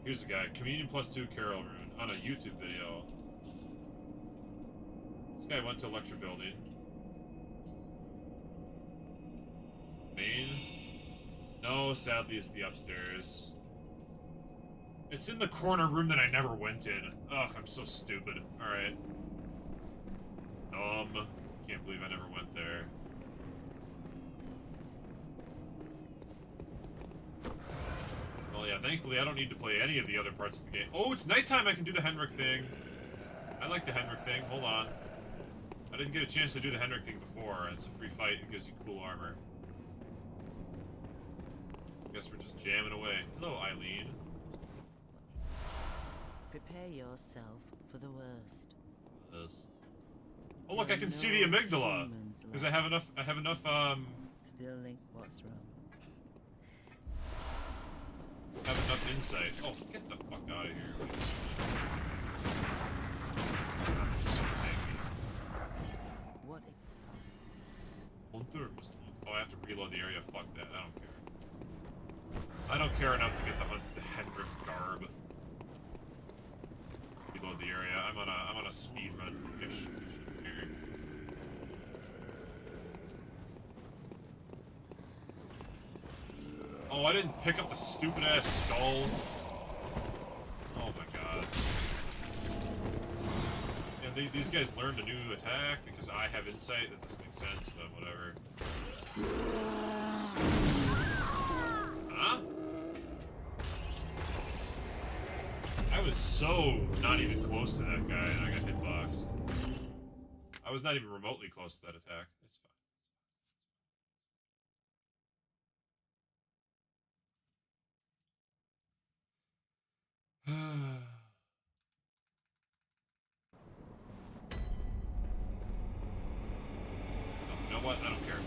Here's the guy, Communion +2 Carol Rune, on a YouTube video. This guy went to a lecture building. Main? No, sadly it's the upstairs. It's in the corner room that I never went in. Ugh, I'm so stupid. Alright. Can't believe I never went there. Well, yeah, thankfully I don't need to play any of the other parts of the game. Oh, it's nighttime! I can do the Henrik thing. I like the Henrik thing. Hold on. I didn't get a chance to do the Henrik thing before. It's a free fight. It gives you cool armor. I guess we're just jamming away. Hello, Eileen. Prepare yourself for the worst. Oh look, I can see the amygdala! Because I have enough, Still think what's wrong? have enough insight. Oh, get the fuck out of here. I'm so tanky. What Hunter must hunt. Oh, I have to reload the area. Fuck that. I don't care. I don't care enough to get the Hendrik garb. Reload the area. I'm on a speed run. Ish here. Oh, I didn't pick up the stupid ass skull. Oh my god. And these guys learned a new attack because I have insight. That doesn't make sense, but whatever. Huh? I was so not even close to that guy, and I got hitboxed. I was not even remotely close to that attack. It's fine. You know what? I don't care.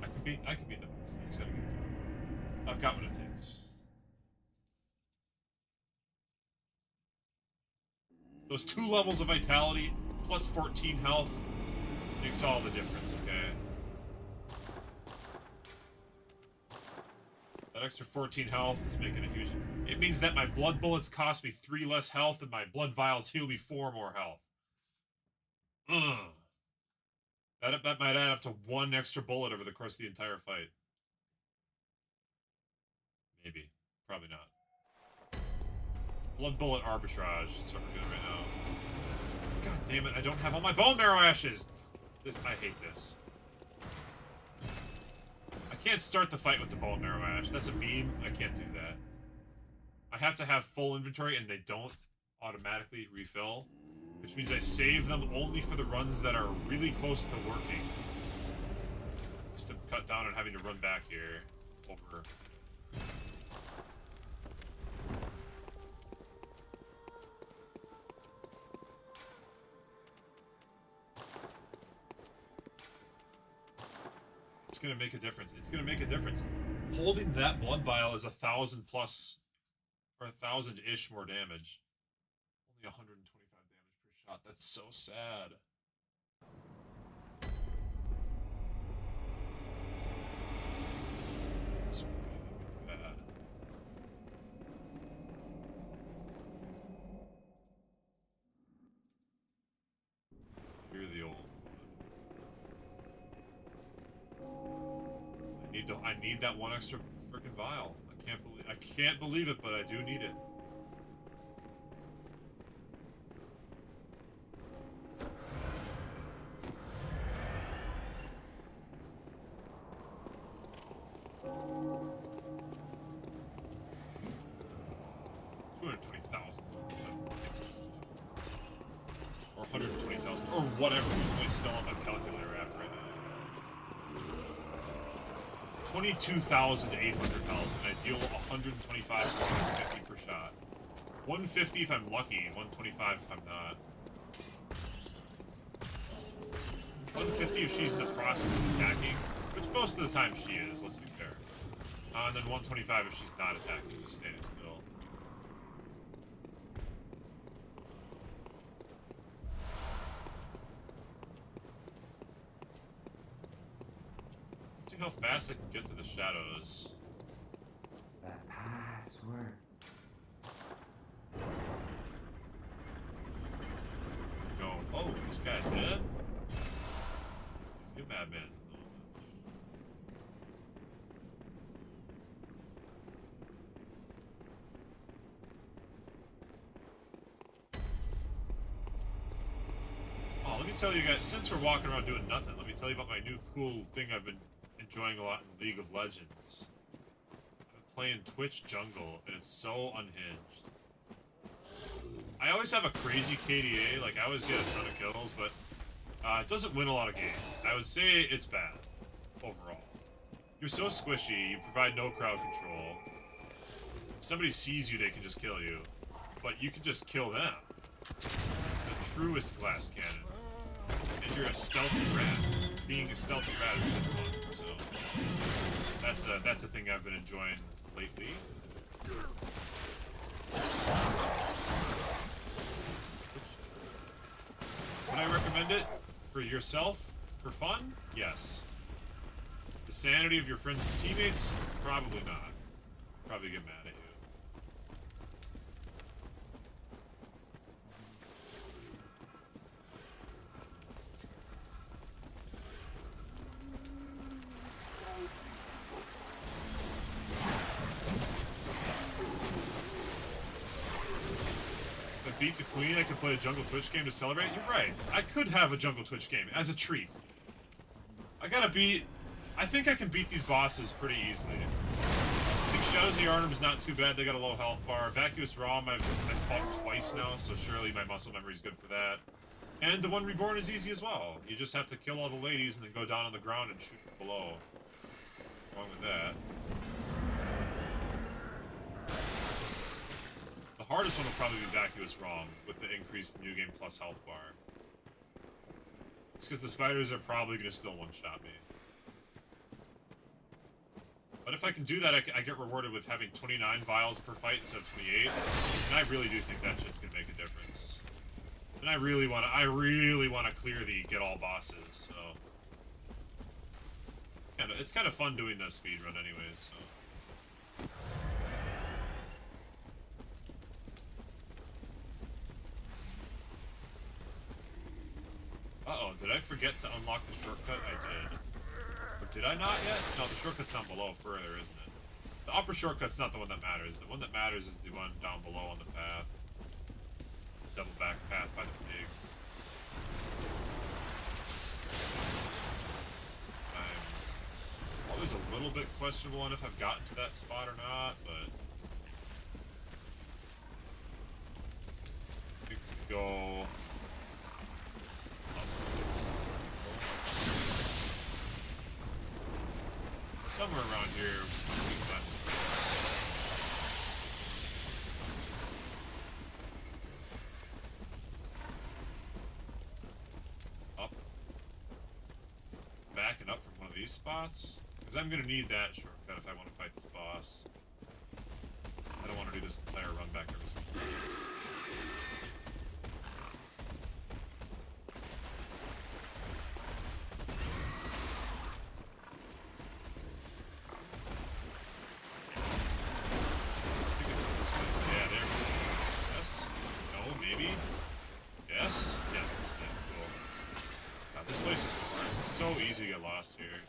I can beat them. It's gonna be good. I've got what it takes. Those 2 levels of vitality plus 14 health makes all the difference, okay? That extra 14 health is making a huge... It means that my blood bullets cost me 3 less health and my blood vials heal me 4 more health. Ugh. That might add up to 1 extra bullet over the course of the entire fight. Maybe. Probably not. Blood bullet arbitrage is what we're doing right now. God damn it, I don't have all my bone marrow ashes! I hate this. I can't start the fight with the bone marrow ash. That's a meme. I can't do that. I have to have full inventory and they don't automatically refill. Which means I save them only for the runs that are really close to working. Just to cut down on having to run back here over. It's gonna make a difference. It's gonna make a difference. Holding that blood vial is 1,000 plus, or 1,000-ish more damage. Only 125 damage per shot. That's so sad. It's really bad. You're the old. I need that 1 extra freaking vial. I can't believe it, but I do need it. $220,000. Or 120,000. Or whatever. I'm still on my calculator app right now. 22,800 health, and I deal 125 to 150 per shot. 150 if I'm lucky, 125 if I'm not. 150 if she's in the process of attacking, which most of the time she is, let's be fair. And then 125 if she's not attacking, just standing still. See how fast I can get to the shadows. The password. Go, oh, this guy dead? He's a madman. Oh, let me tell you guys, since we're walking around doing nothing, let me tell you about my new cool thing I've been enjoying a lot in League of Legends. I've been playing Twitch Jungle, and it's so unhinged. I always have a crazy KDA, like I always get a ton of kills, but it doesn't win a lot of games. I would say it's bad, overall. You're so squishy, you provide no crowd control. If somebody sees you, they can just kill you. But you can just kill them. The truest glass cannon. And you're a stealthy rat. Being a stealthy rat is good fun, so that's a thing I've been enjoying lately. Would I recommend it for yourself? For fun? Yes. The sanity of your friends and teammates? Probably not. Probably get mad at you. beat the queen, I could play a jungle Twitch game to celebrate. You're right. I could have a jungle Twitch game as a treat. I think I can beat these bosses pretty easily. I think Shadows of Yharnam is not too bad. They got a low health bar. Vacuous Rom, I've fought twice now, so surely my muscle memory is good for that. And the one Reborn is easy as well. You just have to kill all the ladies and then go down on the ground and shoot from below. Wrong with that. The hardest one will probably be Vacuous Rom with the increased New Game Plus health bar. It's because the spiders are probably going to still one-shot me. But if I can do that, I get rewarded with having 29 vials per fight instead of 28. And I really do think that shit's gonna make a difference. And I really wanna clear the get all bosses, so. It's kinda fun doing the speedrun anyways, so. Uh-oh, did I forget to unlock the shortcut? I did. Did I not yet? No, the shortcut's down below further, isn't it? The upper shortcut's not the one that matters. The one that matters is the one down below on the path. Double back path by the pigs. I'm always a little bit questionable on if I've gotten to that spot or not, but... I think we could go... Somewhere around here. Up. Backing up from one of these spots. Because I'm going to need that shortcut if I want to fight this boss. I don't want to do this entire run back every single time. Here.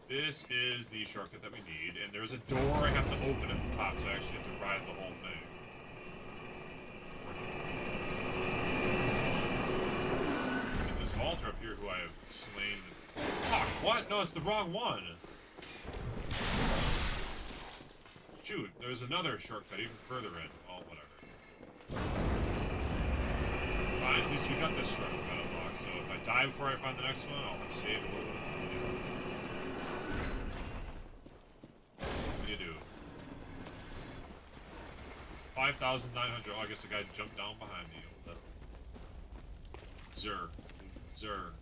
This is the shortcut that we need, and there's a door I have to open at the top, so I actually have to ride the whole thing. And there's Valter up here who I have slain. Fuck, what? No, it's the wrong one! Shoot, there's another shortcut even further in. Oh, whatever. Fine, at least we got this shortcut unlocked, so if I die before I find the next one, I'll have saved a little bit. What do you do? 5,900. Oh, I guess the guy jumped down behind me. Zer. Zer.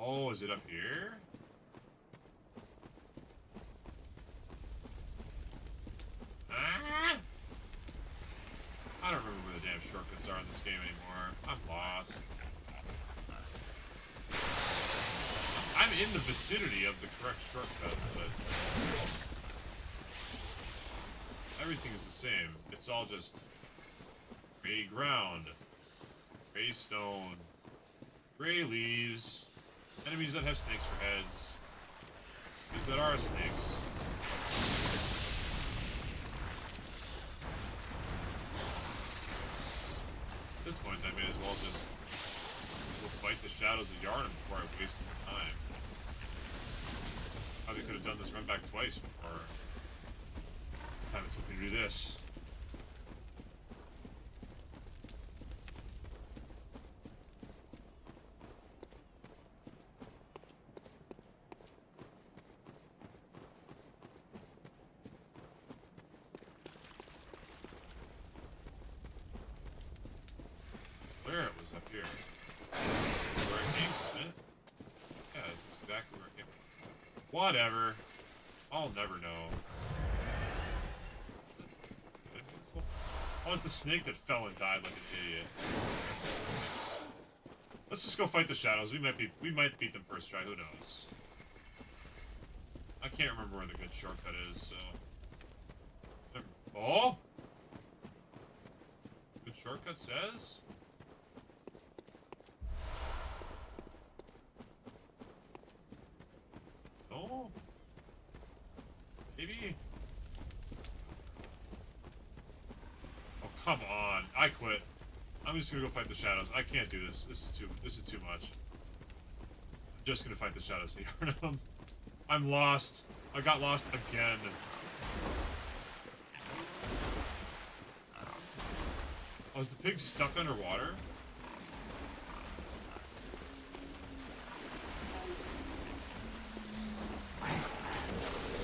Oh, is it up here? Ah! I don't remember where the damn shortcuts are in this game anymore. I'm lost. I'm in the vicinity of the correct shortcut, but everything is the same. It's all just gray ground, gray stone, gray leaves. Enemies that have snakes for heads. These that are snakes. At this point, I may as well just go fight the Shadows of Yharnam before I waste more time. Probably could have done this run back twice before the time it took me to do this. Up here. Where I came from, eh? Yeah, this is exactly where I came from. Whatever. I'll never know. Oh, it's the snake that fell and died like an idiot. Let's just go fight the shadows. We might beat them first try. Who knows? I can't remember where the good shortcut is. So. Oh. Good shortcut says. Oh. Maybe. Oh, come on. I quit. I'm just gonna go fight the shadows. I can't do this. This is too much. I'm just gonna fight the shadows here. I'm lost. I got lost again. Oh, is the pig stuck underwater?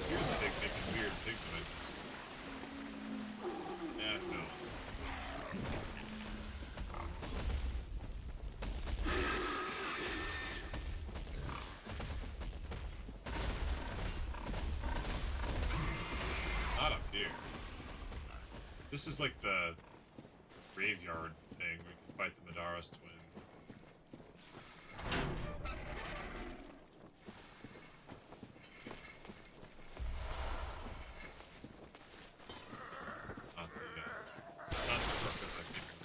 Here's the pig making weird pig noises. Yeah, who knows? Not up here. This is like the graveyard thing. We can fight the Madara's twin. Not the shortcut that came in.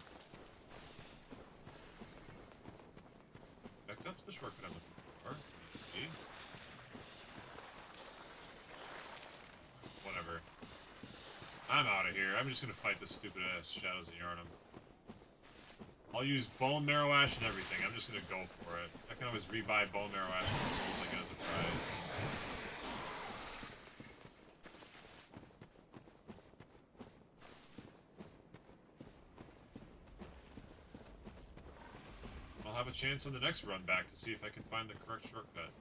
Back up to the shortcut I'm looking for. Okay. Whatever. I'm out of here. I'm just gonna fight the stupid ass shadows of Yharnam. I'll use bone marrow ash and everything. I'm just gonna go for it. I can always rebuy bone marrow ash and souls I get as a prize. I'll have a chance on the next run back to see if I can find the correct shortcut.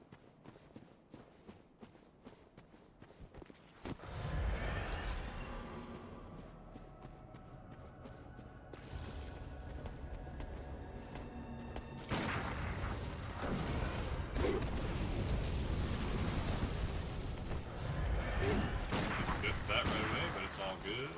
That right away, but it's all good.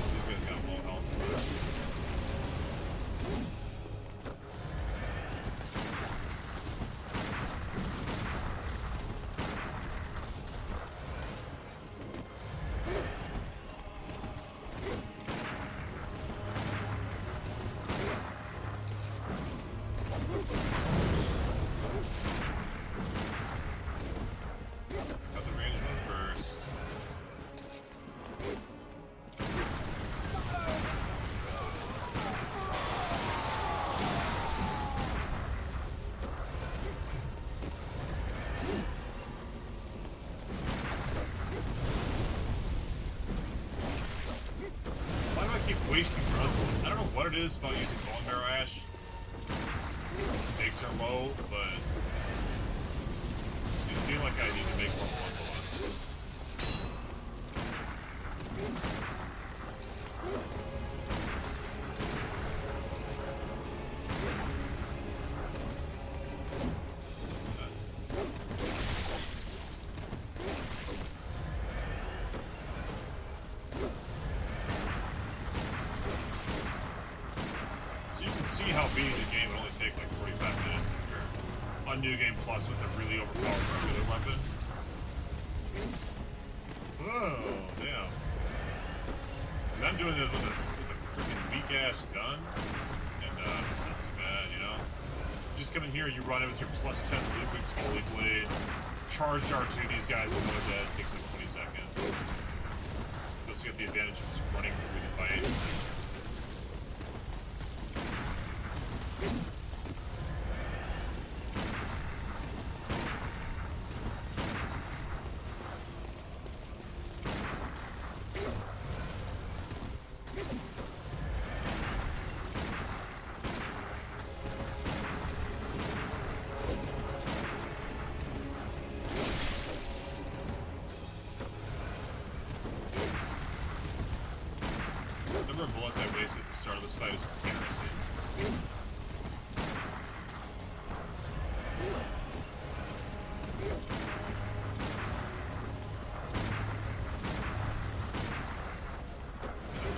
These guys got low health. Got the range one first. Why do I keep wasting run points? I don't know what it is about using bone marrow ash. The stakes are low, but I feel like I need to make more run bullets. So you can see how beating the game would only take like 45 minutes if you're on New Game Plus with a really overpowered regular weapon. Oh, damn. Because I'm doing this with a freaking weak-ass gun, and it's not too bad, you know? You just come in here, you run it with your plus 10 Ludwig's Holy Blade, charge R2, these guys will go dead, takes like 20 seconds. You also get the advantage of just running through the fight. number of bullets I wasted at the start of this fight is embarrassing.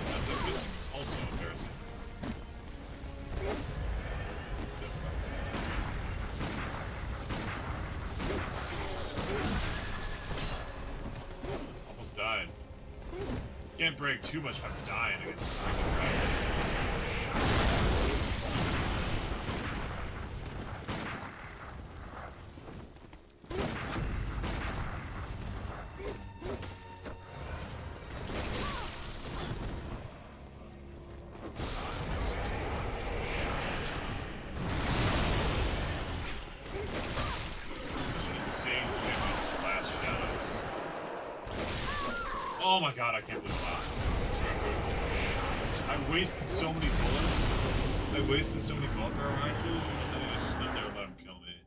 I'm missing is also embarrassing. Almost died. Can't brag too much if I'm dying against freaking presidents. Oh my god, I can't believe that. I wasted so many bullets. I wasted so many bullet barrel rifles, and then I just stood there and let him kill me.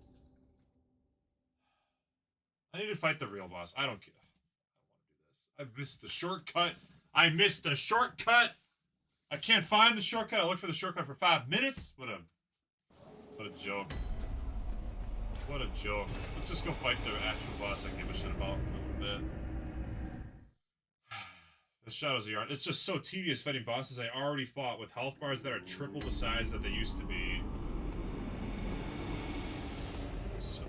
I need to fight the real boss. I don't care. I don't want to do this. I missed the shortcut. I missed the shortcut! I can't find the shortcut. I looked for the shortcut for 5 minutes. What a joke. What a joke. Let's just go fight the actual boss I give a shit about for a little bit. The Shadows of Yharnam. It's just so tedious fighting bosses I already fought with health bars that are triple the size that they used to be. So...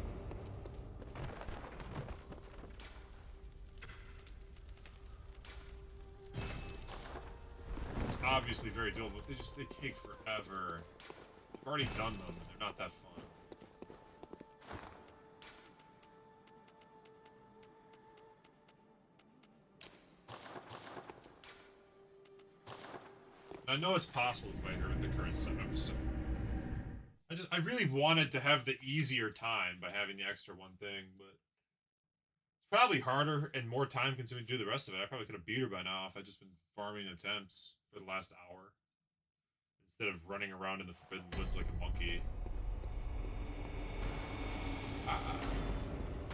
It's obviously very doable, but they take forever. I've already done them, and they're not that fun. I know it's possible to fight her with the current setup, so... I really wanted to have the easier time by having the extra one thing, but... It's probably harder and more time consuming to do the rest of it. I probably could have beat her by now if I'd just been farming attempts for the last hour. Instead of running around in the Forbidden Woods like a monkey.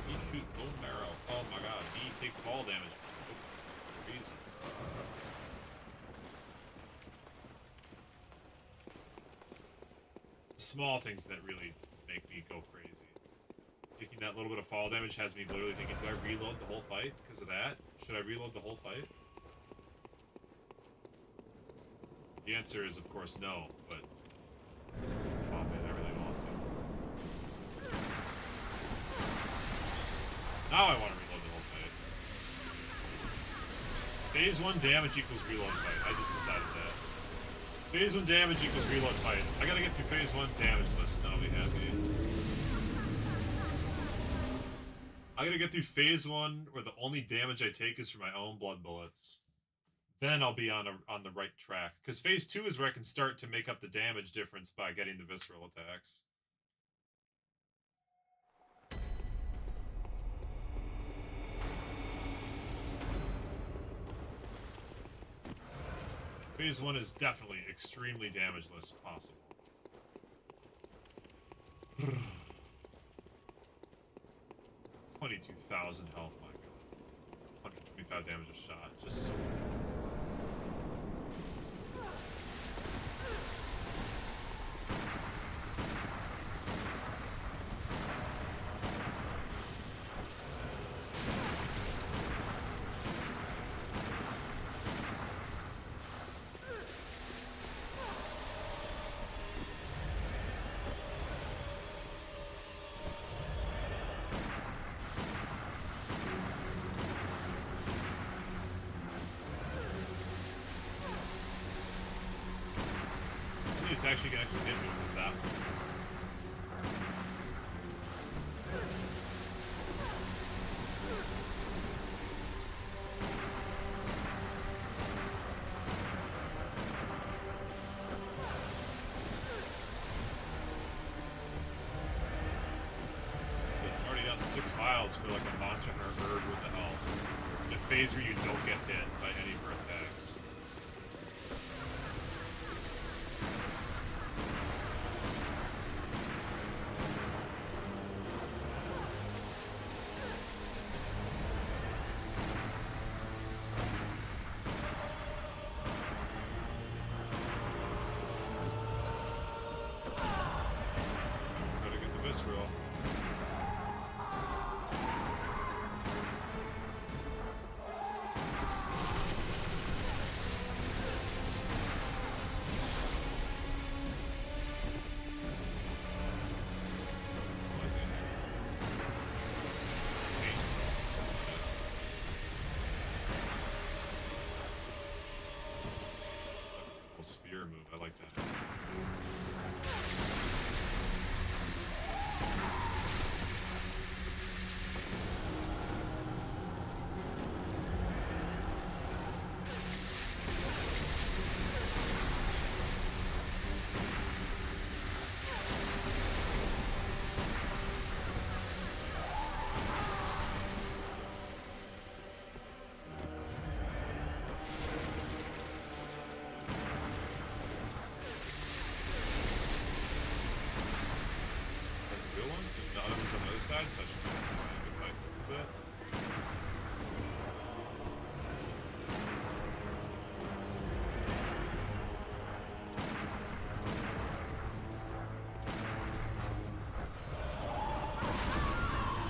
He shoot bone marrow. Oh my god, he take fall damage for no reason. Small things that really make me go crazy. Taking that little bit of fall damage has me literally thinking, do I reload the whole fight because of that? Should I reload the whole fight? The answer is, of course, no, but... Oh man, I really want to. Now I want to reload the whole fight. Phase 1 damage equals reload fight. I just decided that. Phase 1 damage equals reload fight. I gotta get through phase 1 damage list and I'll be happy. I gotta get through phase 1 where the only damage I take is from my own blood bullets. Then I'll be on the right track. Because phase 2 is where I can start to make up the damage difference by getting the visceral attacks. Phase 1 is definitely extremely damageless possible. 22,000 health, my god. 125 damage a shot, just so... Actually can actually hit me with that. It's already down to 6 vials for like a monster hunter bird with the health. In a phase where you don't get hit by any of her attacks. What was it? Chainsaw, something like that. Little spear move. I like that. That's a good one. The other one's on the other side, so I should find a good fight for a bit.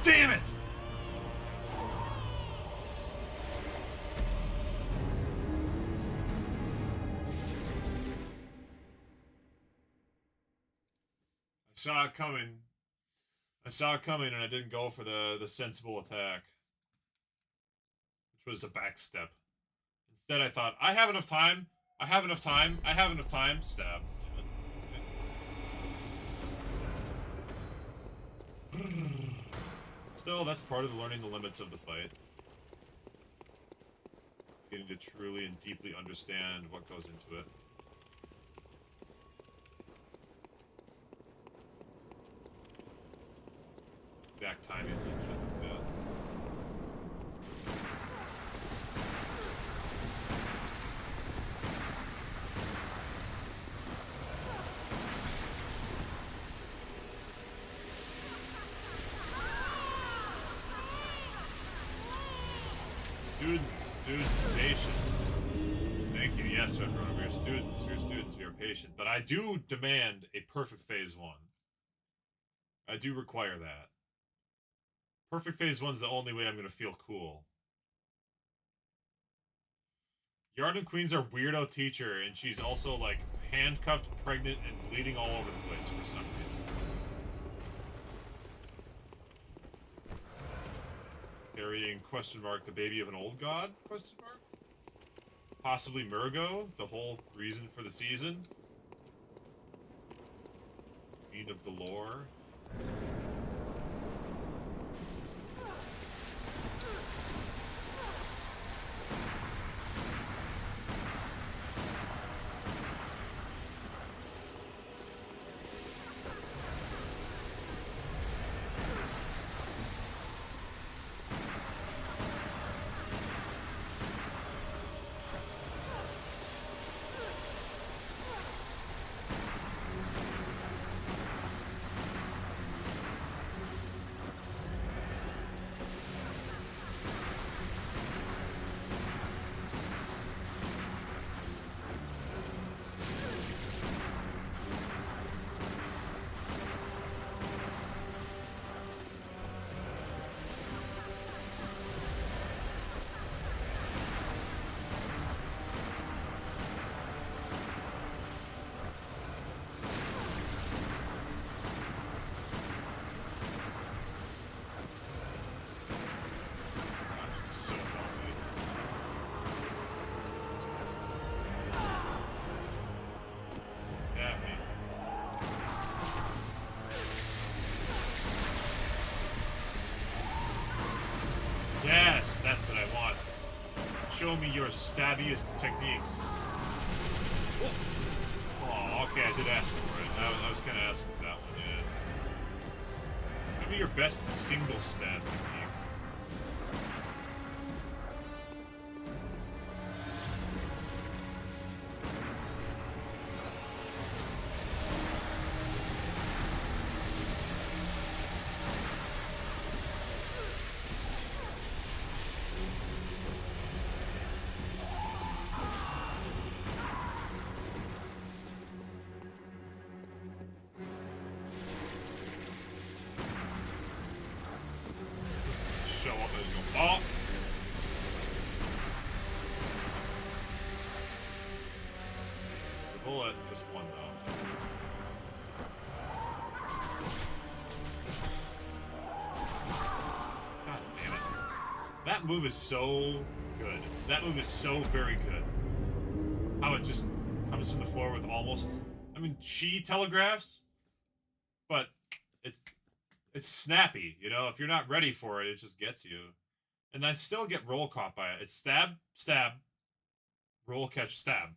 Damn it! I saw it coming. I saw it coming and I didn't go for the sensible attack. Which was a backstep. Instead I thought, I have enough time. I have enough time. I have enough time. Stab. Damn it. Still, that's part of learning the limits of the fight. Getting to truly and deeply understand what goes into it. Exact timings and shit like that. Students, patience. Thank you. Yes, everyone, we are students. We are students. We are patient. But I do demand a perfect phase 1. I do require that. Perfect phase 1's the only way I'm gonna feel cool. Yharnam Queen's our weirdo teacher, and she's also, like, handcuffed, pregnant, and bleeding all over the place for some reason. Carrying, question mark, the baby of an old god, question mark? Possibly Murgo, the whole reason for the season? Queen of the lore. So healthy. Stab me. Yes, that's what I want. Show me your stabbiest techniques. Oh, okay, I did ask for it. I was kind of asking for that one, yeah. Show me your best single stab technique. Just one, though. God damn it. That move is so good. That move is so very good. How it just comes from the floor with almost... I mean, she telegraphs, but it's snappy, you know? If you're not ready for it, it just gets you. And I still get roll caught by it. It's stab, stab, roll, catch, stab.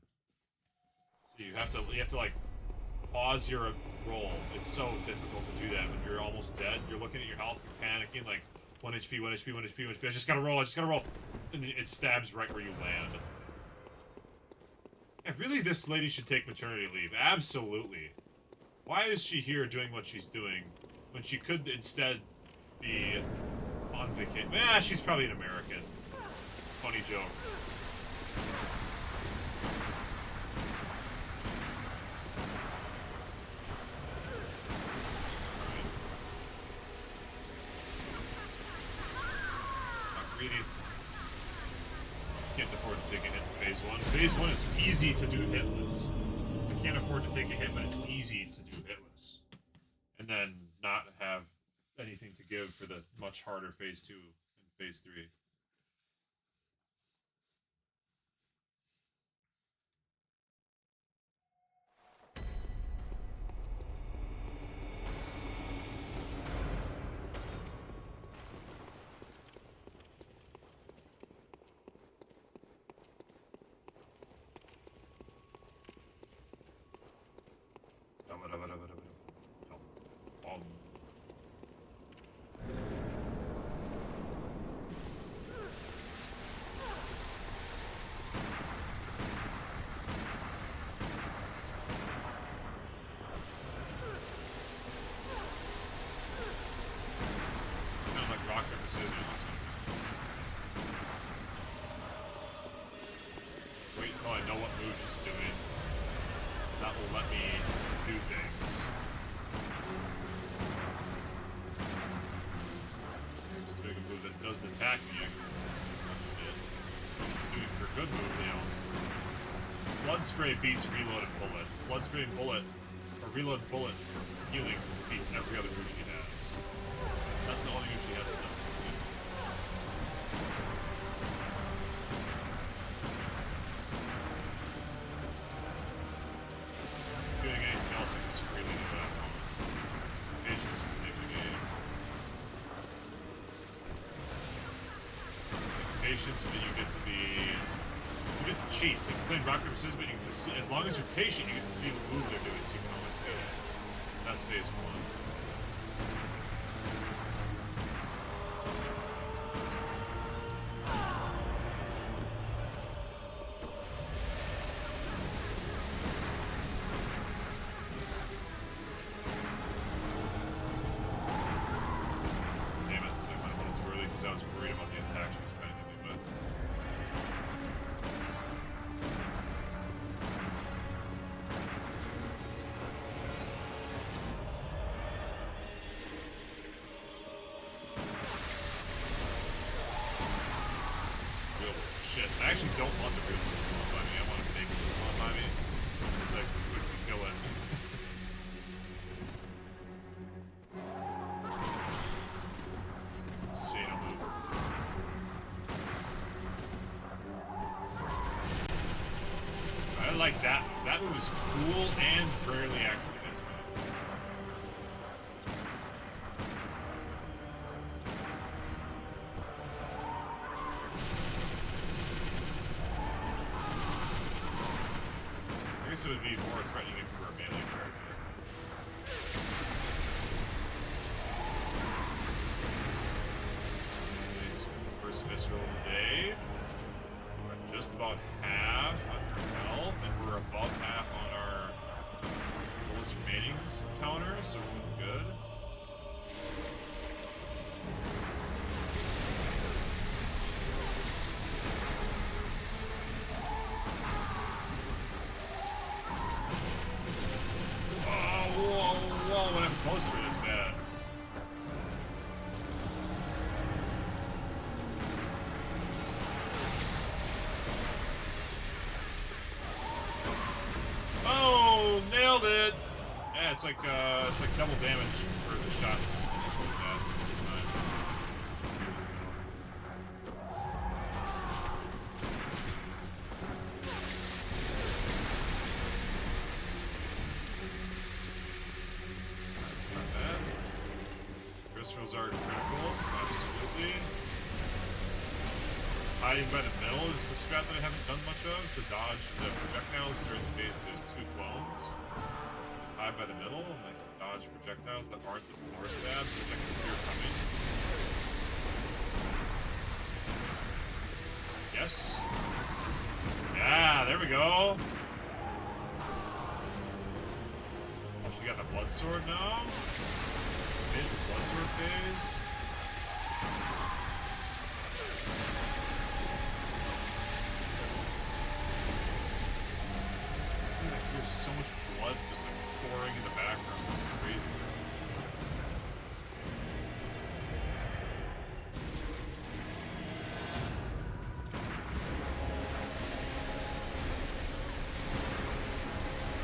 So you have to like pause your roll. It's so difficult to do that when you're almost dead. You're looking at your health, you're panicking, like 1 HP, 1 HP, 1 HP, 1 HP. I just gotta roll, And it stabs right where you land. Yeah, really, this lady should take maternity leave. Absolutely. Why is she here doing what she's doing when she could instead be on vacation? Ah, she's probably an American. Funny joke. Not greedy. Can't afford to take a hit in phase 1. Phase 1 is easy to do hitless. I can't afford to take a hit, but it's easy to do hitless. And then not have anything to give for the much harder phase 2 and phase 3. Wait until I know what move she's doing. That will let me do things. She's doing a move that doesn't attack me. Doing her good move, you know. Blood spray beats reloaded bullet. Blood spray bullet, or reload bullet healing beats every other move she has. That's the only move she has that doesn't. Doing anything else I can just freely do that. Patience is the name of the game. Patience, but you get to cheat. So you can play rock, paper, scissors, but you can see, as long as you're patient, you get to see what move they're doing, so you can always beat it. That's phase 1. I was worried about the attack she was trying to hit me with. Real shit. I actually don't want the real one by me. I want to fake this one by me. It's like quickly kill it. Insane move. I like that move. That move is cool and rarely activated. I guess it would be more threatening if we were a melee character. First visceral of the day. We're just about half on our health, and we're above half on our bullets remaining counter, so we're good. Oh, whoa, when I'm close to it, it's bad. Oh! it's like double damage for the shots. Viscerals are critical, absolutely. Hiding by the middle is a strat that I haven't done much of, to dodge the projectiles during the phase where there's 2 clones. Hide by the middle, and I can dodge projectiles that aren't the floor stabs, which I can hear coming. Yes! Yeah, there we go! Oh, she got the blood sword now? Mid blood sword phase. There's so much blood just like pouring in the background. It's crazy.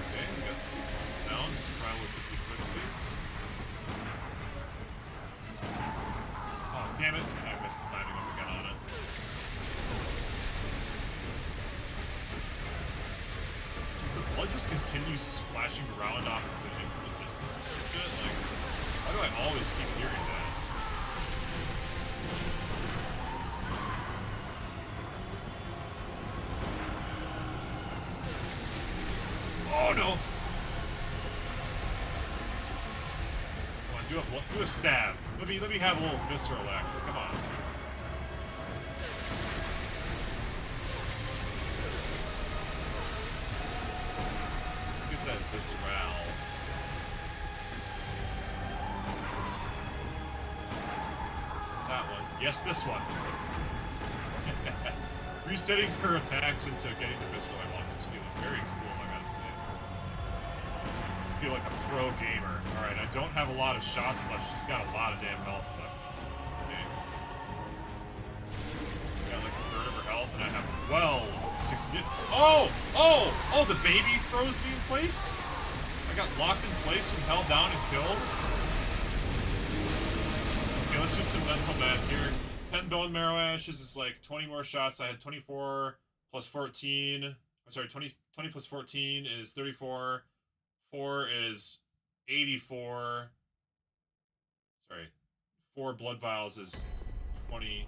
Okay, we got this down. Try relatively quickly. Oh, damn it. I missed the timing when we got on it. Does the blood just continue splashing around off of the thing from a distance or some shit? Like, why do I always keep hearing that? Oh no! Come on, do a stab. Let me have a little visceral actor. Come on. Get that visceral. That one. Yes, this one. Resetting her attacks into getting the visceral I want is feeling very cool, I gotta say. I feel like a pro gamer. Alright, I don't have a lot of shots left. She's got a lot of damn health left. Okay. Got like a third of her health, and I have, well, significant. Oh, the baby throws me in place? I got locked in place and held down and killed? Okay, let's do some mental math here. 10 bone marrow ashes is like 20 more shots. I had 24 plus 14. I'm sorry, 20 plus 14 is 34. 4 is 84. Sorry. 4 blood vials is 20.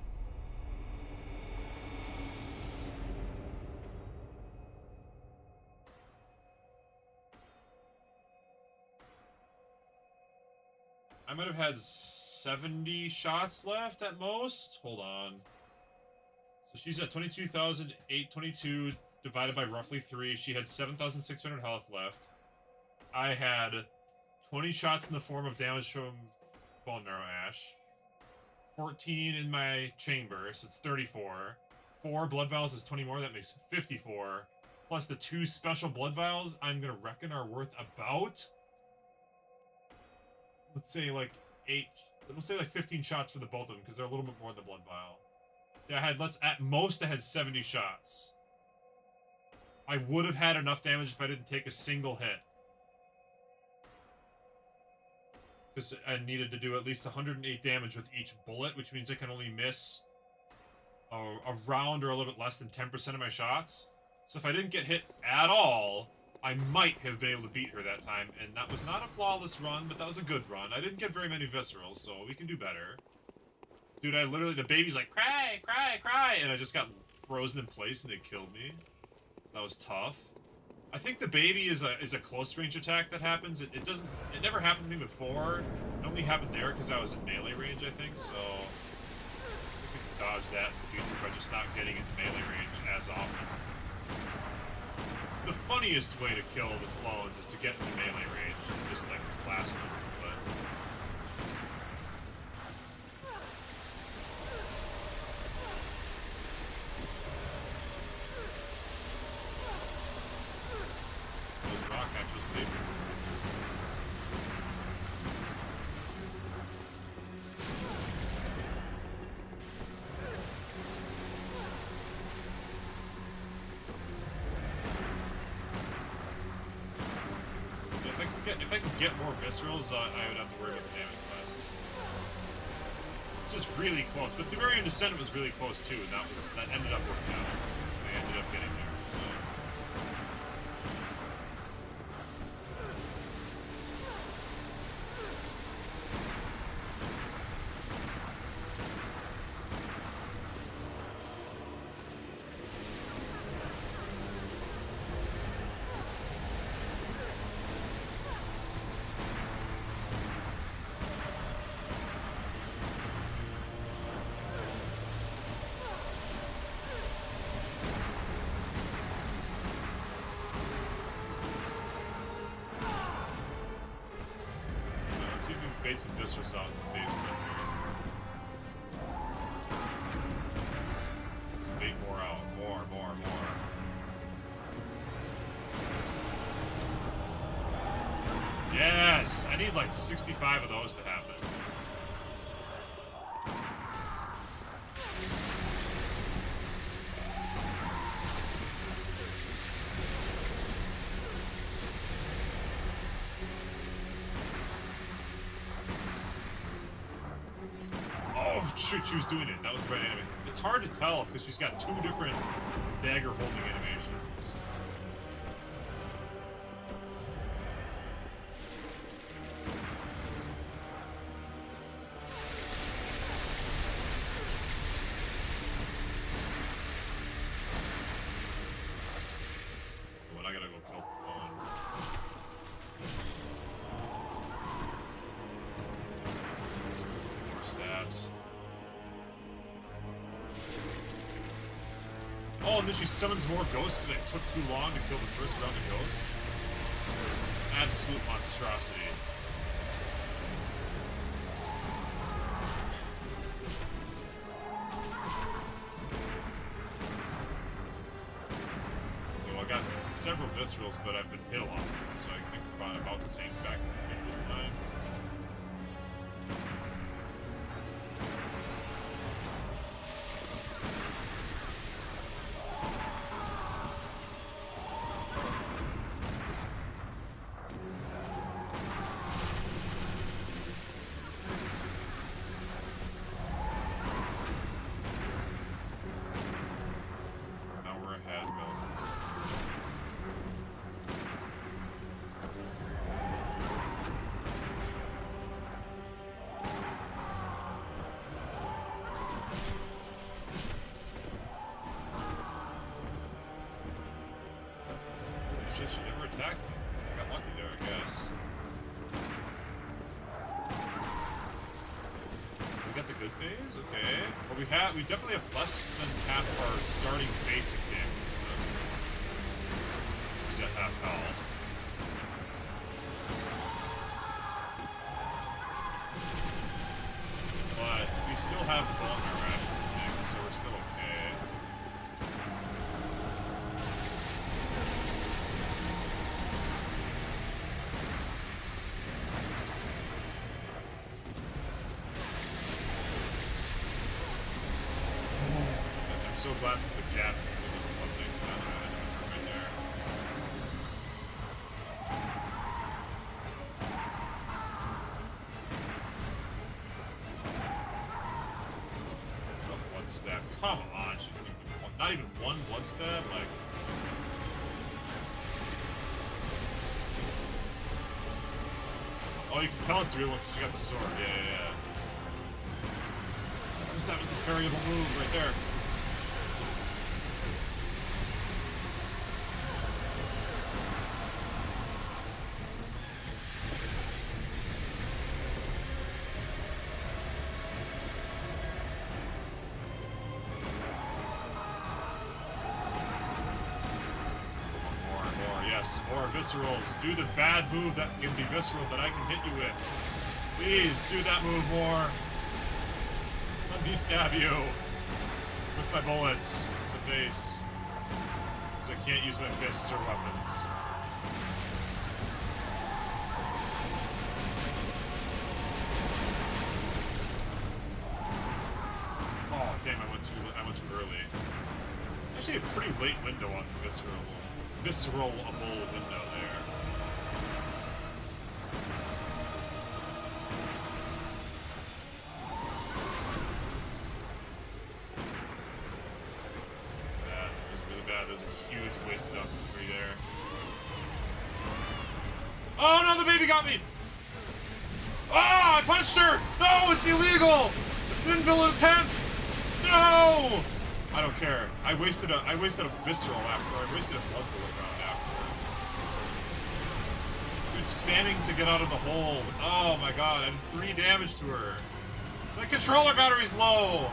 I might have had 70 shots left at most. Hold on. So she's at 22,822 divided by roughly 3. She had 7,600 health left. I had 20 shots in the form of damage from bone marrow ash. 14 in my chamber, so it's 34. 4 blood vials is 20 more, that makes 54. Plus the 2 special blood vials, I'm gonna reckon are worth about, let's say like 8, let's say like 15 shots for the both of them, because they're a little bit more than the blood vial. See, I had, at most I had 70 shots. I would have had enough damage if I didn't take a single hit. Because I needed to do at least 108 damage with each bullet, which means I can only miss a round or a little bit less than 10% of my shots. So if I didn't get hit at all, I might have been able to beat her that time. And that was not a flawless run, but that was a good run. I didn't get very many viscerals, so we can do better. Dude, I literally, the baby's like, cry, cry, cry, and I just got frozen in place and it killed me. That was tough. I think the baby is a close range attack that happens. It never happened to me before. It only happened there because I was in melee range, I think, so I think we can dodge that in the future by just not getting into melee range as often. It's the funniest way to kill the clones is to get into melee range and just like blast them, but get more viscerals, I would have to worry about the damage class. It's just really close, but Pthumerian Descent was really close too, and that ended up working out. I ended up getting there, so. Let's see if we can bait some viscerals out in the face of it here. Let's bait more out. More. Yes! I need like 65 of those to happen. Oh, shit, she was doing it. That was the right enemy. It's hard to tell because she's got two different dagger holding animations. But I gotta go kill one. Just 4 stabs. Oh, and then she summons more ghosts because it took too long to kill the first round of ghosts. Absolute monstrosity. You know, I got several viscerals, but I've been hit a lot, so I think we're about the same fact as the previous time. Now we're ahead, but shit, she never attacked me. I got lucky there, I guess. We got the good phase? Okay. Well, we definitely have less than half our starting basic damage from this. He's at half health. But we still have the bone in our rations to make, so we're still okay. I'm so glad that the gap was one thing down right there. Oh, one stab. Come on, she didn't even not even one stab? Like. Oh, you can tell it's the real one because you got the sword. Yeah. That was the variable move right there. More. Yes, more viscerals. Do the bad move that can be visceral that I can hit you with. Please do that move more. Let me stab you with my bullets in the face. Because I can't use my fists or weapons. Oh, damn, I went too early. Actually, a pretty late window on the visceralable window there. damage wasted up right there. Oh no, the baby got me! Ah, I punched her! No, it's illegal! It's an invalid attempt! No! I don't care. I wasted a visceral after. I wasted a blood bullet round afterwards. Dude, spamming to get out of the hold. Oh my god, I did 3 damage to her. The controller battery's low!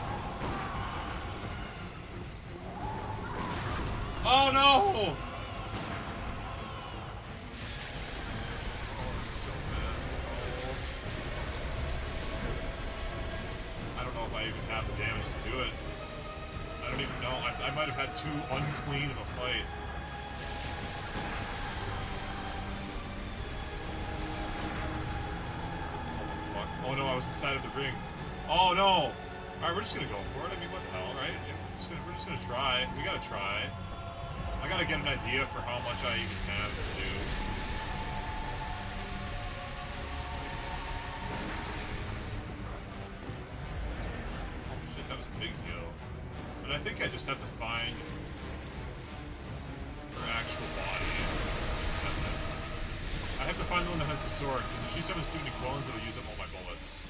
Oh no! Oh, it's so bad. I don't know if I even have the damage to do it. I don't even know. I might have had too unclean of a fight. Oh, fuck. Oh no, I was inside of the ring. Oh no! Alright, we're just gonna go for it. I mean, what the hell, right? We're just gonna try. We gotta try. I gotta get an idea for how much I even have to do. Oh shit, that was a big deal. But I think I just have to find her actual body. I have to find the one that has the sword, because if she summons too many clones, it'll use up all my bullets.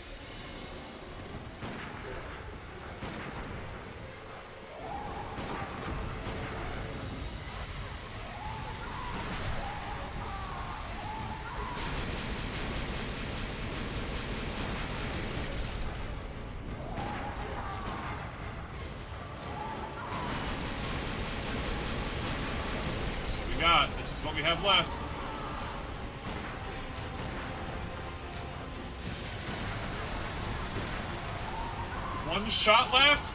This is what we have left. One shot left?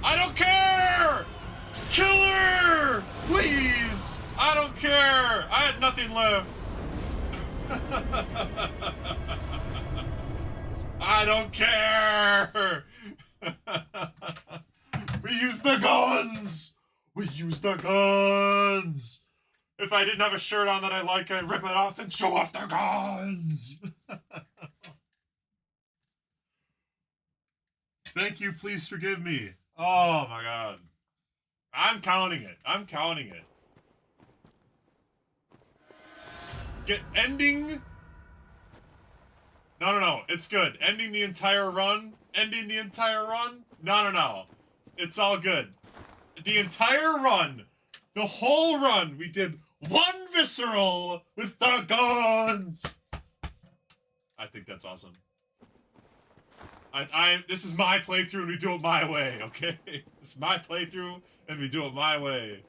I don't care! Kill her! Please! I don't care! I had nothing left. I don't care! We use the guns! We use the guns! If I didn't have a shirt on that I like, I'd rip it off and show off the guns! Thank you, please forgive me. Oh my god. I'm counting it. I'm counting it. Get ending... No, it's good. Ending the entire run? Ending the entire run? No. It's all good. The entire run, the whole run, we did one visceral with the guns! I think that's awesome. This is my playthrough and we do it my way, okay? This is my playthrough and we do it my way.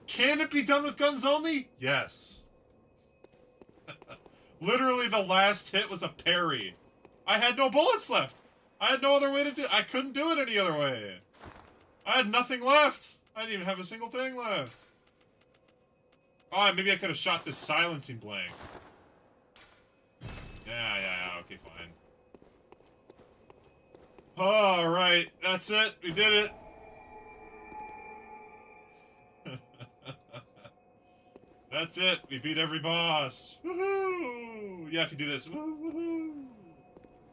Can it be done with guns only? Yes. Literally the last hit was a parry. I had no bullets left. I had no other way to do it. I couldn't do it any other way. I had nothing left. I didn't even have a single thing left. Oh, maybe I could have shot this silencing blank. Yeah, okay, fine. Alright, that's it. We did it. That's it. We beat every boss. Woohoo! Yeah, if you do this. Woohoo!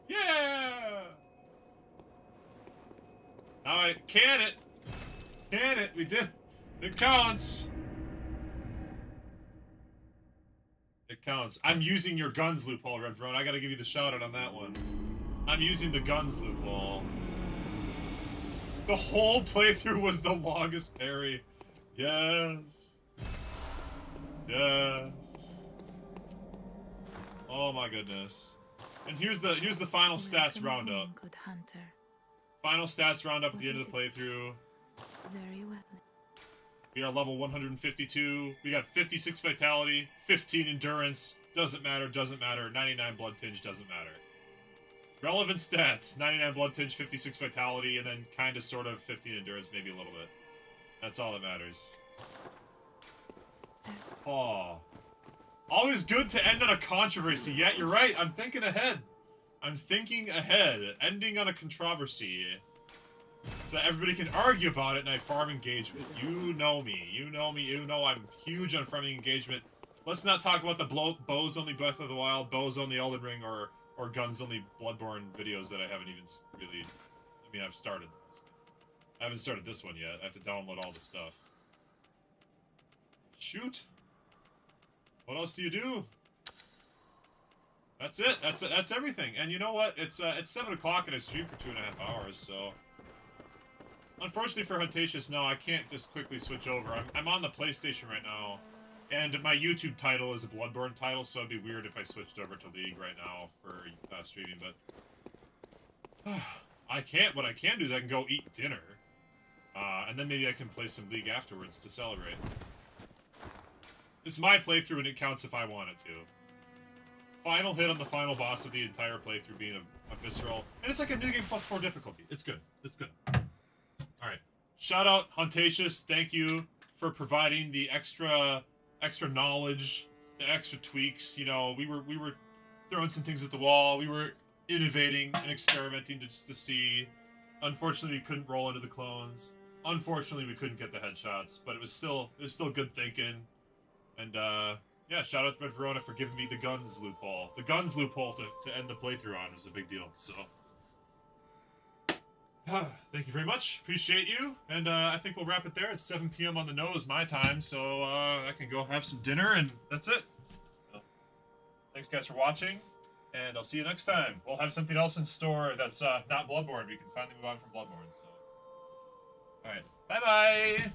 Yeah! Now I can it. Can it. We did. It counts. It counts. I'm using your guns loophole, Red Throne. I gotta give you the shout out on that one. I'm using the guns loophole. The whole playthrough was the longest parry. Yes. Yes. Oh my goodness. And here's the final stats roundup. Good hunter. Final stats roundup at the end of the playthrough. Very well. We are level 152. We got 56 vitality, 15 endurance. Doesn't matter, 99 blood tinge, doesn't matter. Relevant stats, 99 blood tinge, 56 vitality, and then kinda sort of 15 endurance, maybe a little bit. That's all that matters. Oh. Always good to end on a controversy. Yeah, you're right. I'm thinking ahead. Ending on a controversy. So that everybody can argue about it and I farm engagement. You know me. You know I'm huge on farming engagement. Let's not talk about the bows only Breath of the Wild, bows only Elden Ring, or guns only Bloodborne videos that I haven't even really... I mean, I've started. I haven't started this one yet. I have to download all the stuff. shoot. What else do you do? That's it. That's everything. And you know what? It's 7 o'clock and I streamed for 2.5 hours, so... Unfortunately for Huntatious, no, I can't just quickly switch over. I'm on the PlayStation right now, and my YouTube title is a Bloodborne title, so it'd be weird if I switched over to League right now for streaming, but... I can't. What I can do is I can go eat dinner, and then maybe I can play some League afterwards to celebrate. It's my playthrough, and it counts if I want it to. Final hit on the final boss of the entire playthrough being a visceral, and it's like a new game plus 4 difficulty. It's good. It's good. Alright. Shout out Huntatious, thank you for providing the extra knowledge, the extra tweaks. You know, we were throwing some things at the wall, we were innovating and experimenting just to see. Unfortunately, we couldn't roll into the clones. Unfortunately, we couldn't get the headshots, but it was still good thinking. And yeah, shout out to Red Verona for giving me the guns loophole. The guns loophole to end the playthrough on is a big deal, so. Thank you very much. Appreciate you. And I think we'll wrap it there. It's 7 p.m. on the nose, my time, so I can go have some dinner, and that's it. So, thanks, guys, for watching, and I'll see you next time. We'll have something else in store that's not Bloodborne. We can finally move on from Bloodborne, so. Alright. Bye-bye!